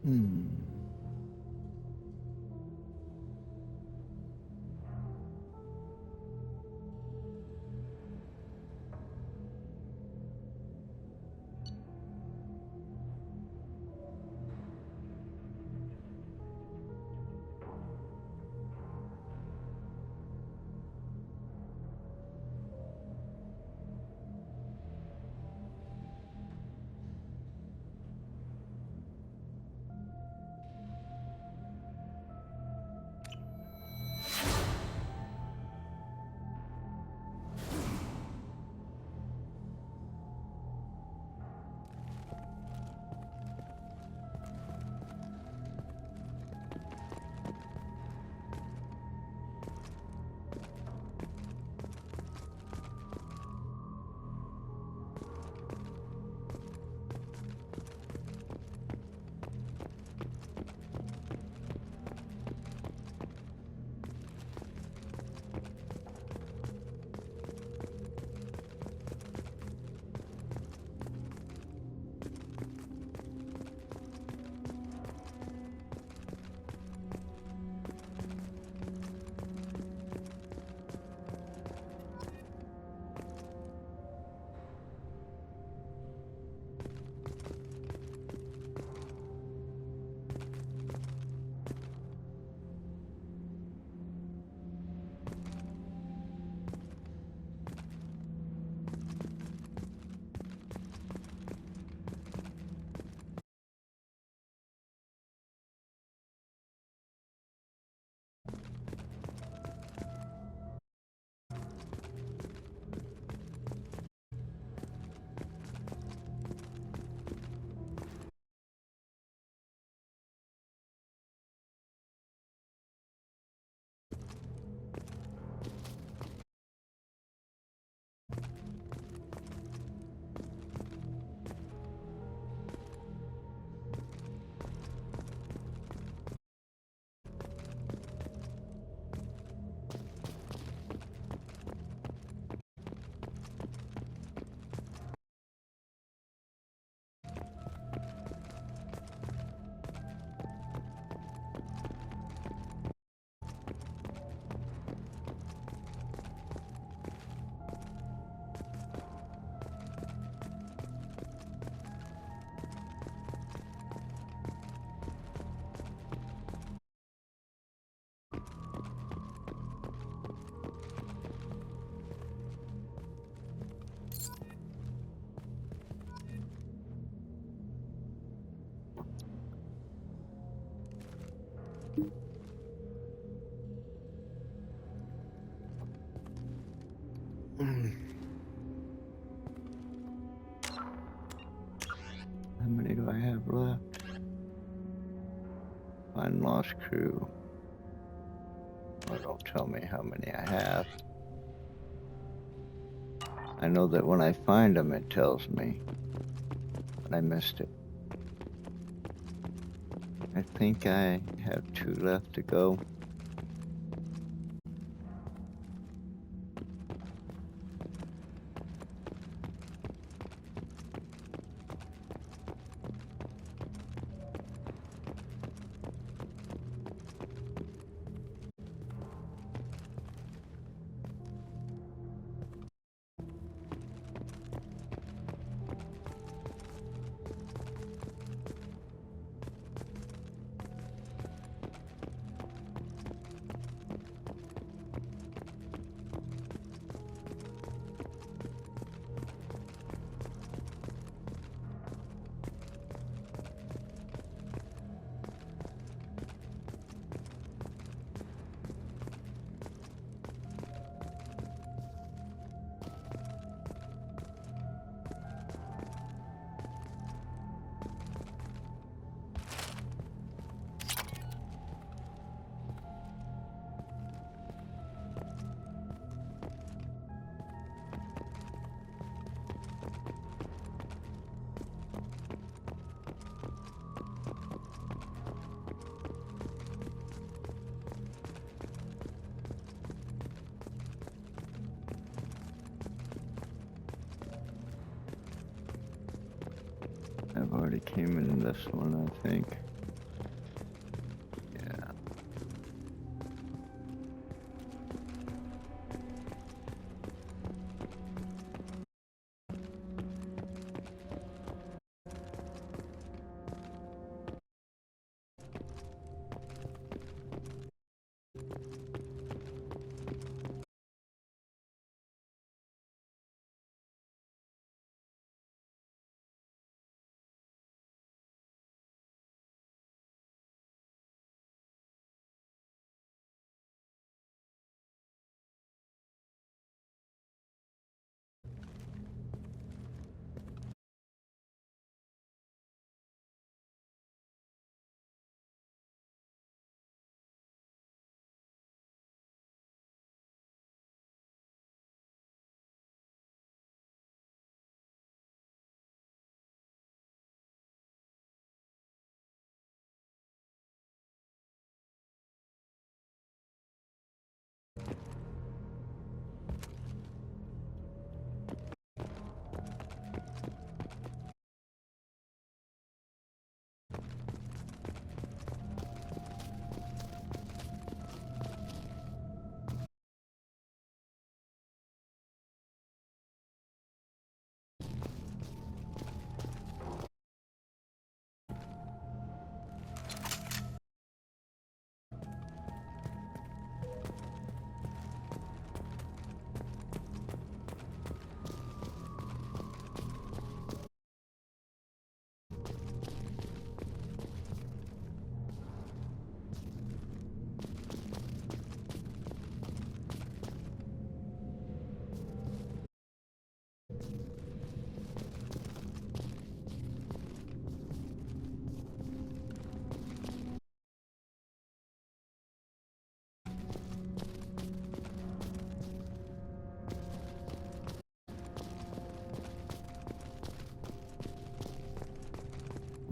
Hmm. left. Find lost crew. Oh, don't tell me how many I have. I know that when I find them, it tells me. But I missed it. I think I have 2 left to go. I've already came in this one, I think. Yeah.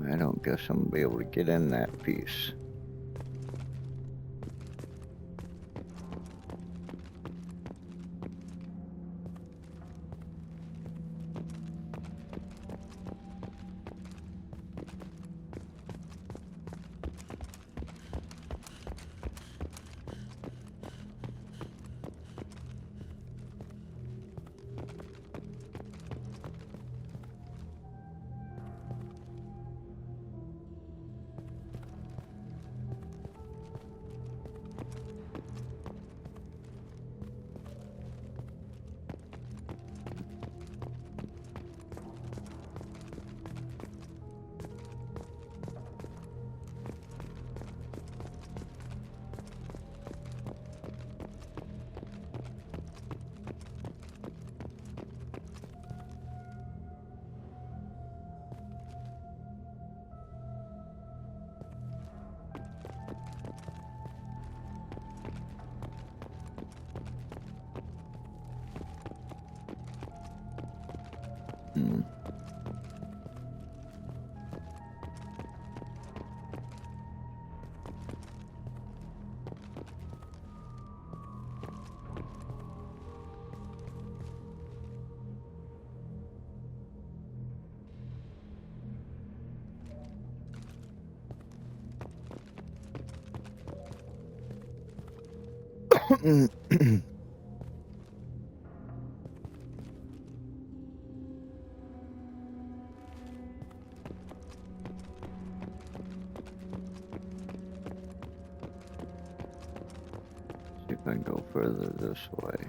I don't guess I'm gonna be able to get in that piece. See if I can go further this way.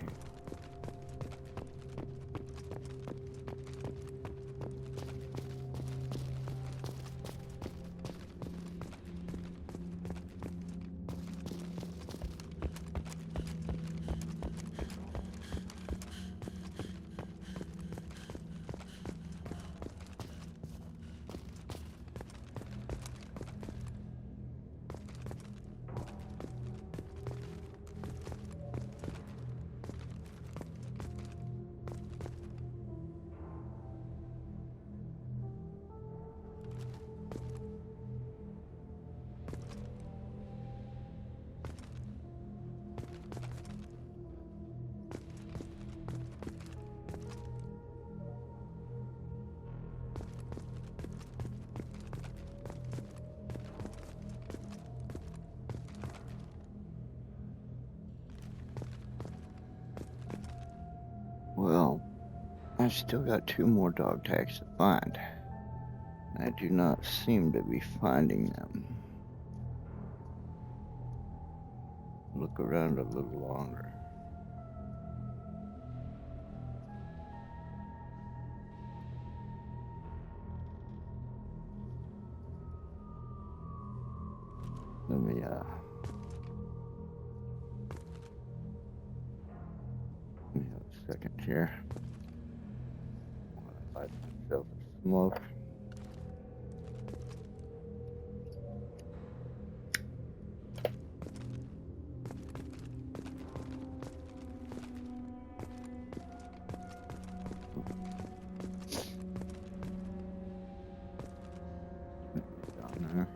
Well, I've still got 2 more dog tags to find. I do not seem to be finding them. Look around a little longer. Let me, give me a second here. I light myself a smoke. Down there.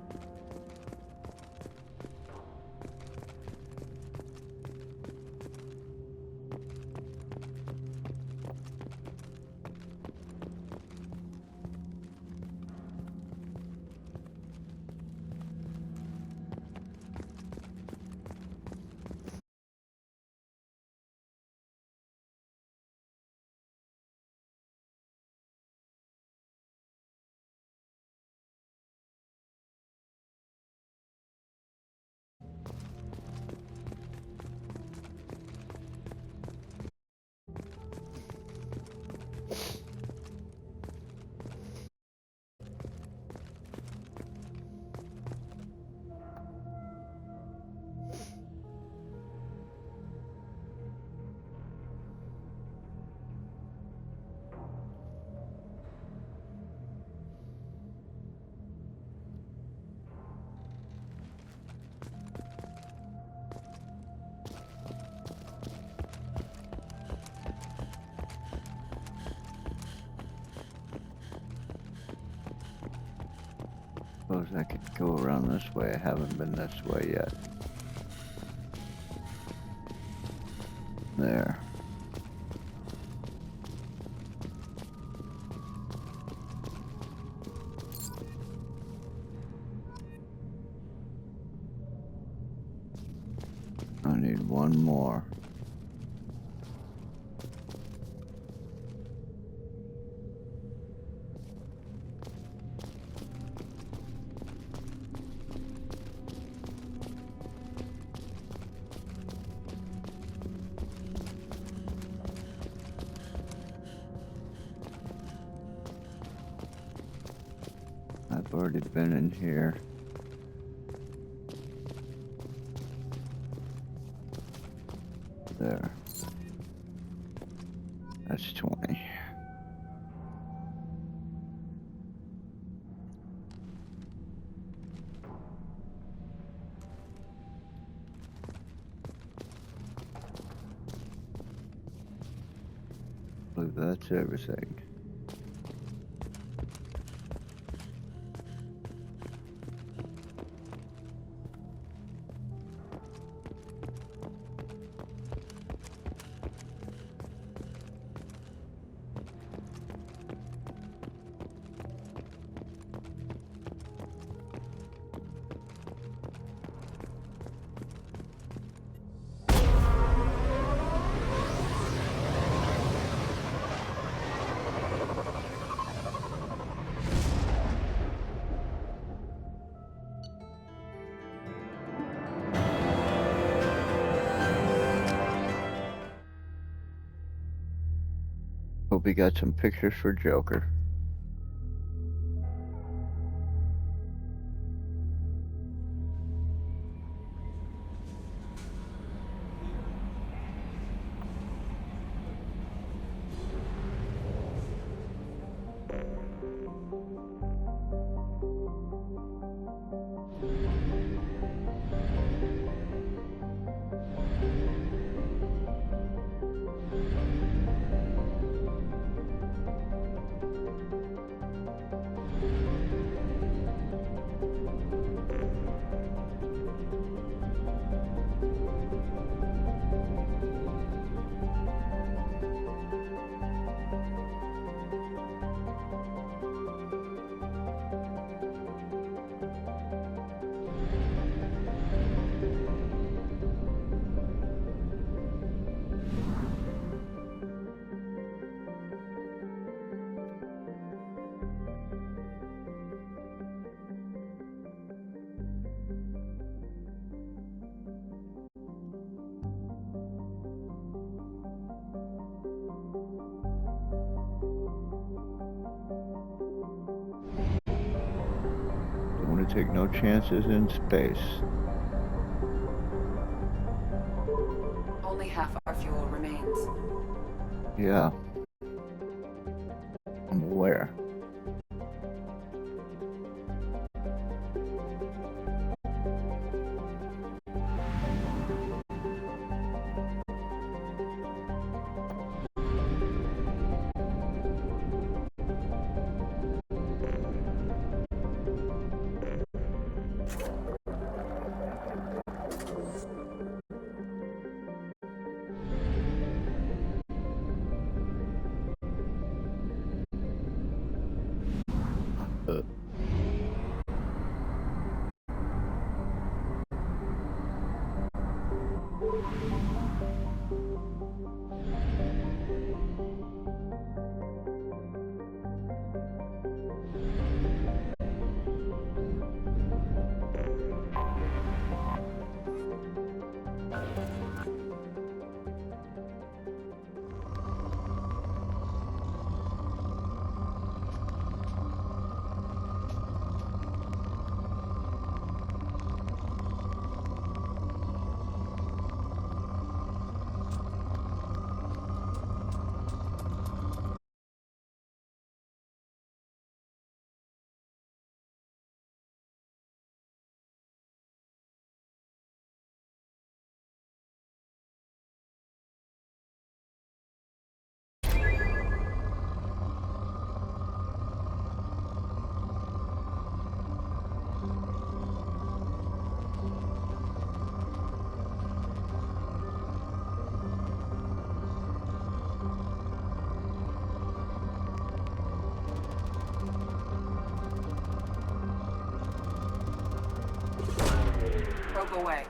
Suppose I could go around this way. I haven't been this way yet. There. I need one more. I've already been in here. There. That's 20. I believe that's everything. Hope you got some pictures for Joker. Don't want to take no chances in space. Only half our fuel remains. Yeah. I'm aware. Probe away.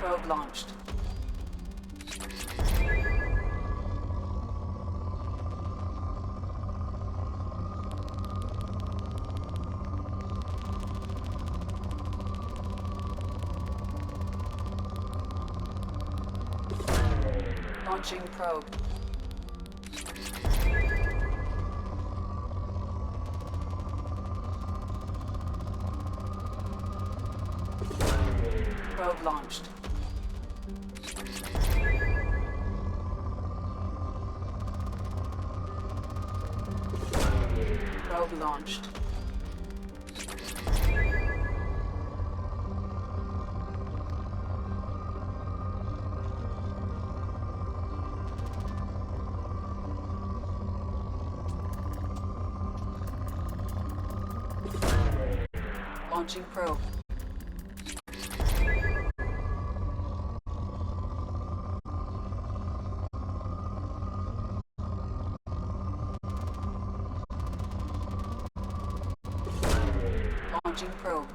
Probe launched. Launching probe. Probe launched. Probe launched. Launching probe. Launching probe.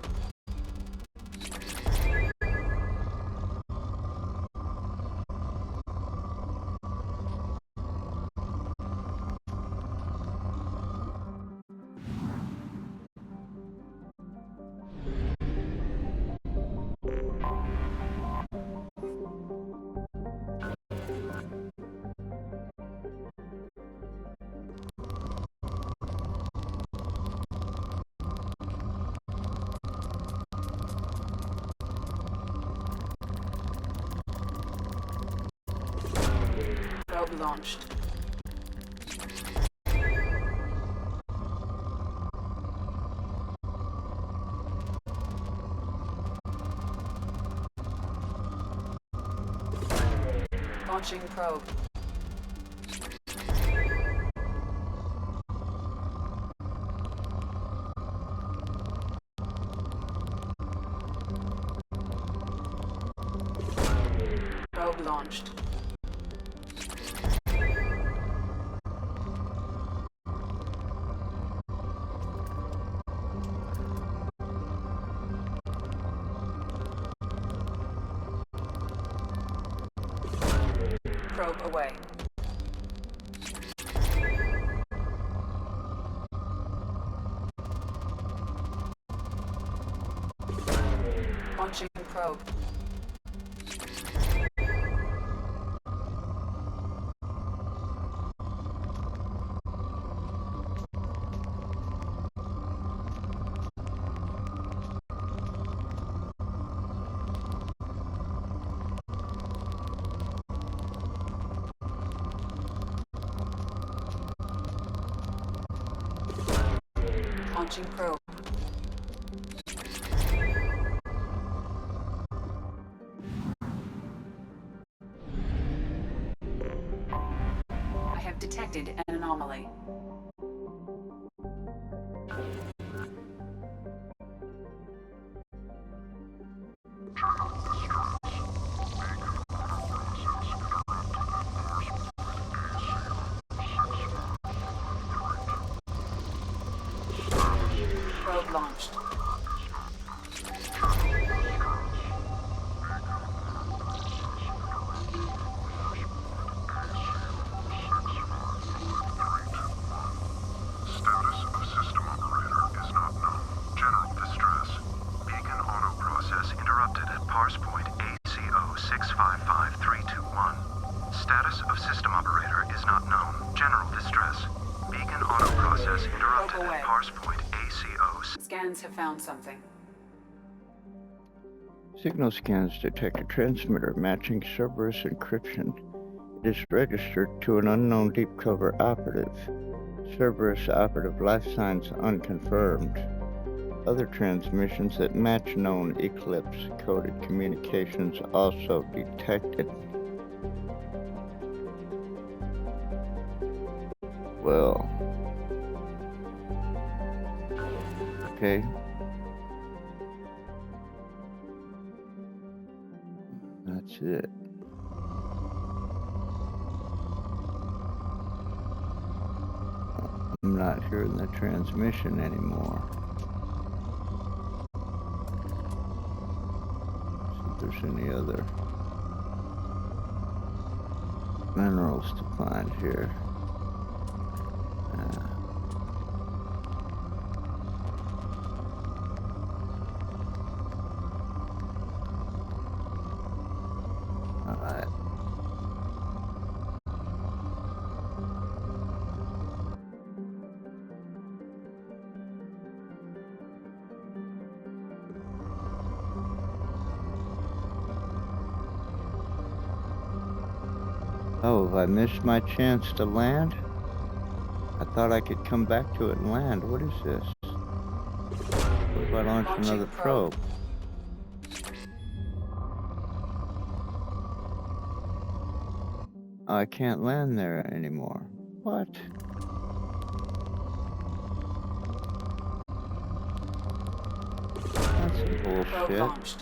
Probe launched. Launching probe. Probe launched. Probe away. Launching probe. Launching probe. I have detected an anomaly. Probe launched. Status of system operator is not known. General distress. Beacon auto process interrupted at parse point ACO 655321. Status of system operator is not known. General distress. Beacon auto process interrupted at parse point ACO. Scans have found something. Signal scans detect a transmitter matching Cerberus encryption. It is registered to an unknown deep cover operative. Cerberus operative life signs unconfirmed. Other transmissions that match known Eclipse-coded communications also detected. Well. Okay. That's it. I'm not hearing the transmission anymore. See if there's any other minerals to find here. Alright. Oh, have I missed my chance to land? I thought I could come back to it and land. What is this? What if I launch another probe? Oh, I can't land there anymore. What? That's some bullshit.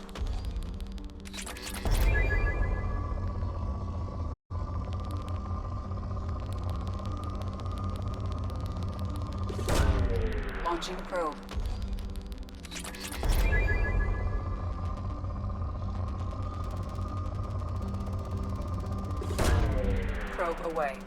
Launching probe. Probe away.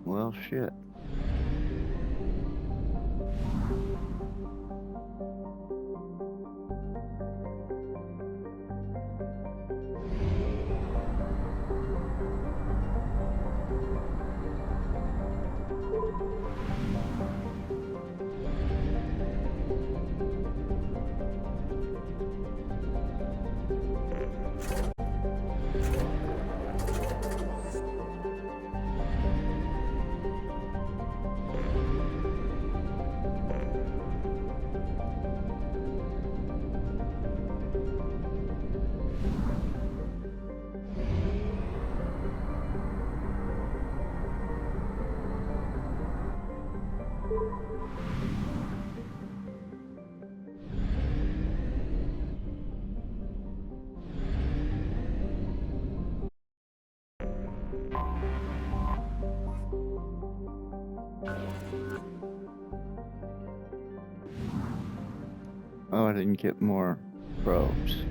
Well, shit. Oh, I didn't get more probes.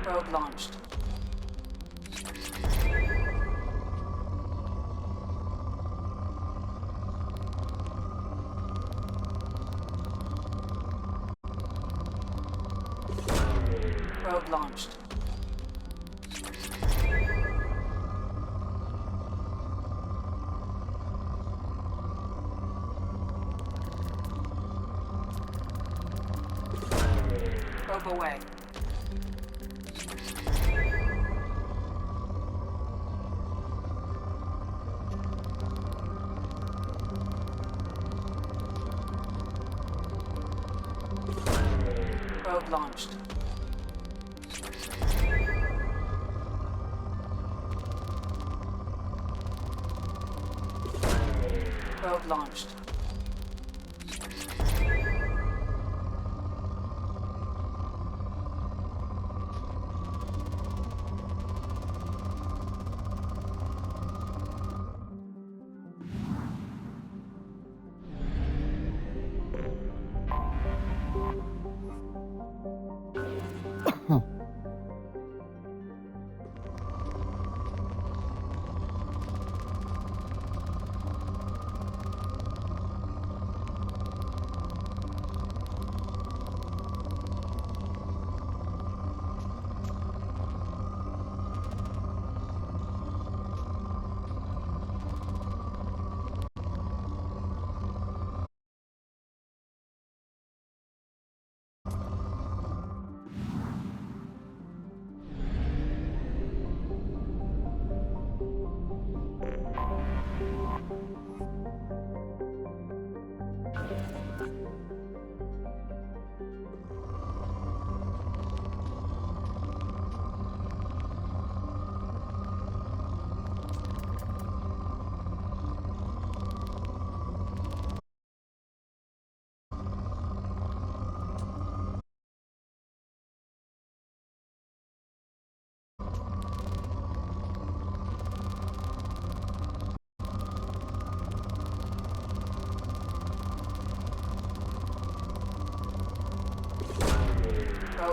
Probe launched. Probe launched. Probe away. Probe launched. Probe launched.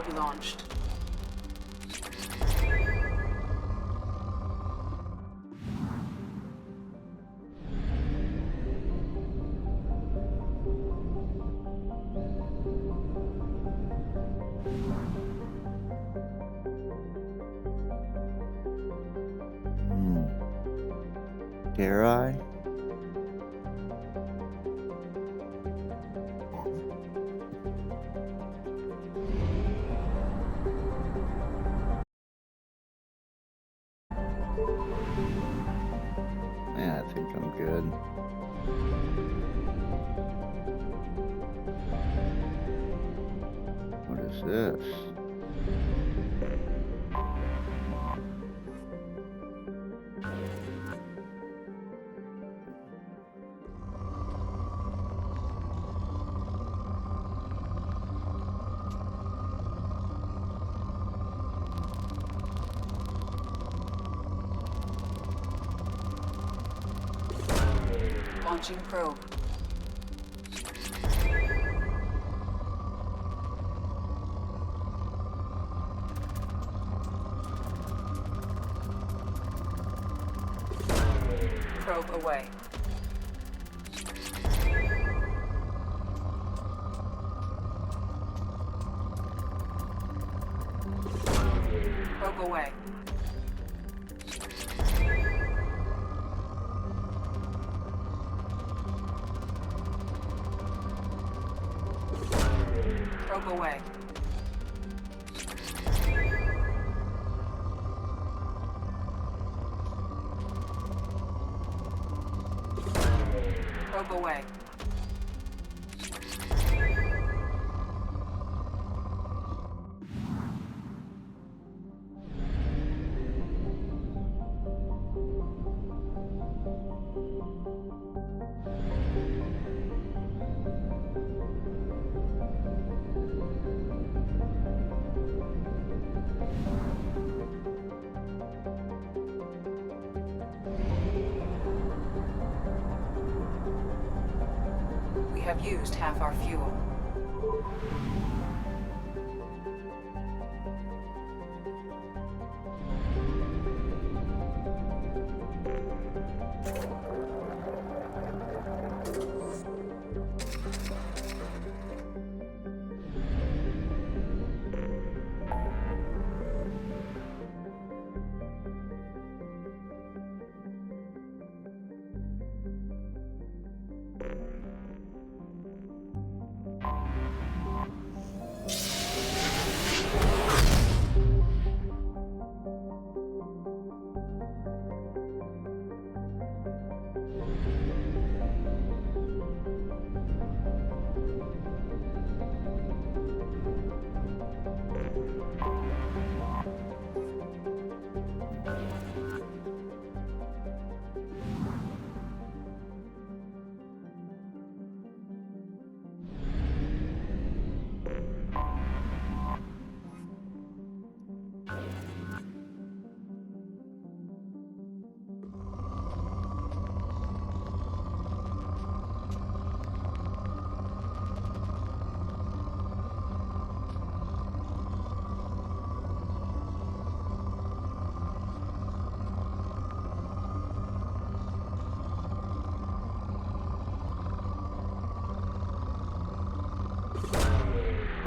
Probe launched. Dare I? Yeah, I think I'm good. What is this? Launching probe. Probe away. Probe away. Probe away. Probe away. We have used half our fuel.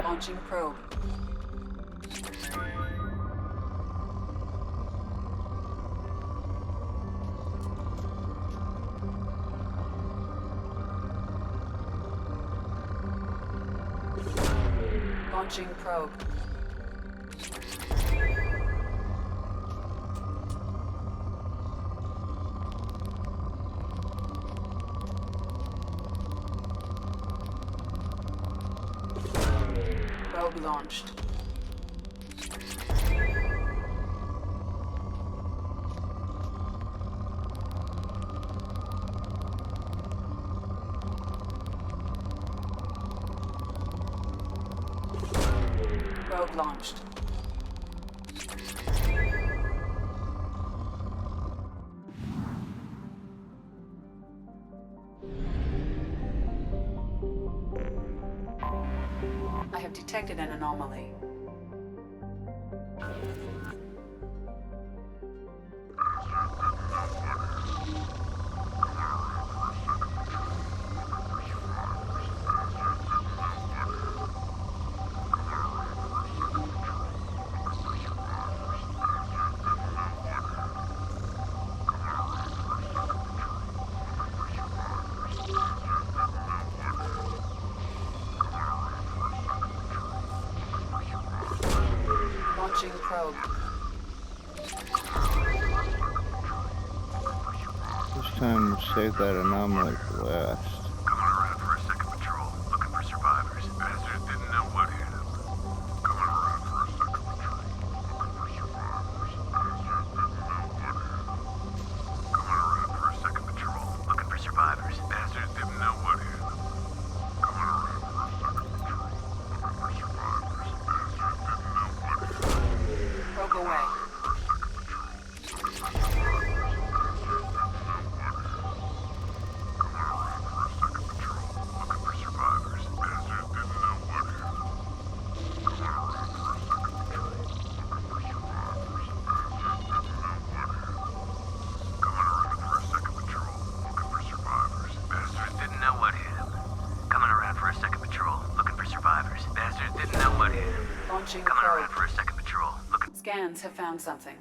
Launching probe. Launching probe. Probe launched. Probe launched. I have detected an anomaly. Launching probe. This time we'll save that anomaly for last. Coming around for a second patrol, looking for survivors. Bastards didn't know what hit them. Coming around for a second patrol, looking for survivors. Bastards didn't know what hit them. Coming around for a second patrol, looking for survivors. Bastards didn't know what hit them. Probe away. Launching Coming probe. around for a second patrol. Looking. Scans have found something.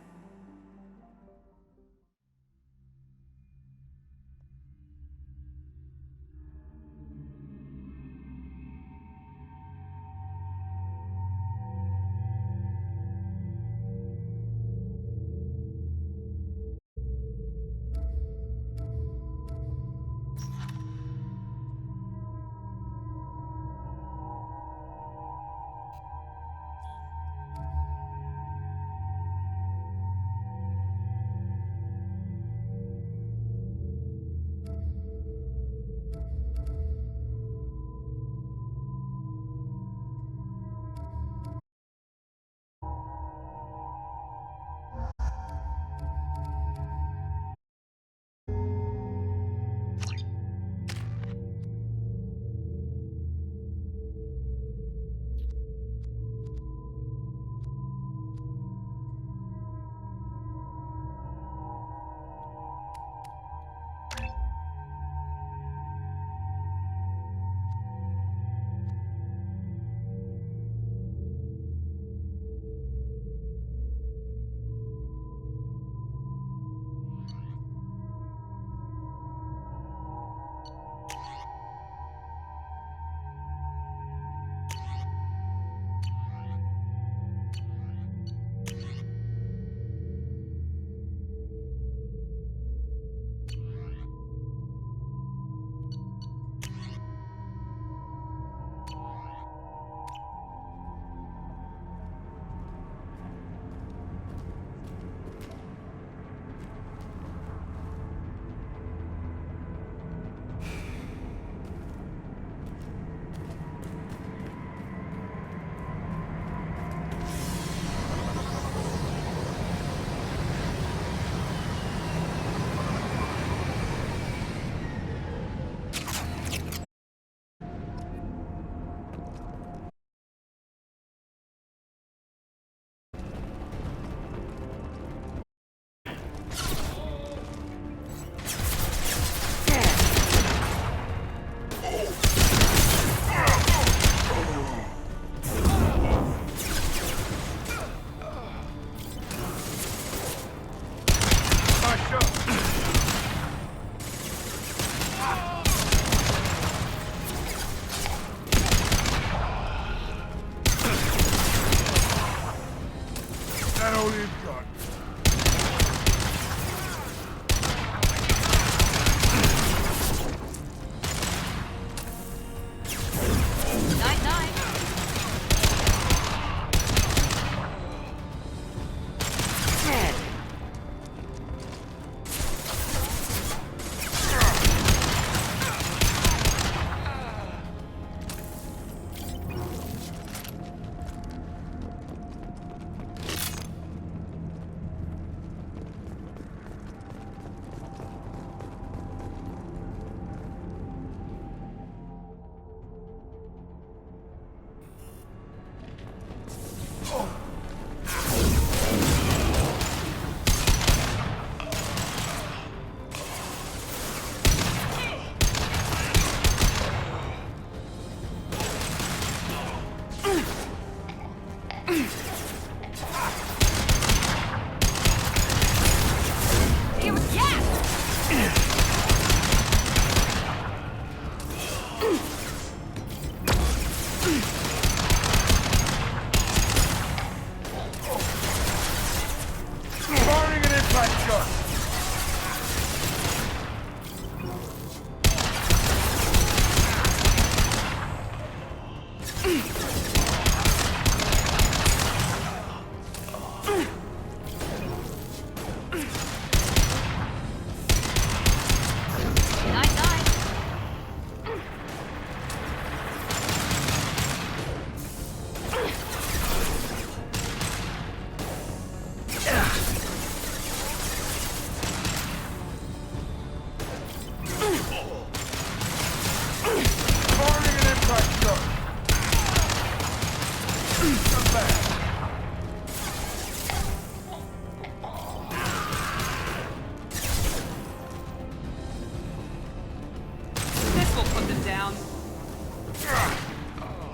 Put them down.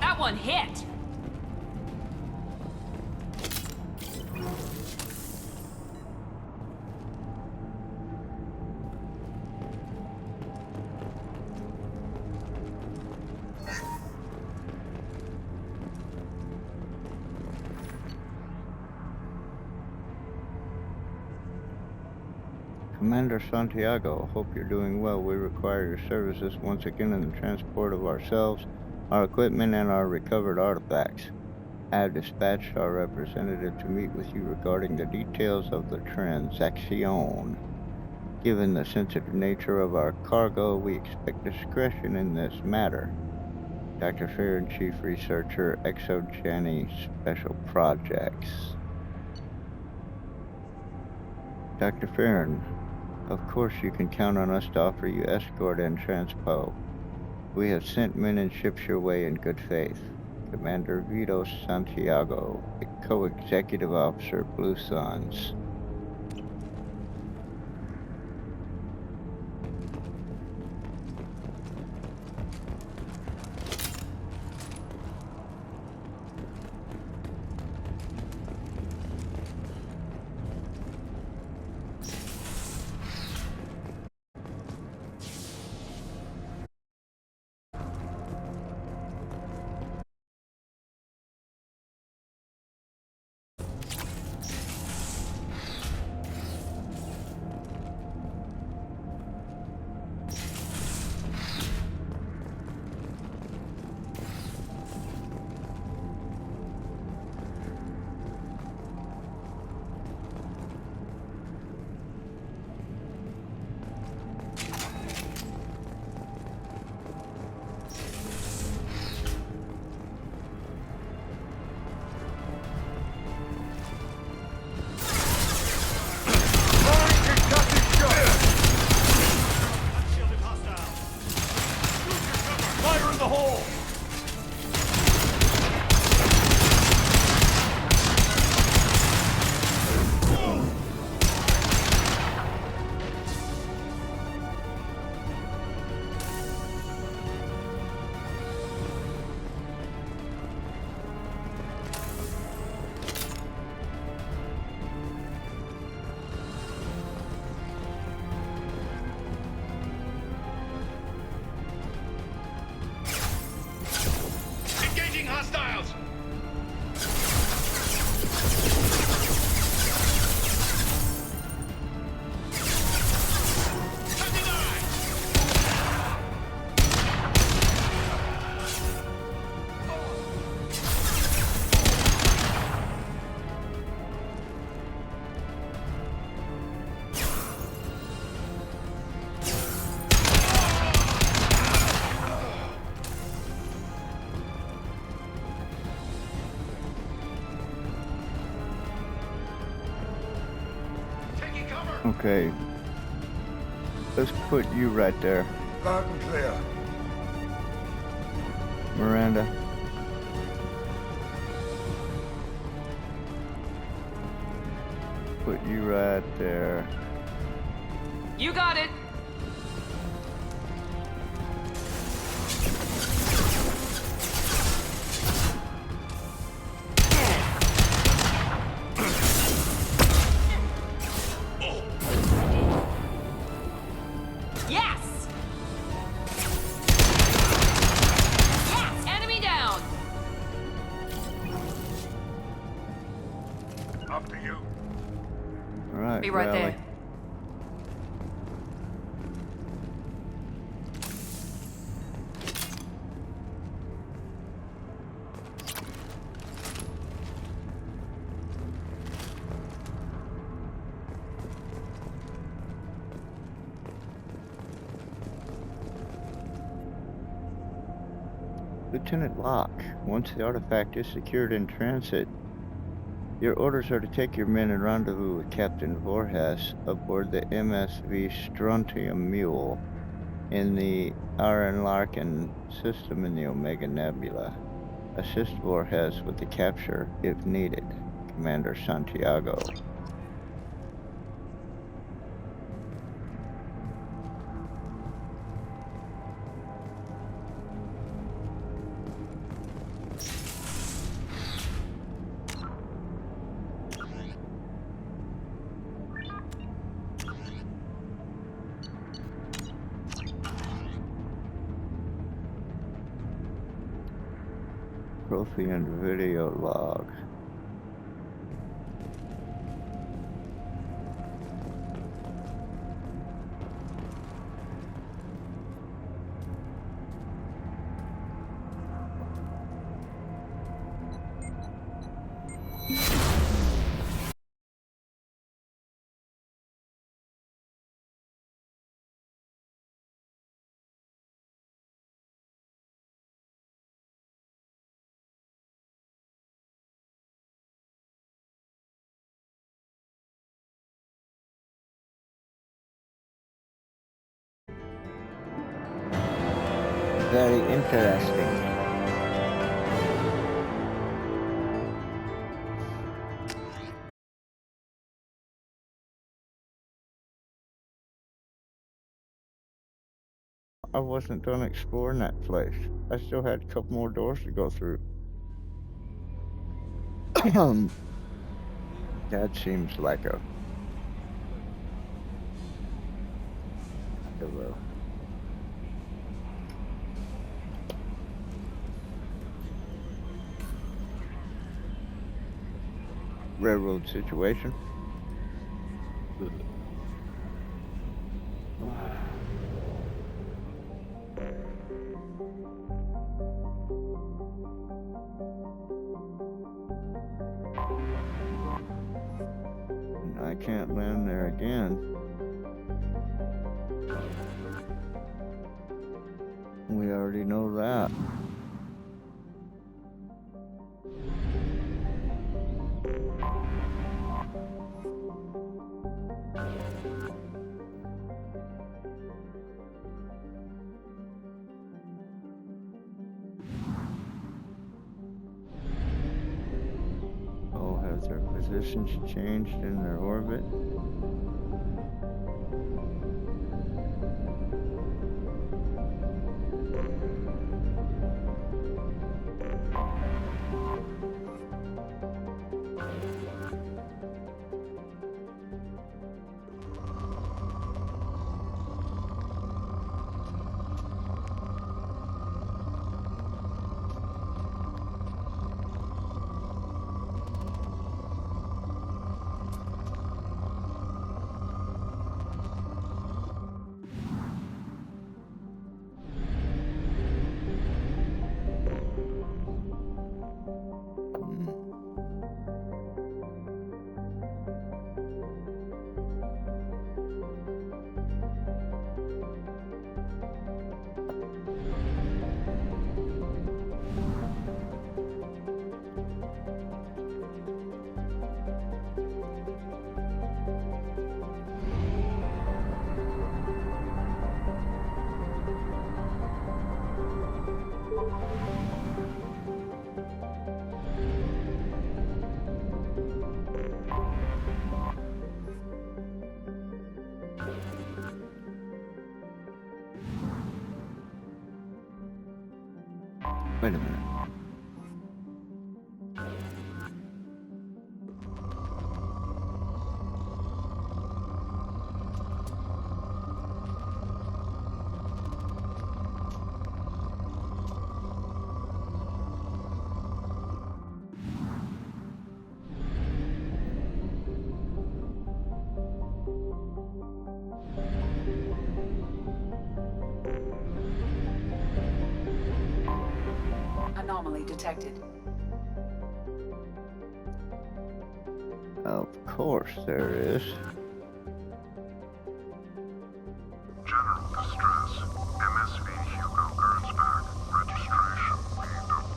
That one hit! Commander Santiago, hope you're doing well. We require your services once again in the transport of ourselves, our equipment, and our recovered artifacts. I have dispatched our representative to meet with you regarding the details of the transaction. Given the sensitive nature of our cargo, we expect discretion in this matter. Dr. Farron, Chief Researcher, Exogeny Special Projects. Dr. Farron, of course you can count on us to offer you escort and transpo. We have sent men and ships your way in good faith. Commander Vito Santiago, a co-executive officer, Blue Suns. Okay. Let's put you right there. Loud and clear. Miranda. Put you right there. You got it! Be right there. Lieutenant Locke, once the artifact is secured in transit, your orders are to take your men and rendezvous with Captain Voorhis aboard the MSV Strontium Mule in the Aaron Larkin system in the Omega Nebula. Assist Voorhis with the capture if needed. Commander Santiago. Trophy and video log. Very interesting. I wasn't done exploring that place. I still had a couple more doors to go through. That seems like a... Hello. Railroad situation. I can't land there again. We already know that. Oh, have their positions changed in their orbit? Wait a minute. Anomaly detected. Of course there is. General distress. MSV Hugo Gernsback. Registration BW.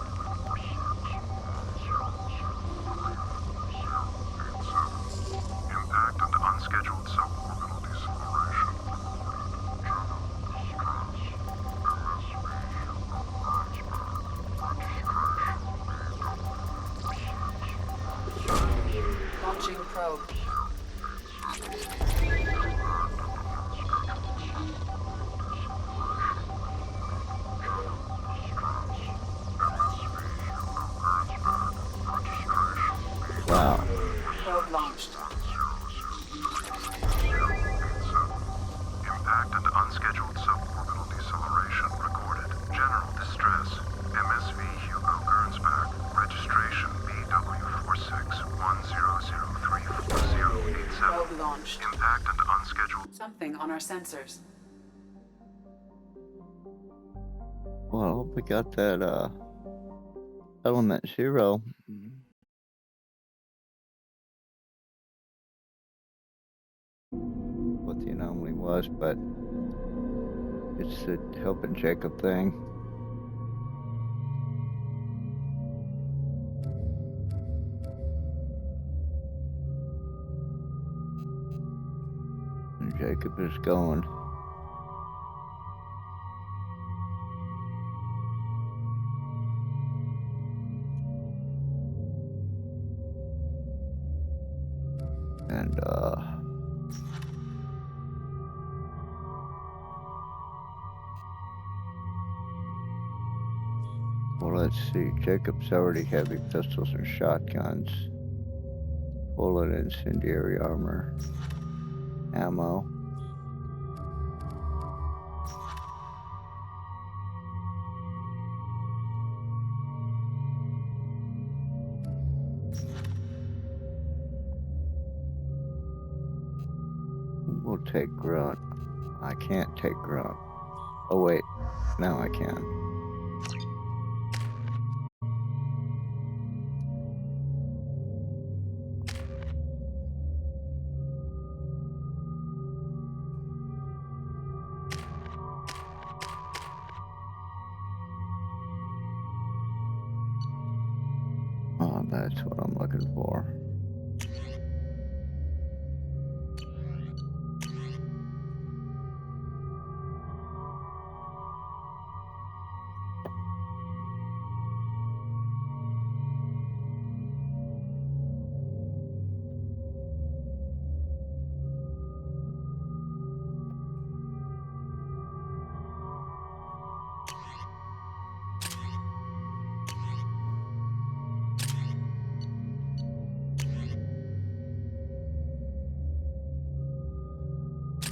Impact and unscheduled suborbital deceleration. General distress. MSV Hugo Gernsback. Registration BW. Launching probe. Wow. Probe launched. Impact and unscheduled suborbital deceleration recorded. General distress. MSV Hugo Gernsback. launched. Impact and unscheduled. Something on our sensors. Well, we got that, element 0. What the anomaly was, but it's the helping Jacob thing. And Jacob is going. And, well, let's see. Jacob's already heavy pistols and shotguns. Bullet incendiary armor. Ammo. We'll take grunt. I can't take grunt. Oh wait, now I can. Oh, that's what I'm looking for.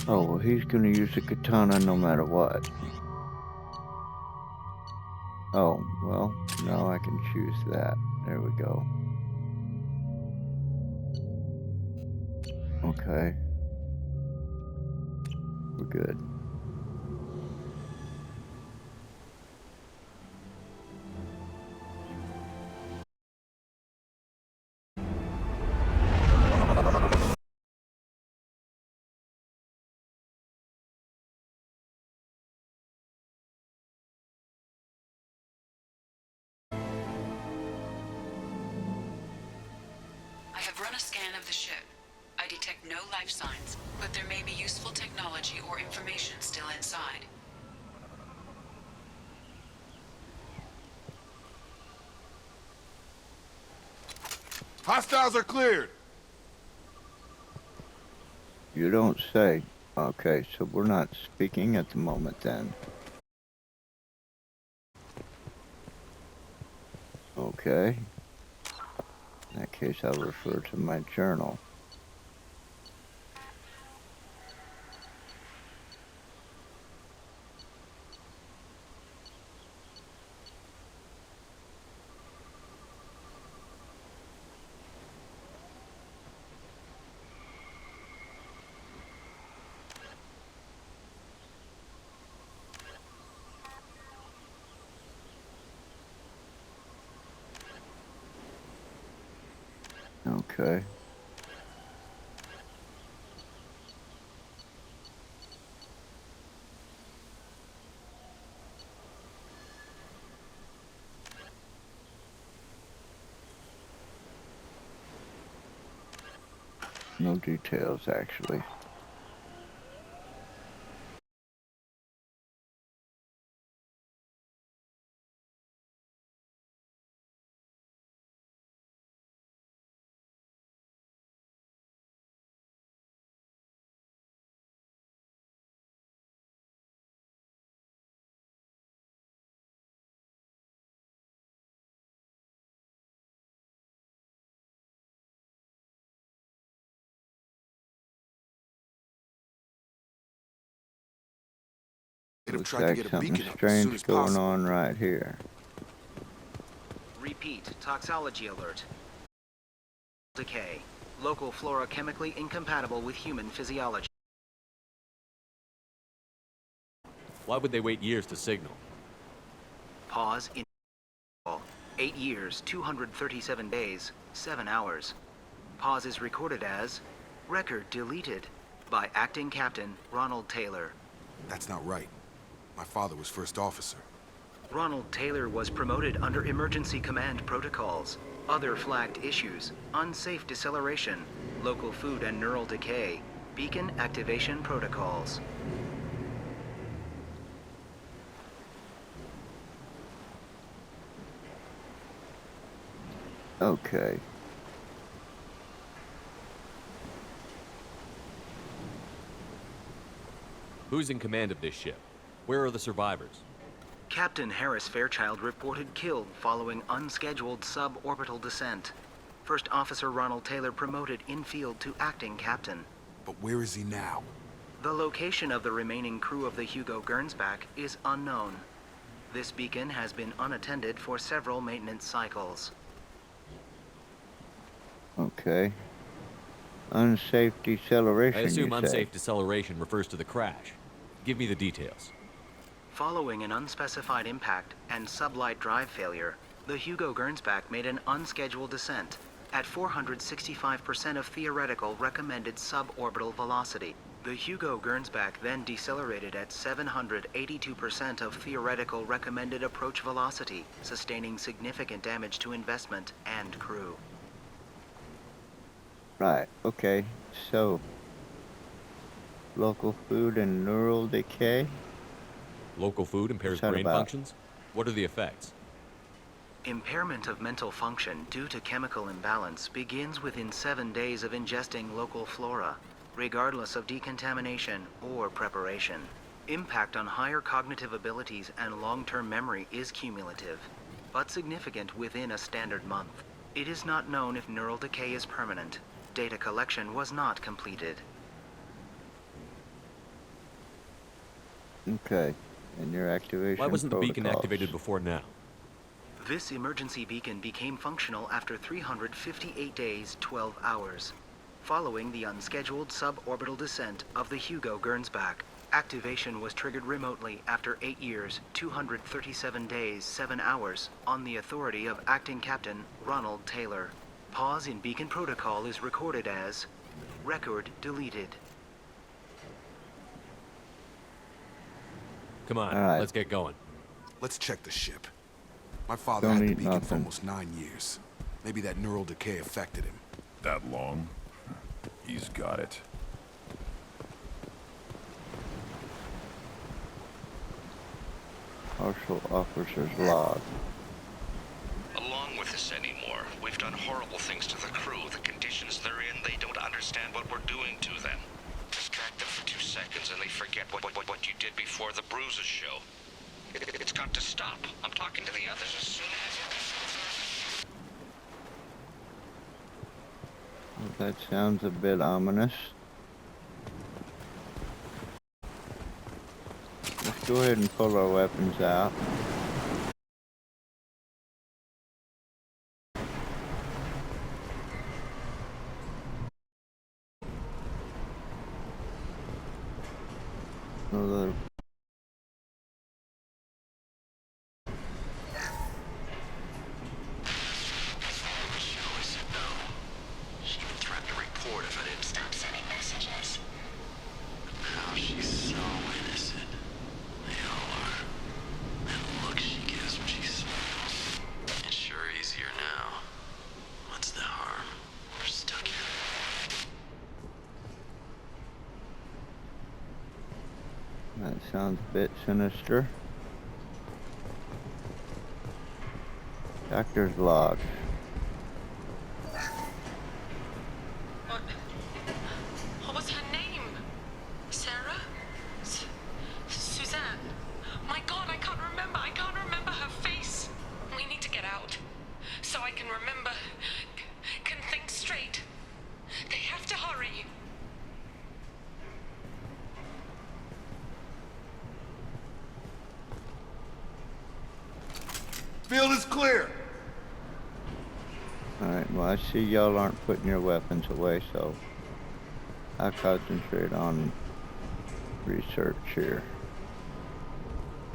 Oh, well, he's gonna use the katana no matter what. Oh, well, no, I can choose that. There we go. Okay. We're good. I have run a scan of the ship. I detect no life signs, but there may be useful technology or information still inside. Hostiles are cleared. You don't say. Okay, so we're not speaking at the moment then. Okay. In that case, I'll refer to my journal. Okay. No details, actually. Looks like something strange going on right here. Repeat, toxology alert. Decay. Local flora chemically incompatible with human physiology. Why would they wait years to signal? Pause in 8 years, 237 days, 7 hours. Pause is recorded as record deleted by Acting Captain Ronald Taylor. That's not right. My father was first officer. Ronald Taylor was promoted under emergency command protocols. Other flagged issues: unsafe deceleration, local food and neural decay, beacon activation protocols. Okay. Who's in command of this ship? Where are the survivors? Captain Harris Fairchild reported killed following unscheduled suborbital descent. First Officer Ronald Taylor promoted in-field to acting captain. But where is he now? The location of the remaining crew of the Hugo Gernsback is unknown. This beacon has been unattended for several maintenance cycles. Okay. Unsafe deceleration, I assume you say? unsafe deceleration refers to the crash. Give me the details. Following an unspecified impact and sublight drive failure, the Hugo Gernsback made an unscheduled descent at 465% of theoretical recommended suborbital velocity. The Hugo Gernsback then decelerated at 782% of theoretical recommended approach velocity, sustaining significant damage to investment and crew. Right, okay. So, local food and neural decay? Local food impairs brain functions? What are the effects? Impairment of mental function due to chemical imbalance begins within 7 days of ingesting local flora, regardless of decontamination or preparation. Impact on higher cognitive abilities and long-term memory is cumulative, but significant within a standard month. It is not known if neural decay is permanent. Data collection was not completed. Okay. And your activation Why wasn't the beacon protocols? activated before now? This emergency beacon became functional after 358 days, 12 hours, following the unscheduled suborbital descent of the Hugo Gernsback. Activation was triggered remotely after 8 years, 237 days, 7 hours, on the authority of Acting Captain Ronald Taylor. Pause in beacon protocol is recorded as record deleted. Come on, All right. let's get going. Let's check the ship. My father Don't had the eat beacon for nothing. almost 9 years. Maybe that neural decay affected him. That long? He's got it. Partial officer's log. Along with this anymore. We've done horrible things to the crew. The conditions they're in, they don't understand what we're doing to them. Distract them for 2 seconds and they forget what you did before the bruises show. It's got to stop. I'm talking to the others as soon as... That sounds a bit ominous. Let's go ahead and pull our weapons out. Another She even threatened to report if I didn't stop sending messages. Now she's so innocent. They all are. And the look she gives when she smiles. It's sure easier now. What's the harm? We're stuck here. That sounds a bit sinister. Doctor's log. What was her name? Sarah? Suzanne? My God, I can't remember. I can't remember her face. We need to get out. So I can remember. Can think straight. They have to hurry. Field is clear. Alright, Well, I see y'all aren't putting your weapons away, so I'll concentrate on research here.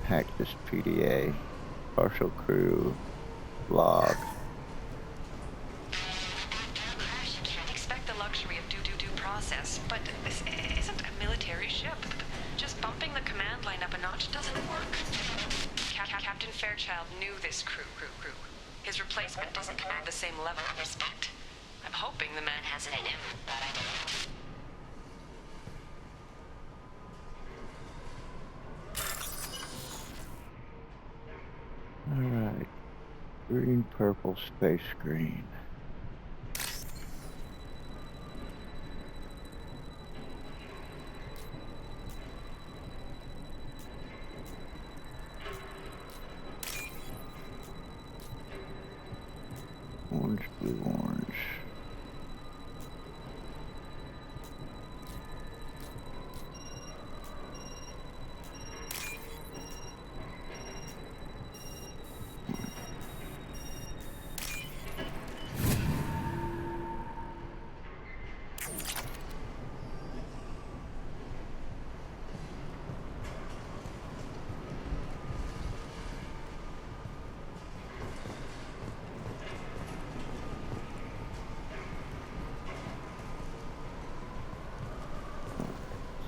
Hack this PDA, partial crew, log. Expect the luxury of due process, but this isn't a military ship. Just bumping the command line up a notch doesn't work. Captain Fairchild knew this crew. His replacement doesn't command the same level of respect. I'm hoping the man has it in him, but I don't know. Alright. Green, purple, space green. Orange, blue, orange.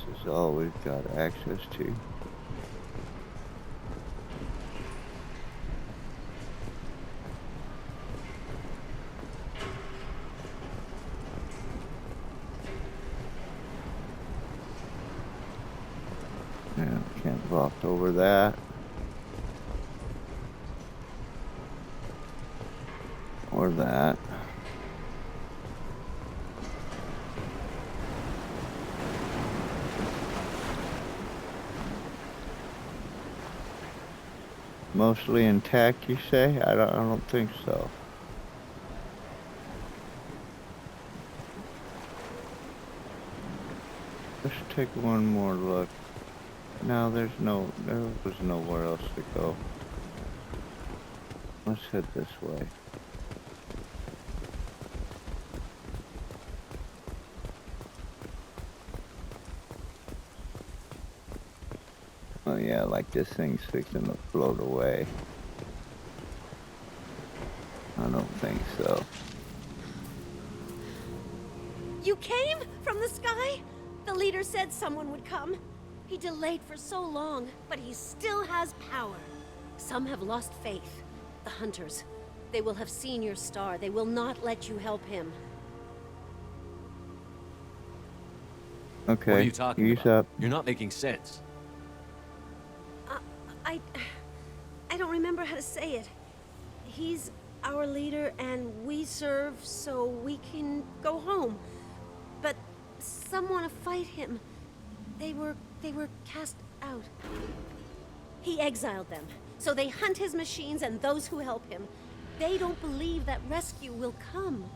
This is all we've got access to. Yeah, can't walk over that. Or that. Mostly intact, you say? I don't think so. Let's take one more look. No, there was nowhere else to go. Let's head this way. Oh yeah, like this thing's fixing to float away. I don't think so. You came from the sky? The leader said someone would come. He delayed for so long, but he still has power. Some have lost faith. The hunters. They will have seen your star. They will not let you help him. Okay. What are you talking Use about? up. You're not making sense. I don't remember how to say it. He's our leader and we serve so we can go home. But some want to fight him. They were cast out. He exiled them, so they hunt his machines and those who help him. They don't believe that rescue will come.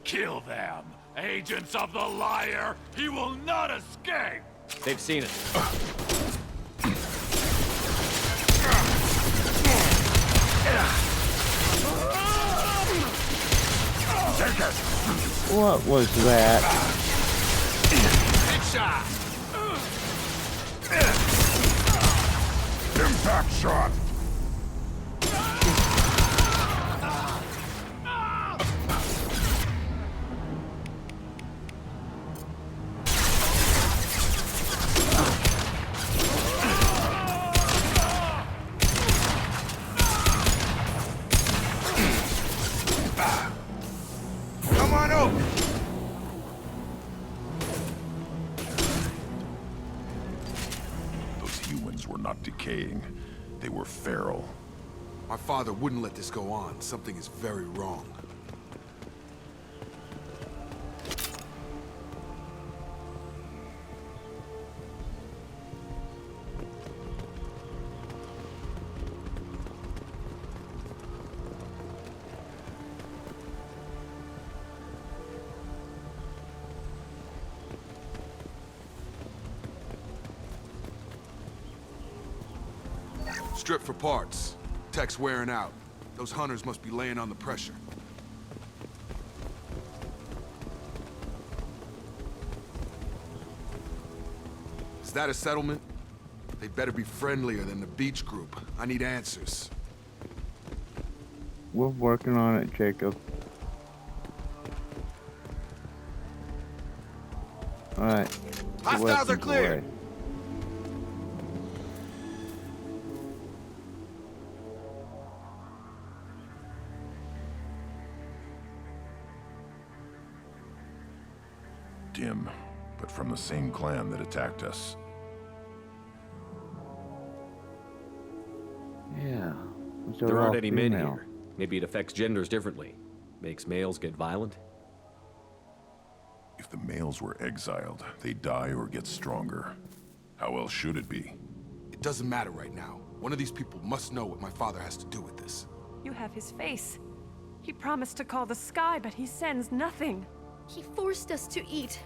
Kill them! Agents of the liar! He will not escape! They've seen it. Take it! What was that? Headshot! Impact shot! Come on over. Those humans were not decaying. They were feral. My father wouldn't let this go on. Something is very wrong. Strip for parts. Tech's wearing out. Those hunters must be laying on the pressure. Is that a settlement? They better be friendlier than the beach group. I need answers. We're working on it, Jacob. Alright. Hostiles are clear! Dim, but from the same clan that attacked us. Yeah. There aren't any men here. Maybe it affects genders differently. Makes males get violent? If the males were exiled, they die or get stronger. How else should it be? It doesn't matter right now. One of these people must know what my father has to do with this. You have his face. He promised to call the sky, but he sends nothing. He forced us to eat,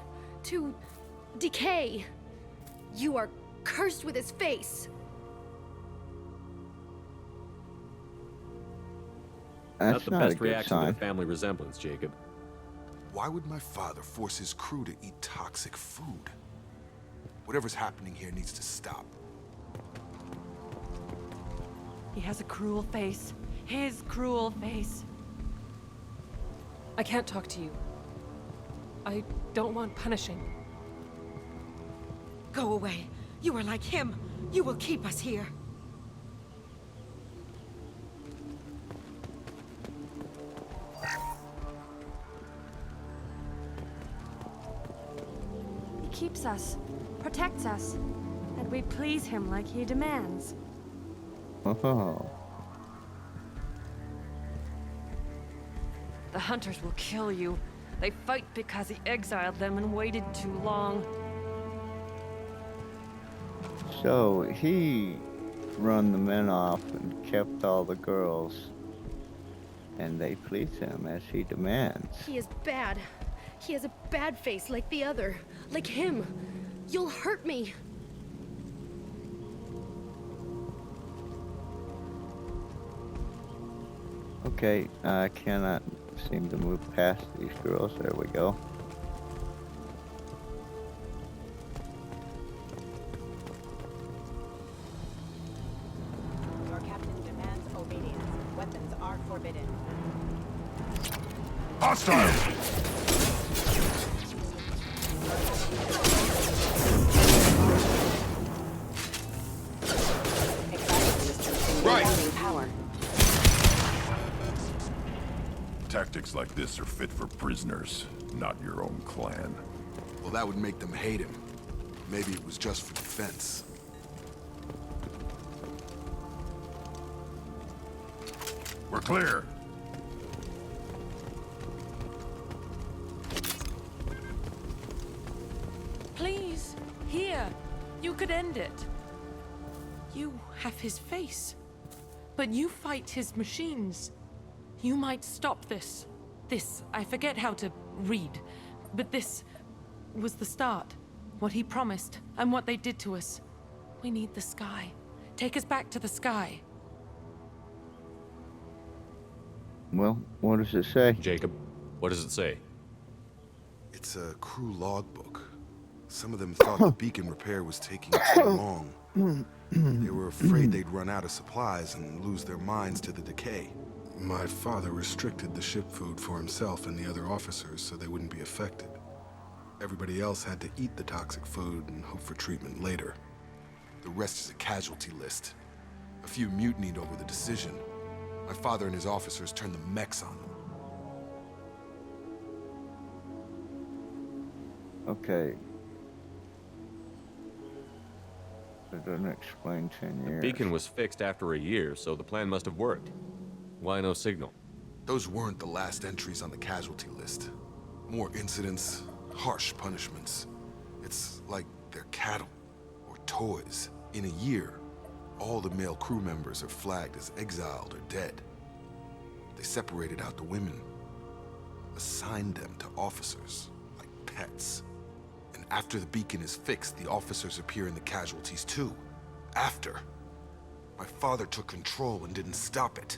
to decay. You are cursed with his face. Not the best reaction to the family resemblance, Jacob. Why would my father force his crew to eat toxic food? Whatever's happening here needs to stop. He has a cruel face. His cruel face. I can't talk to you. I don't want punishing. Go away. You are like him. You will keep us here. He keeps us, protects us, and we please him like he demands. Oh. The hunters will kill you. They fight because he exiled them and waited too long. So he run the men off and kept all the girls, and they please him as he demands. He is bad. He has a bad face like the other, like him. You'll hurt me. Okay, I cannot seem to move past these girls. There we go. Your captain demands obedience. Weapons are forbidden. Hostile! Right! Power. Tactics like this are fit for prisoners, not your own clan. Well, that would make them hate him. Maybe it was just for defense. We're clear. Please, here. You could end it. You have his face. But you fight his machines. You might stop this. This, I forget how to read. But this was the start. What he promised, and what they did to us. We need the sky. Take us back to the sky. Well, what does it say? Jacob, what does it say? It's a crew logbook. Some of them thought the beacon repair was taking too long. They were afraid they'd run out of supplies and lose their minds to the decay. My father restricted the ship food for himself and the other officers so they wouldn't be affected. Everybody else had to eat the toxic food and hope for treatment later. The rest is a casualty list. A few mutinied over the decision. My father and his officers turned the mechs on them. Okay. It doesn't explain 10 years. The beacon was fixed after a year, so the plan must have worked. Why no signal? Those weren't the last entries on the casualty list. More incidents, harsh punishments. It's like they're cattle or toys. In a year, all the male crew members are flagged as exiled or dead. They separated out the women, assigned them to officers, like pets. And after the beacon is fixed, the officers appear in the casualties too. After. My father took control and didn't stop it.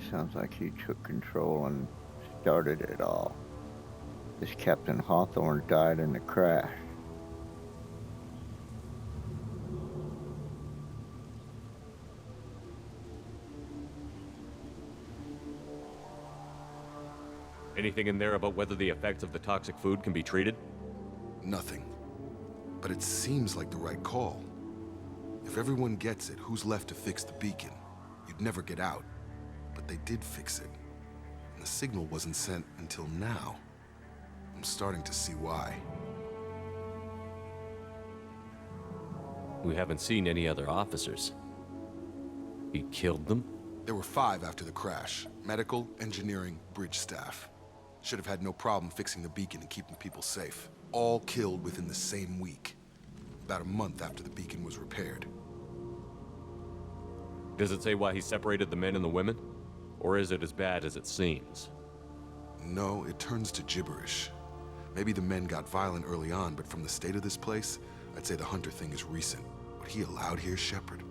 Sounds like he took control and started it all. This Captain Hawthorne died in the crash. Anything in there about whether the effects of the toxic food can be treated? Nothing. But it seems like the right call. If everyone gets it, who's left to fix the beacon? You'd never get out. But they did fix it. And the signal wasn't sent until now. I'm starting to see why. We haven't seen any other officers. He killed them? There were 5 after the crash. Medical, engineering, bridge staff. Should have had no problem fixing the beacon and keeping people safe. All killed within the same week. About a month after the beacon was repaired. Does it say why he separated the men and the women? Or is it as bad as it seems? No, it turns to gibberish. Maybe the men got violent early on, but from the state of this place, I'd say the Hunter thing is recent. What he allowed here, Shepard,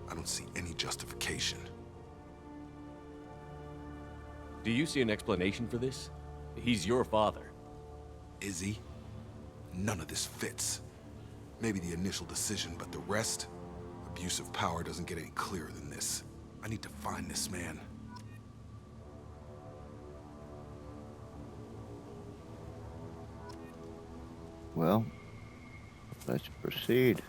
I don't see any justification. Do you see an explanation for this? He's your father. Is he? None of this fits. Maybe the initial decision, but the rest? Abuse of power doesn't get any clearer than this. I need to find this man. Well, let's proceed.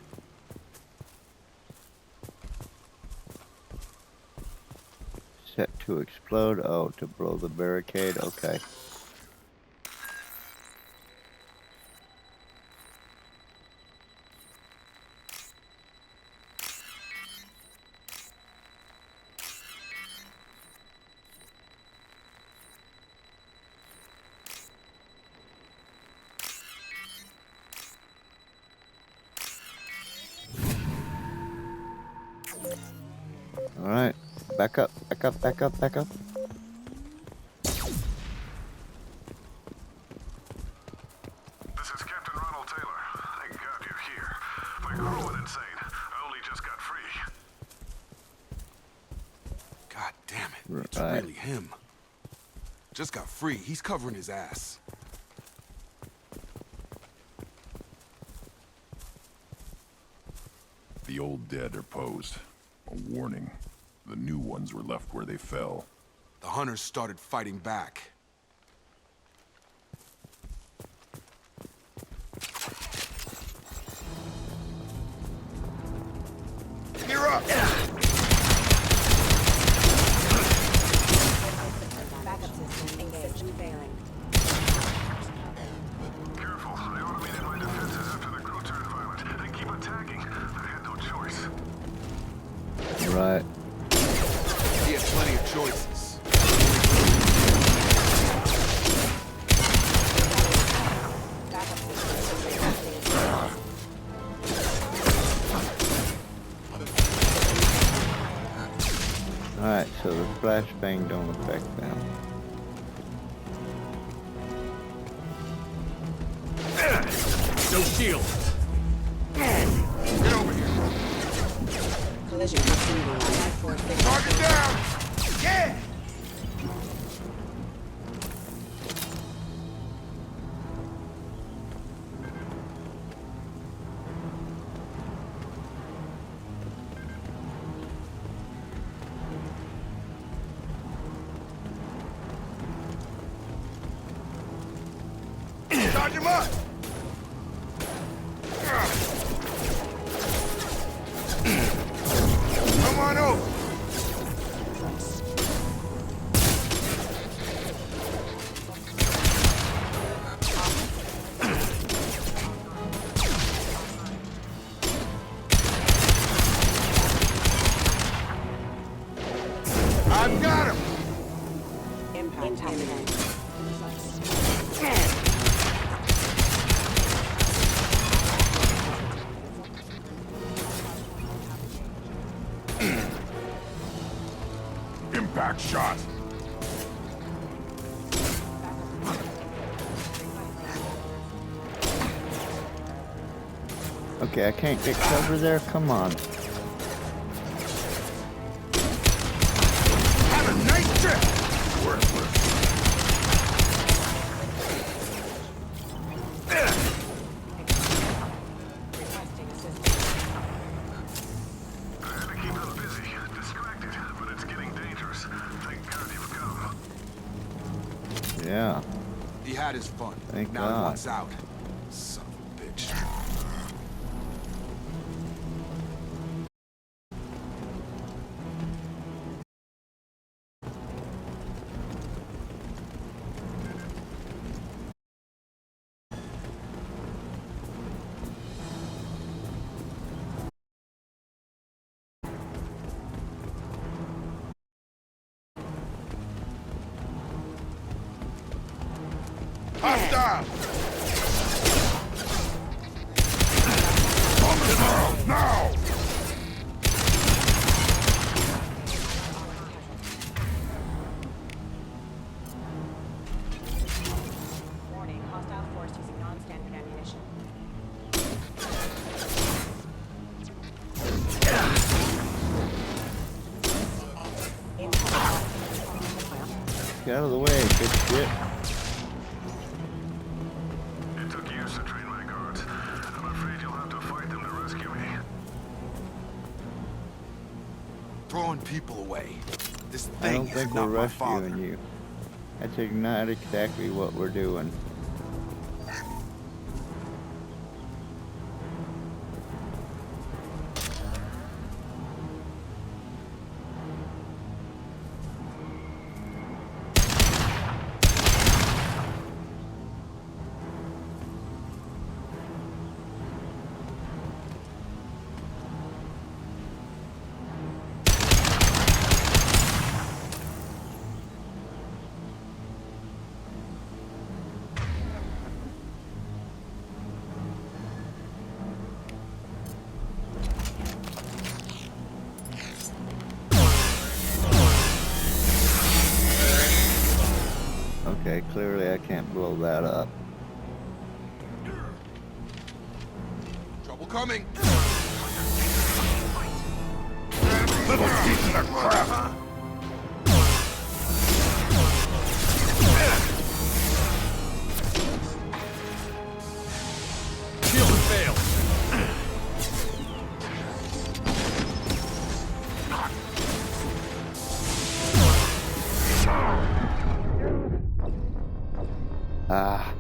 Set to explode. Oh, to blow the barricade. Okay. All right. Back up, back up, back up, back up. This is Captain Ronald Taylor. Thank God you're here. My crew went insane. I only just got free. God damn it. It's Right. really him. Just got free. He's covering his ass. The old dead are posed. A warning. The new ones were left where they fell. The hunters started fighting back. You're up! Backup system engaged. Failing. Careful. I automated my defenses after the crew turned violent. They keep attacking. I had no choice. Right. He had plenty of choices. Alright, so the flashbang don't affect them. No shield! Get over here. Collision receiving. Life force signal. Target down! Yeah! Charge him up! Come on over! I've got him! Impact imminent. Impact shot! Okay, I can't get cover there? Come on. Have a nice trip! Worthless. Yeah. He had his fun. Thank now God. he wants out. Son of a bitch. Hostile! Now! Warning, hostile force using non-standard ammunition. Get out of the way, good shit. It took years to train my guards. I'm afraid you'll have to fight them to rescue me. Throwing people away. This I don't thing think is we're not my father. rescuing you. That's not exactly what we're doing. Okay, clearly I can't blow that up. Trouble coming! Little piece of crap! Shield failed. Ah.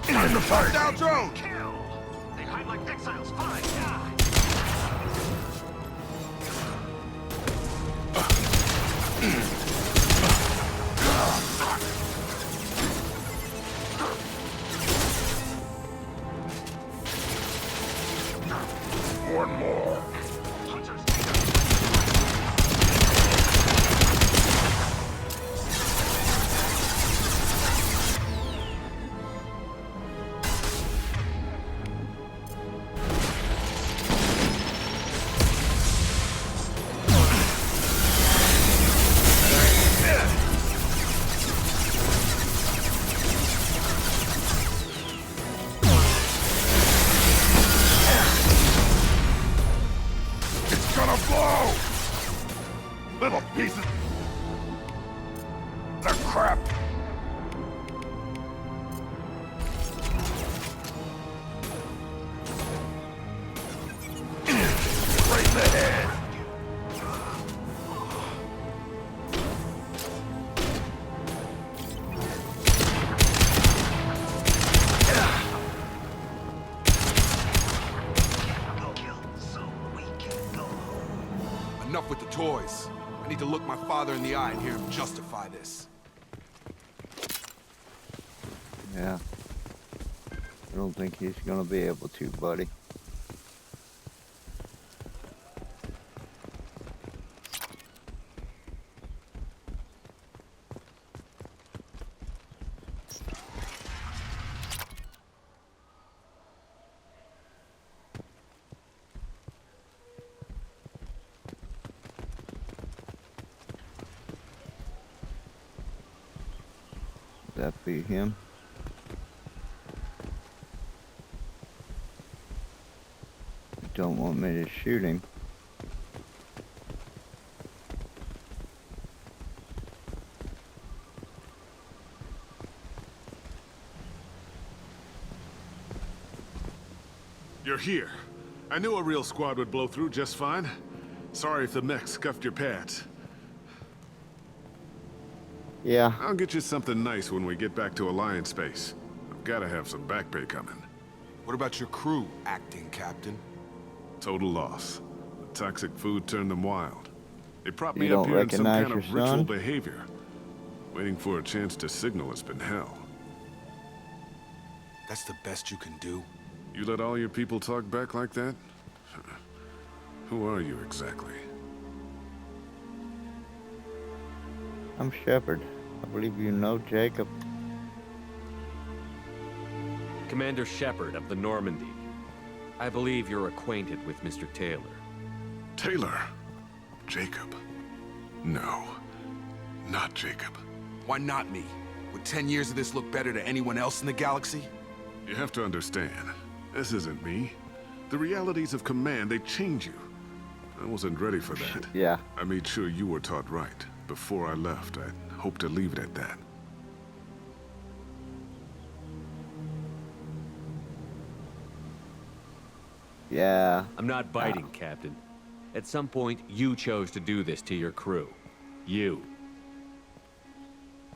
In the fight! Down drone! They hide like exiles. Fine. One more. It's gonna blow! Little pieces of crap! Right in the head! Enough with the toys. I need to look my father in the eye and hear him justify this. Yeah. I don't think he's gonna be able to, buddy. that be him? You don't want me to shoot him. You're here. I knew a real squad would blow through just fine. Sorry if the mech scuffed your pads. Yeah. I'll get you something nice when we get back to Alliance space. I've gotta have some back pay coming. What about your crew, acting captain? Total loss. The toxic food turned them wild. They propped You me up don't here in some recognize kind of your ritual son? behavior. Waiting for a chance to signal has been hell. That's the best you can do? You let all your people talk back like that? Who are you exactly? I'm Shepard. I believe you know Jacob. Commander Shepard of the Normandy. I believe you're acquainted with Mr. Taylor. Taylor? Jacob? No. Not Jacob. Why not me? Would 10 years of this look better to anyone else in the galaxy? You have to understand, this isn't me. The realities of command, they change you. I wasn't ready for that. Yeah. I made sure you were taught right. Before I left, I hoped to leave it at that. Yeah. I'm not biting, Captain. At some point, you chose to do this to your crew. You.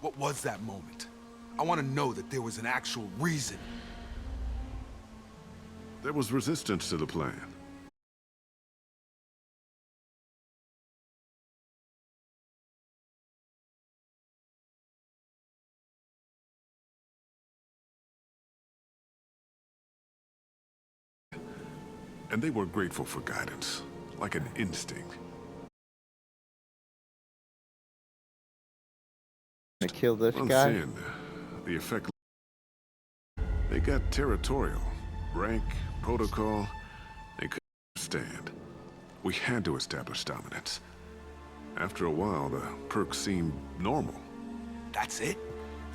What was that moment? I want to know that there was an actual reason. There was resistance to the plan. And they were grateful for guidance, like an instinct. To kill this On guy? Sin, the effect... They got territorial. Rank, protocol, they couldn't stand. We had to establish dominance. After a while, the perks seemed normal. That's it?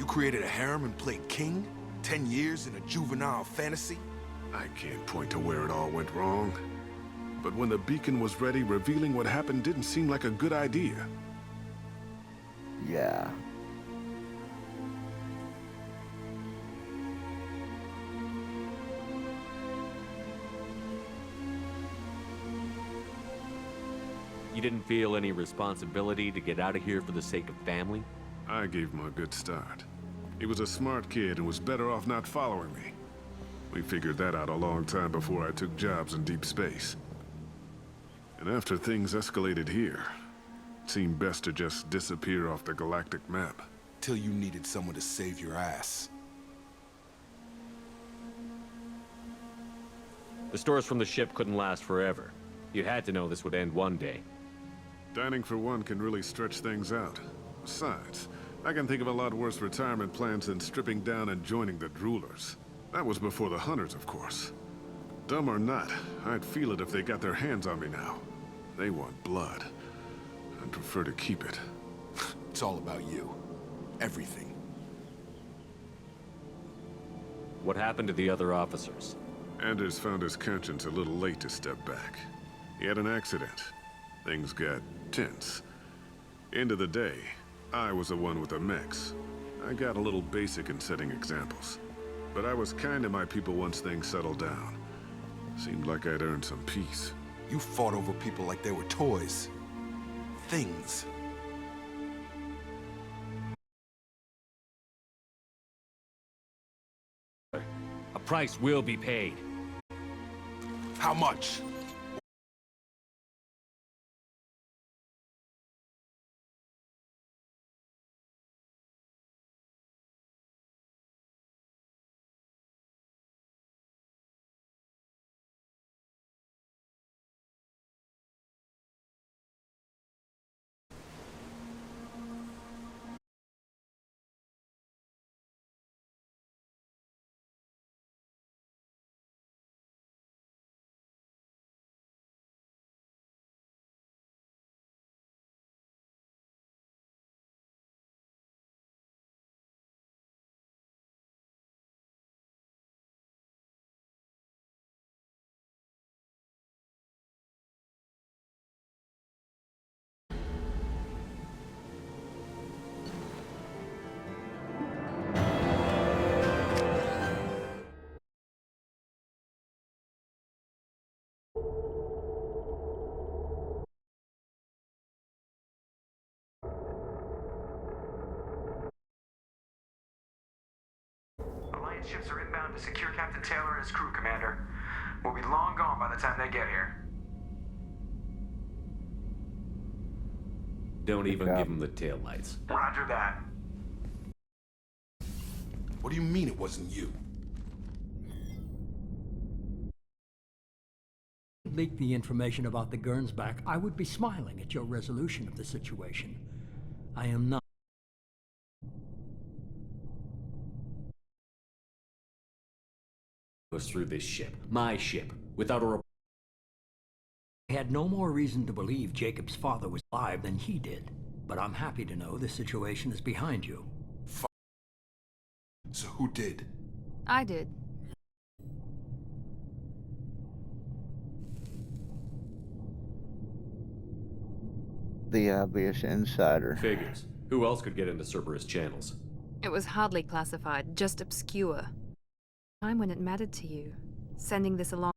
You created a harem and played king? 10 years in a juvenile fantasy? I can't point to where it all went wrong. But when the beacon was ready, revealing what happened didn't seem like a good idea. Yeah. You didn't feel any responsibility to get out of here for the sake of family? I gave him a good start. He was a smart kid and was better off not following me. We figured that out a long time before I took jobs in deep space. And after things escalated here, it seemed best to just disappear off the galactic map. Till you needed someone to save your ass. The stores from the ship couldn't last forever. You had to know this would end one day. Dining for one can really stretch things out. Besides, I can think of a lot worse retirement plans than stripping down and joining the Droolers. That was before the Hunters, of course. Dumb or not, I'd feel it if they got their hands on me now. They want blood. I'd prefer to keep it. It's all about you. Everything. What happened to the other officers? Anders found his conscience a little late to step back. He had an accident. Things got tense. End of the day, I was the one with the mechs. I got a little basic in setting examples. But I was kind to my people once things settled down. Seemed like I'd earned some peace. You fought over people like they were toys. Things. A price will be paid. How much? Alliance ships are inbound to secure Captain Taylor and his crew, Commander. We'll be long gone by the time they get here. Don't even give him the taillights. Roger that. What do you mean it wasn't you? Leak the information about the Gernsback, I would be smiling at your resolution of the situation. I am not. Goes through this ship, my ship, without a report. I had no more reason to believe Jacob's father was alive than he did, but I'm happy to know the situation is behind you. So who did? I did. The obvious insider. Figures. Who else could get into Cerberus channels? It was hardly classified, just obscure. Time when it mattered to you. Sending this along.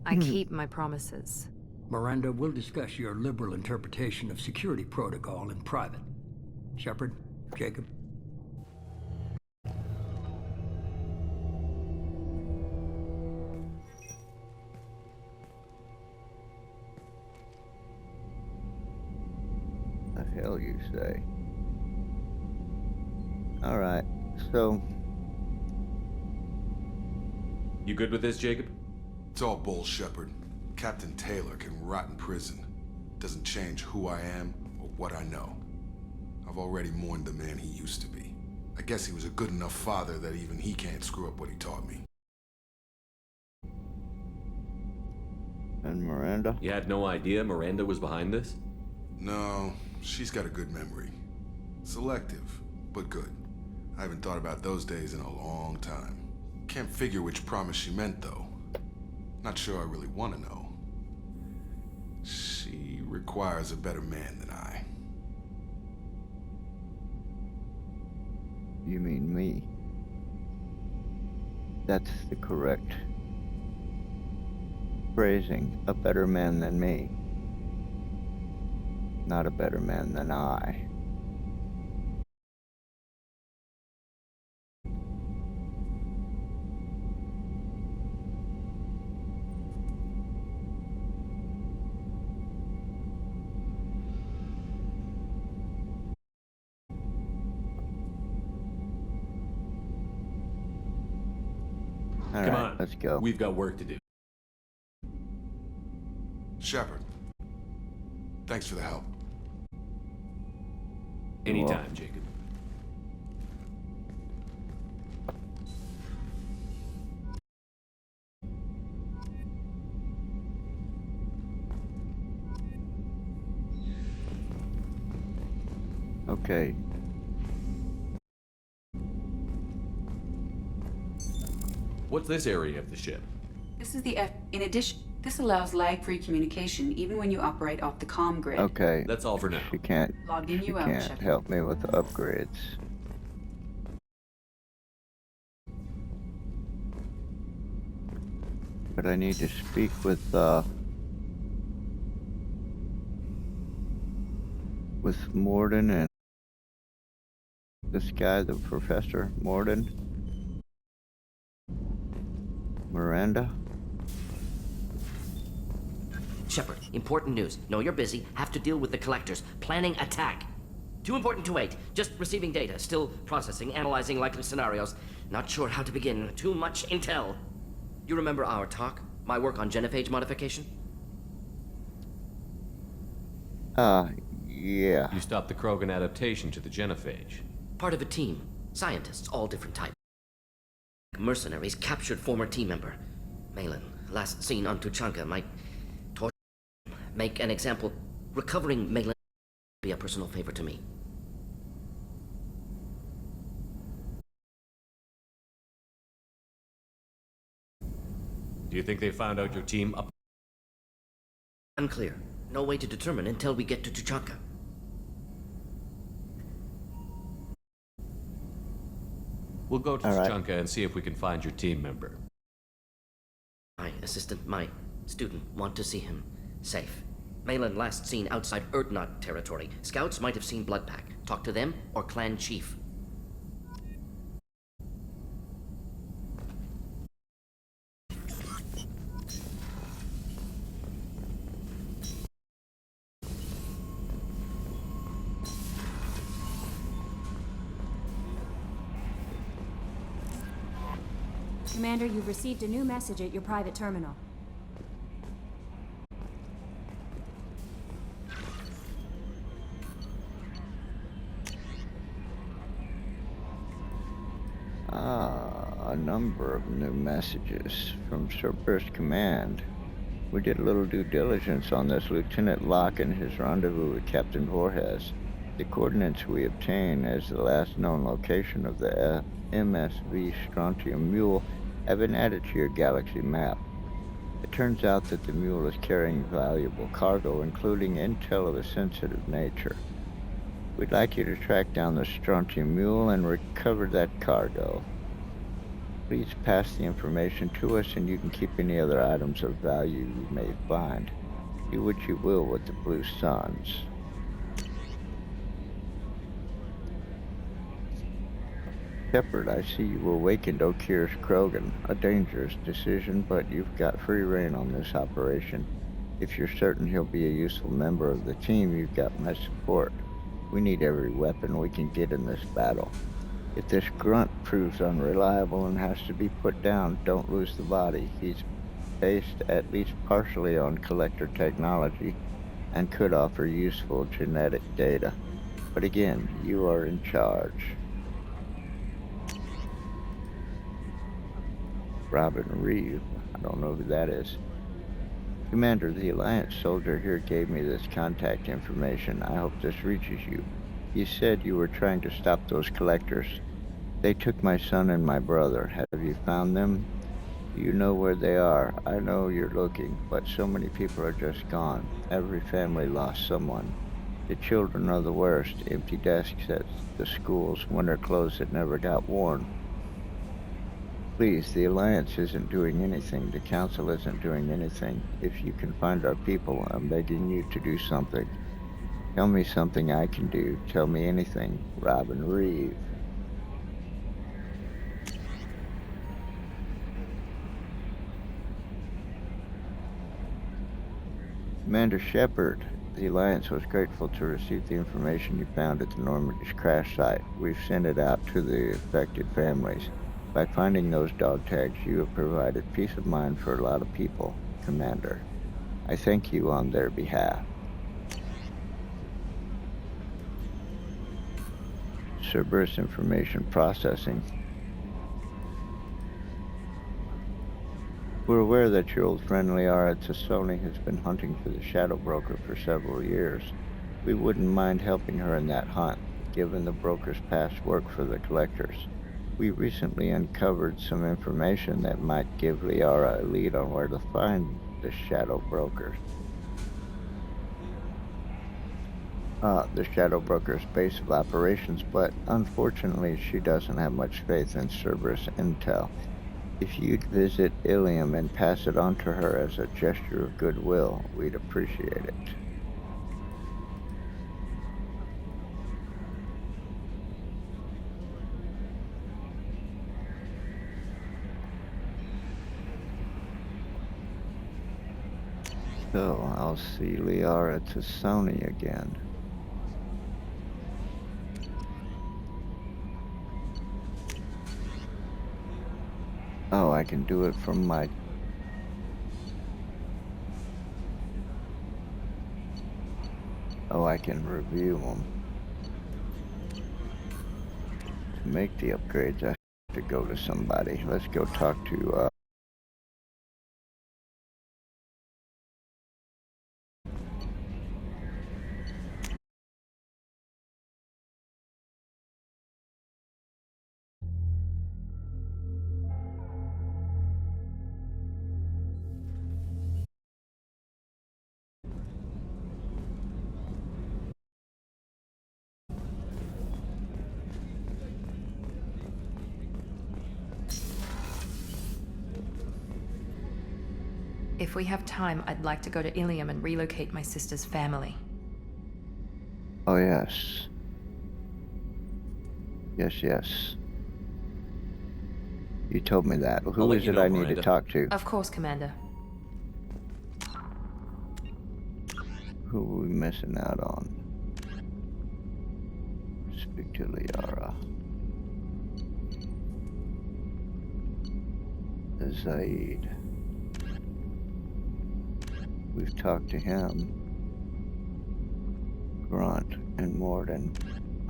I keep my promises. Miranda, we'll discuss your liberal interpretation of security protocol in private. Shepard, Jacob. The hell you say? Alright, so... You good with this, Jacob? It's all bull, Shepard. Captain Taylor can rot in prison. Doesn't change who I am or what I know. I've already mourned the man he used to be. I guess he was a good enough father that even he can't screw up what he taught me. And Miranda? You had no idea Miranda was behind this? No, she's got a good memory. Selective, but good. I haven't thought about those days in a long time. Can't figure which promise she meant, though. Not sure I really want to know. She requires a better man than I. You mean me? That's the correct phrasing. A better man than me. Not a better man than I. Come on, let's go. We've got work to do. Shepard, thanks for the help. Anytime, Jacob. Okay. What's this area of the ship? This is the In addition, this allows lag-free communication even when you operate off the comm grid. Okay. That's all for now. She can't. Logging She you out, can't Shepard. help me with the upgrades. But I need to speak with Morden and this guy, the Professor Morden. Miranda? Shepard, important news. Know you're busy. Have to deal with the collectors. Planning attack. Too important to wait. Just receiving data. Still processing, analyzing likely scenarios. Not sure how to begin. Too much intel. You remember our talk? My work on genophage modification? Yeah. You stopped the Krogan adaptation to the genophage. Part of a team. Scientists, all different types. Mercenaries captured former team member. Malin, last seen on Tuchanka, might torture him. Make an example. Recovering Malin be a personal favor to me. Do you think they found out your team up? Unclear. No way to determine until we get to Tuchanka. We'll go to Tuchanka and see if we can find your team member. My assistant, my student, want to see him safe. Malin last seen outside Erdnot territory. Scouts might have seen Bloodpack. Talk to them or clan chief. Commander, you've received a new message at your private terminal. A number of new messages from Cerberus Command. We did a little due diligence on this Lieutenant Locke and his rendezvous with Captain Voorhees. The coordinates we obtained as the last known location of the MSV Strontium Mule have been added to your galaxy map. It turns out that the mule is carrying valuable cargo, including intel of a sensitive nature. We'd like you to track down the Strontium Mule and recover that cargo. Please pass the information to us and you can keep any other items of value you may find. Do what you will with the Blue Suns. Shepard, I see you awakened Okir's Krogan. A dangerous decision, but you've got free rein on this operation. If you're certain he'll be a useful member of the team, you've got my support. We need every weapon we can get in this battle. If this grunt proves unreliable and has to be put down, don't lose the body. He's based at least partially on collector technology and could offer useful genetic data. But again, you are in charge. Robin Reeve. I don't know who that is. Commander, the Alliance soldier here gave me this contact information. I hope this reaches you. You said you were trying to stop those collectors. They took my son and my brother. Have you found them? You know where they are. I know you're looking, but so many people are just gone. Every family lost someone. The children are the worst. Empty desks at the schools, winter clothes that never got worn. Please, the Alliance isn't doing anything. The Council isn't doing anything. If you can find our people, I'm begging you to do something. Tell me something I can do. Tell me anything. Robin Reeve. Commander Shepard, the Alliance was grateful to receive the information you found at the Normandy's crash site. We've sent it out to the affected families. By finding those dog tags, you have provided peace of mind for a lot of people, Commander. I thank you on their behalf. Cerberus Information Processing. We're aware that your old friend Liara Tassoni has been hunting for the Shadow Broker for several years. We wouldn't mind helping her in that hunt, given the broker's past work for the collectors. We recently uncovered some information that might give Liara a lead on where to find the Shadow Broker. The Shadow Broker's base of operations, but unfortunately she doesn't have much faith in Cerberus intel. If you'd visit Ilium and pass it on to her as a gesture of goodwill, we'd appreciate it. So, I'll see Liara Tassoni again. Oh, I can do it from my... Oh, I can review them. To make the upgrades, I have to go to somebody. Let's go talk to, If we have time, I'd like to go to Ilium and relocate my sister's family. Oh, yes. Yes. You told me that. Who is it I need to talk to? Of course, Commander. Who are we missing out on? Speak to Liara. Zaid. We've talked to him. Grunt and Morden.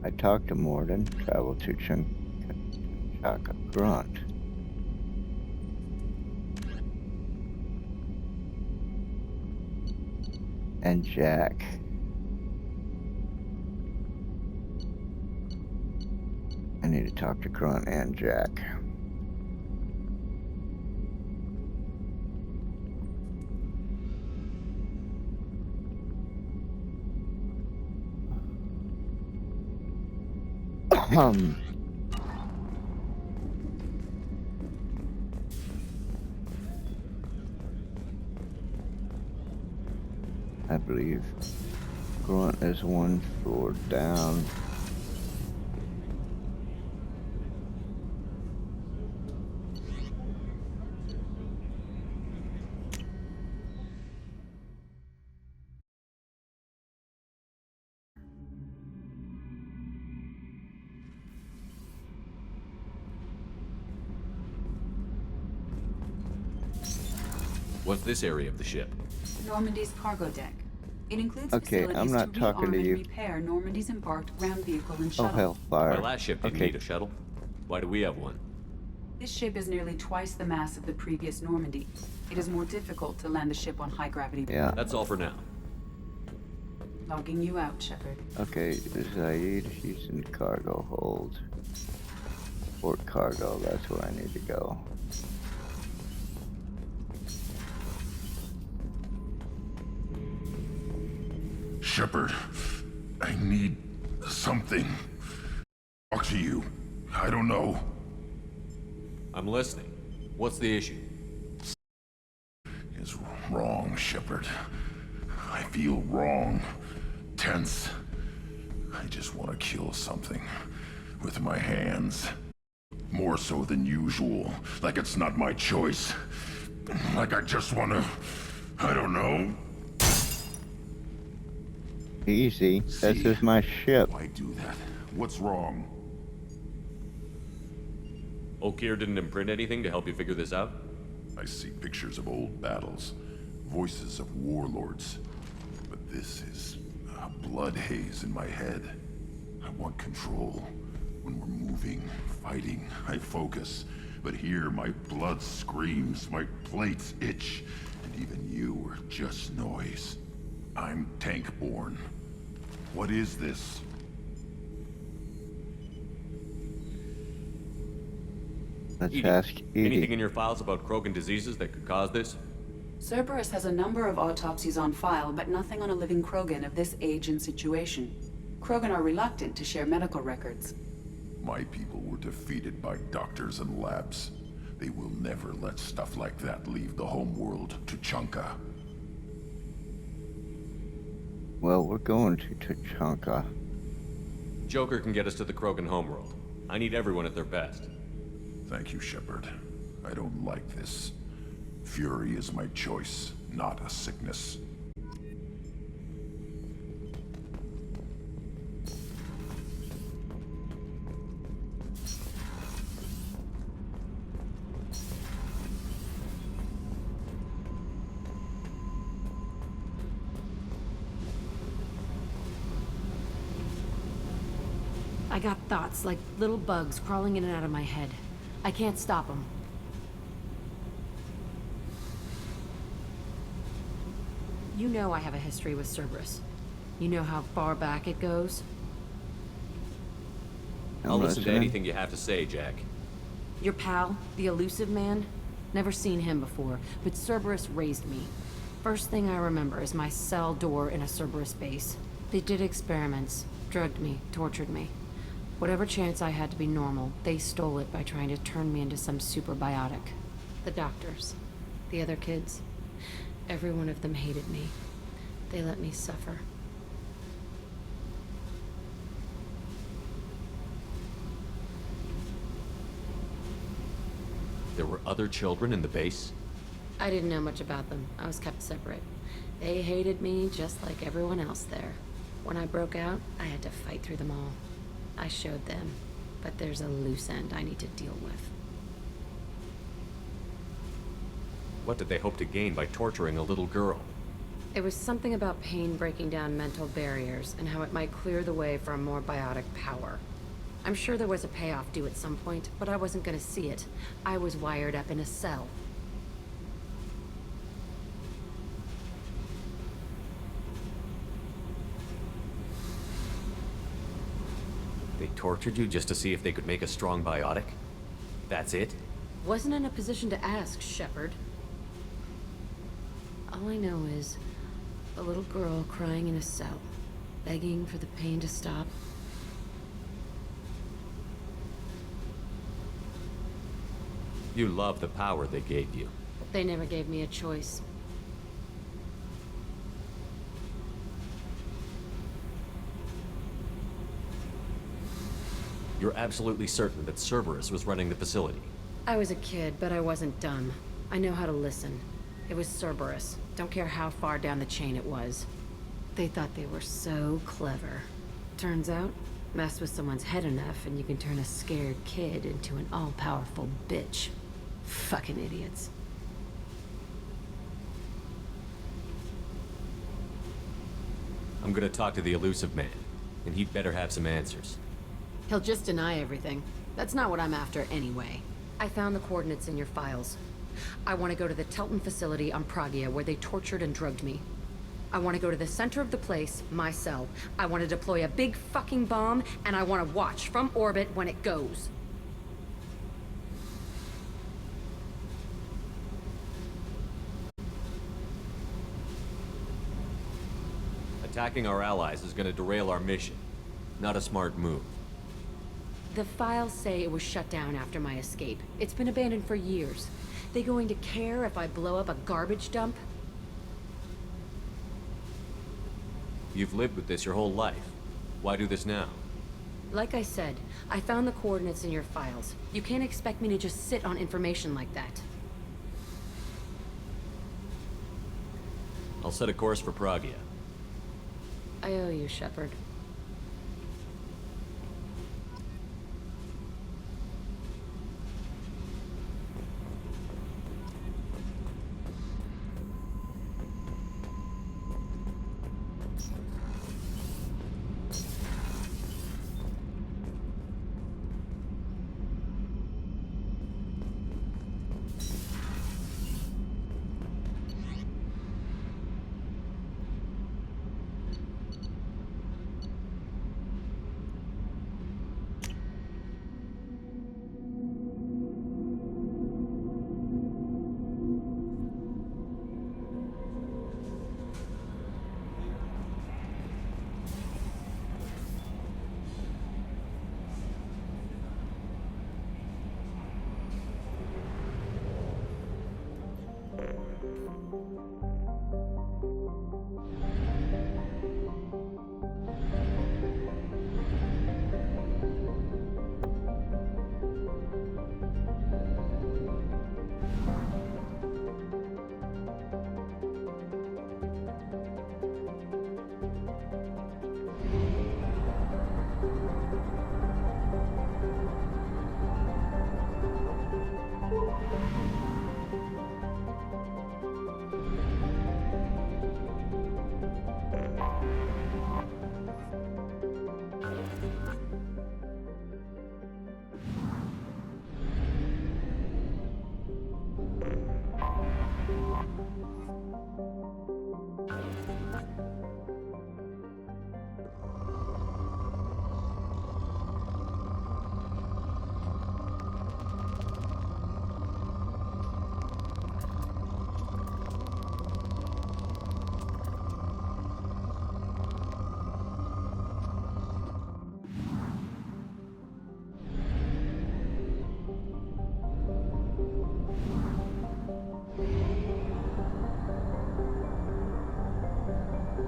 I talked to Morden. Traveled to Chaka. Grunt. And Jack. I need to talk to Grunt and Jack. I believe Grunt is one floor down. What's this area of the ship? Normandy's cargo deck. It includes Okay, facilities I'm not to talking rearm to and you. repair Normandy's embarked ground vehicle and Oh, shuttle. hellfire. Our last ship didn't need a shuttle. Why do we have one? This ship is nearly twice the mass of the previous Normandy. It is more difficult to land the ship on high gravity. Yeah. That's all for now. Logging you out, Shepard. Okay, Zaid, he's in cargo hold. Port cargo, that's where I need to go. Shepard, I need something. Talk to you. I don't know. I'm listening. What's the issue? It's wrong, Shepard. I feel wrong. Tense. I just want to kill something. With my hands. More so than usual. Like it's not my choice. Like I just want to... I don't know. Easy. This is my ship. Why do that? What's wrong? Okir didn't imprint anything to help you figure this out? I see pictures of old battles. Voices of warlords. But this is a blood haze in my head. I want control. When we're moving, fighting, I focus. But here my blood screams, my plates itch. And even you are just noise. I'm tank-born. What is this? Let's ask Edie. Anything in your files about Krogan diseases that could cause this? Cerberus has a number of autopsies on file, but nothing on a living Krogan of this age and situation. Krogan are reluctant to share medical records. My people were defeated by doctors and labs. They will never let stuff like that leave the homeworld to Chunka. Well, we're going to Tachanka. Joker can get us to the Krogan homeworld. I need everyone at their best. Thank you, Shepard. I don't like this. Fury is my choice, not a sickness. I got thoughts like little bugs crawling in and out of my head. I can't stop them. You know I have a history with Cerberus. You know how far back it goes? I'll listen to anything you have to say, Jack. Your pal, the elusive man? Never seen him before, but Cerberus raised me. First thing I remember is my cell door in a Cerberus base. They did experiments, drugged me, tortured me. Whatever chance I had to be normal, they stole it by trying to turn me into some superbiotic. The doctors, the other kids, every one of them hated me. They let me suffer. There were other children in the base? I didn't know much about them. I was kept separate. They hated me just like everyone else there. When I broke out, I had to fight through them all. I showed them, but there's a loose end I need to deal with. What did they hope to gain by torturing a little girl? It was something about pain breaking down mental barriers and how it might clear the way for a more biotic power. I'm sure there was a payoff due at some point, but I wasn't gonna see it. I was wired up in a cell. They tortured you just to see if they could make a strong biotic? That's it? Wasn't in a position to ask, Shepard. All I know is a little girl crying in a cell, begging for the pain to stop. You love the power they gave you. They never gave me a choice. You're absolutely certain that Cerberus was running the facility? I was a kid, but I wasn't dumb. I know how to listen. It was Cerberus. Don't care how far down the chain it was. They thought they were so clever. Turns out, mess with someone's head enough and you can turn a scared kid into an all-powerful bitch. Fucking idiots. I'm gonna talk to the elusive man, and he'd better have some answers. He'll just deny everything. That's not what I'm after anyway. I found the coordinates in your files. I want to go to the Telton facility on Pragia where they tortured and drugged me. I want to go to the center of the place, my cell. I want to deploy a big fucking bomb, and I want to watch from orbit when it goes. Attacking our allies is gonna derail our mission. Not a smart move. The files say it was shut down after my escape. It's been abandoned for years. They going to care if I blow up a garbage dump? You've lived with this your whole life. Why do this now? Like I said, I found the coordinates in your files. You can't expect me to just sit on information like that. I'll set a course for Pragia. I owe you, Shepard.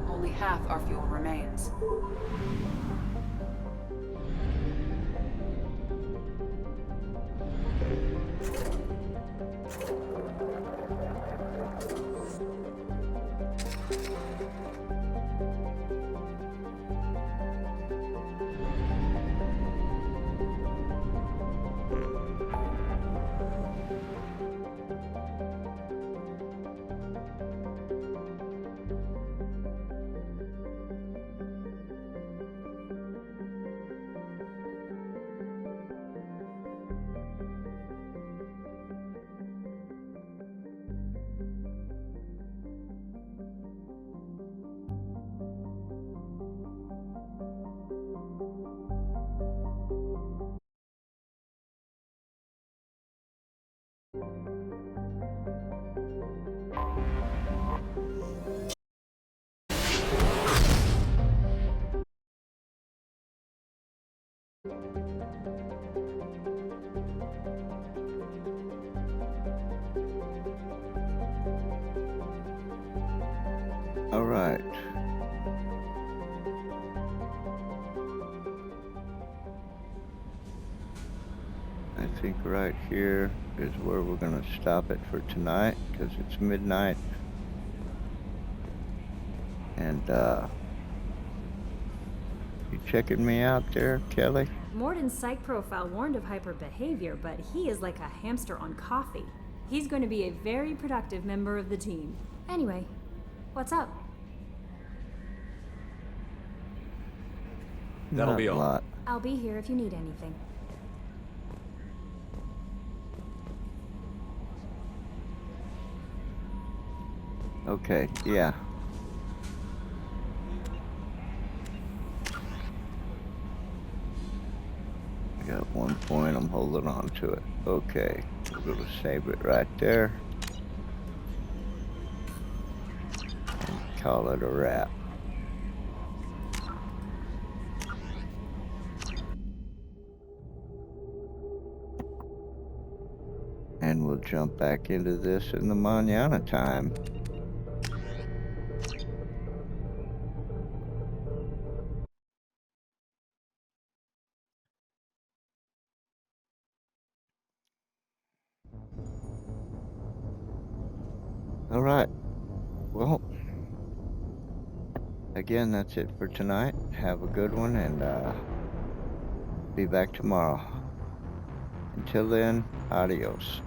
Only half our fuel remains. right here is where we're gonna stop it for tonight, because it's midnight. And, you checking me out there, Kelly? Morden's psych profile warned of hyper behavior, but he is like a hamster on coffee. He's going to be a very productive member of the team. Anyway, what's up? That'll be Not a all. lot. I'll be here if you need anything. Okay, yeah. I got 1 point, I'm holding on to it. Okay, we're gonna save it right there. And call it a wrap. And we'll jump back into this in the mañana time. All right. Well, again, that's it for tonight. Have a good one, and be back tomorrow. Until then, adios.